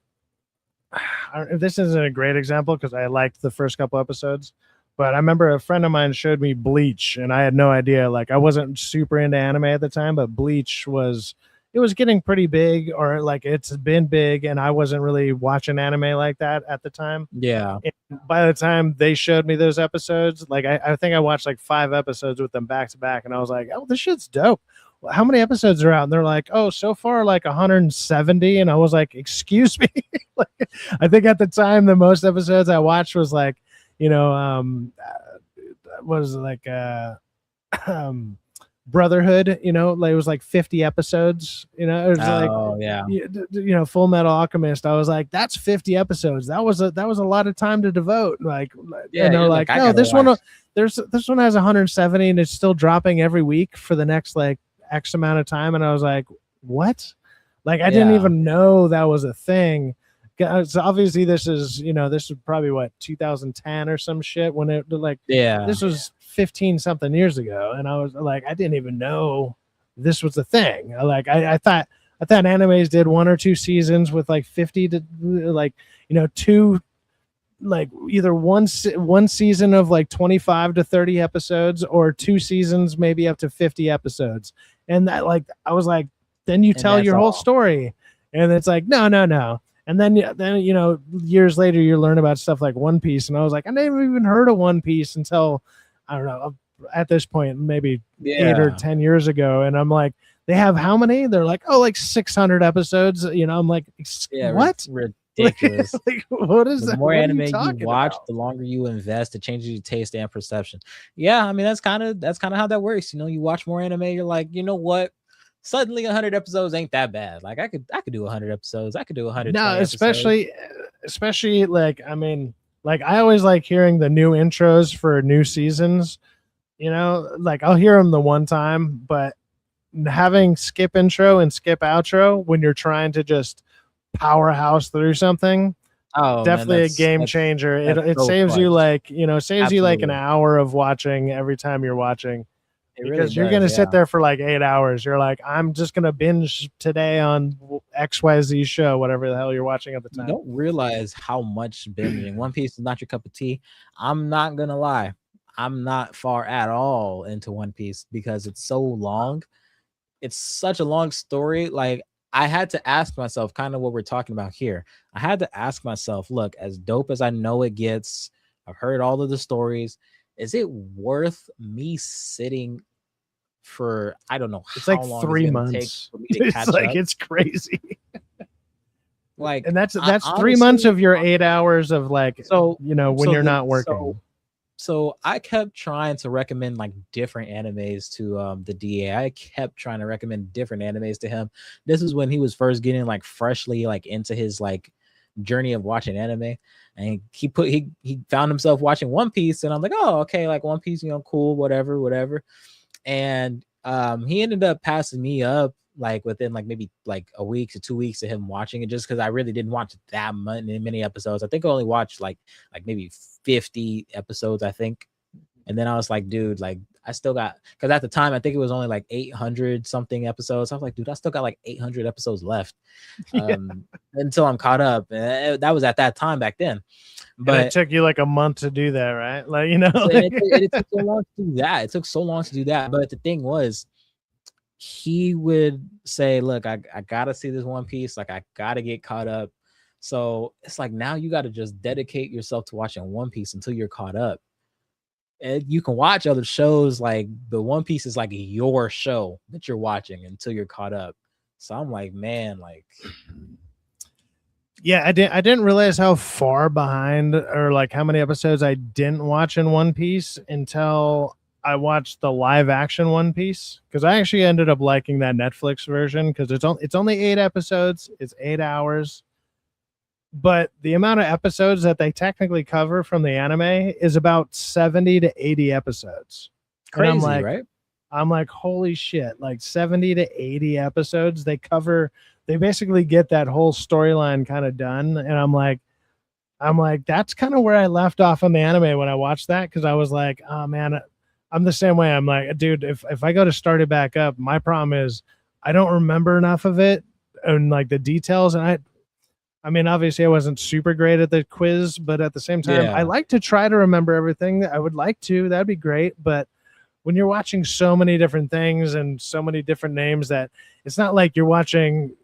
this isn't a great example because I liked the first couple episodes, but I remember a friend of mine showed me Bleach, and I had no idea. Like, I wasn't super into anime at the time, but Bleach was getting pretty big, or like it's been big, and I wasn't really watching anime like that at the time. Yeah. And by the time they showed me those episodes, like I think I watched like 5 episodes with them back to back, and I was like, oh, this shit's dope. How many episodes are out? And they're like, oh, so far like 170. And I was like, excuse me. Like, I think at the time the most episodes I watched was like, was like Brotherhood, like it was like 50 episodes, it was like Full Metal Alchemist. I was like, that's 50 episodes. That was a lot of time to devote. Like, yeah, and they're like, no, this one has 170 and it's still dropping every week for the next like X amount of time. And I was like, what? Like, I didn't even know that was a thing. So obviously this is probably what, 2010 or some shit, when it like, this was 15 something years ago. And I was like, I didn't even know this was a thing. Like, I thought animes did 1 or 2 seasons with like 50 to like, 2, like either one season of like 25 to 30 episodes, or 2 seasons, maybe up to 50 episodes. And that, like, I was like, then you tell your whole story. And it's like, no. And then years later you learn about stuff like One Piece, and I was like, I never even heard of One Piece until, I don't know, at this point maybe 8 or 10 years ago. And I'm like, they have how many? They're like, oh, like 600 episodes. I'm like, what? Ridiculous. Like, what is the that? The more what anime you watch, about? the longer you invest. It changes your taste and perception. Yeah, I mean, that's kind of how that works. You watch more anime, you're like, you know what? Suddenly 100 episodes ain't that bad. Like, I could do 100 episodes. I could do 100. No, especially like, I mean, like, I always like hearing the new intros for new seasons. Like, I'll hear them the one time, but having skip intro and skip outro when you're trying to just powerhouse through something, definitely a game changer. It so saves you like, you like an hour of watching every time you're watching. Because you're going to sit there for like 8 hours. You're like, I'm just going to binge today on XYZ show, whatever the hell you're watching at the time. You don't realize how much binging. One Piece is not your cup of tea. I'm not going to lie. I'm not far at all into One Piece because it's so long. It's such a long story. Like, I had to ask myself, kind of what we're talking about here. I had to ask myself, look, as dope as I know it gets, I've heard all of the stories. Is it worth me sitting for, I don't know, it's like 3 months. For me to catch up? It's crazy. Like, and that's honestly, 3 months of your 8 hours of like, when you're not working. So I kept trying to recommend like different animes to the DA. I kept trying to recommend different animes to him. This is when he was first getting like freshly like into his like journey of watching anime, and he found himself watching One Piece, and I'm like, oh, okay, like One Piece, cool, whatever. And he ended up passing me up like within like maybe like a week to 2 weeks of him watching it, just because I really didn't watch that many episodes. I think I only watched like maybe 50 episodes, I think. And then I was like, dude, like, I still got, because at the time I think it was only like 800 something episodes. I was like, dude, I still got like 800 episodes left until I'm caught up. And that was at that time back then. But and it took you like a month to do that, right? Like, it took so long to do that. It took so long to do that. But the thing was, he would say, look, I gotta see this One Piece. Like, I gotta get caught up. So it's like, now you got to just dedicate yourself to watching One Piece until you're caught up. And you can watch other shows, like, the One Piece is like your show that you're watching until you're caught up. So I'm like, man, like, yeah, I didn't realize how far behind, or like how many episodes I didn't watch in One Piece until I watched the live action One Piece, because I actually ended up liking that Netflix version, because it's only 8 episodes, it's 8 hours. But the amount of episodes that they technically cover from the anime is about 70 to 80 episodes. Crazy, and I'm like, right? I'm like, holy shit, like 70 to 80 episodes. They basically get that whole storyline kind of done. And I'm like, I'm like, that's kind of where I left off on the anime when I watched that, because I was like, oh man, I'm the same way. I'm like, dude, if I go to start it back up, my problem is I don't remember enough of it and like the details. And I mean, obviously I wasn't super great at the quiz, but at the same time, I like to try to remember everything. I would like to, that'd be great. But when you're watching so many different things and so many different names, that it's not like you're watching,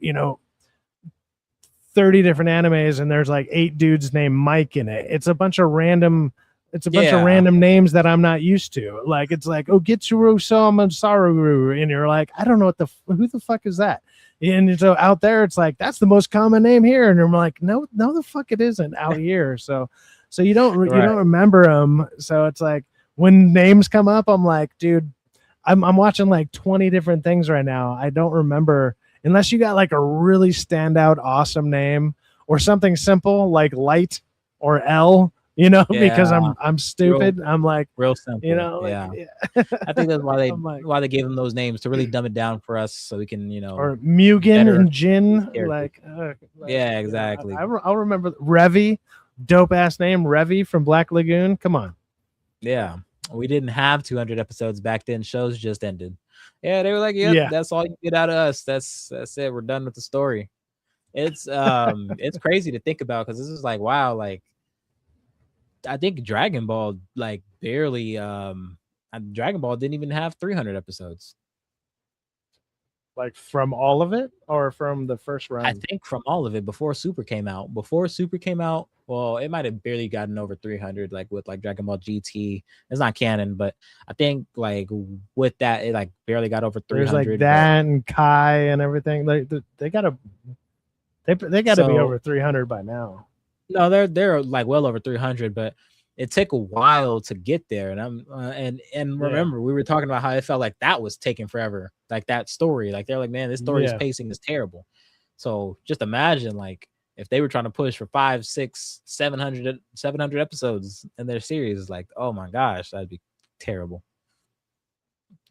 30 different animes and there's like 8 dudes named Mike in it. It's a bunch of random names that I'm not used to. Like, it's like, oh, Gitsuru Sama Saruru, and you're like, I don't know who the fuck is that? And so out there, it's like, that's the most common name here, and I'm like, no, the fuck it isn't out here. So you don't you don't remember them. So it's like when names come up, I'm like, dude, I'm watching like 20 different things right now. I don't remember, unless you got like a really standout awesome name or something simple like Light or L. Because I'm stupid. I'm like, real simple. Like, I think that's why they gave them those names, to really dumb it down for us, so we can, or Mugen and Jin. Yeah, exactly. I'll remember Revy, dope ass name, Revy from Black Lagoon. Come on. Yeah, we didn't have 200 episodes back then. Shows just ended. Yeah, they were like, yep, that's all you get out of us. That's it. We're done with the story. It's it's crazy to think about, because this is like, wow, like, I think Dragon Ball like barely Dragon Ball didn't even have 300 episodes. Like from all of it, or from the first run? I think from all of it before Super came out. Well, it might have barely gotten over 300, like with like Dragon Ball GT. It's not canon, but I think like with that, it like barely got over 300. There's like that and Kai and everything. Like they gotta be over 300 by now. No, they're like well over 300, but it took a while to get there. And remember, we were talking about how it felt like that was taking forever, like that story. Like they're like, man, this story's pacing is terrible. So just imagine like if they were trying to push for 500, 600, 700 episodes in their series, like, oh my gosh, that'd be terrible.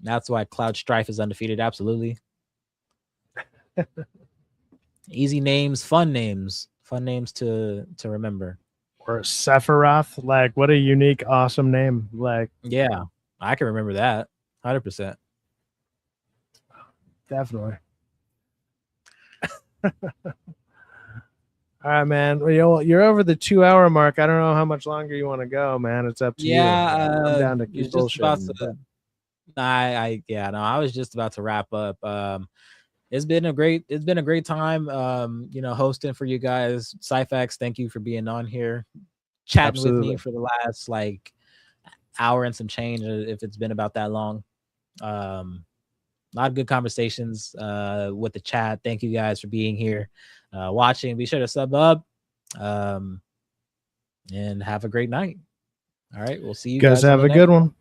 That's why Cloud Strife is undefeated. Absolutely. Easy names, fun names to remember. Or Sephiroth, like, what a unique, awesome name. Like, yeah, I can remember that 100%. Definitely. All right, man. Well, you're over the 2-hour mark. I don't know how much longer you want to go, man. It's up to you. I'm down to keep bullshitting. I was just about to wrap up. It's been a great time, hosting for you guys. Cyfax, thank you for being on here, chatting with me for the last like hour and some change, if it's been about that long. A lot of good conversations with the chat. Thank you guys for being here, watching. Be sure to sub up, and have a great night. All right, we'll see you guys. Have a good one.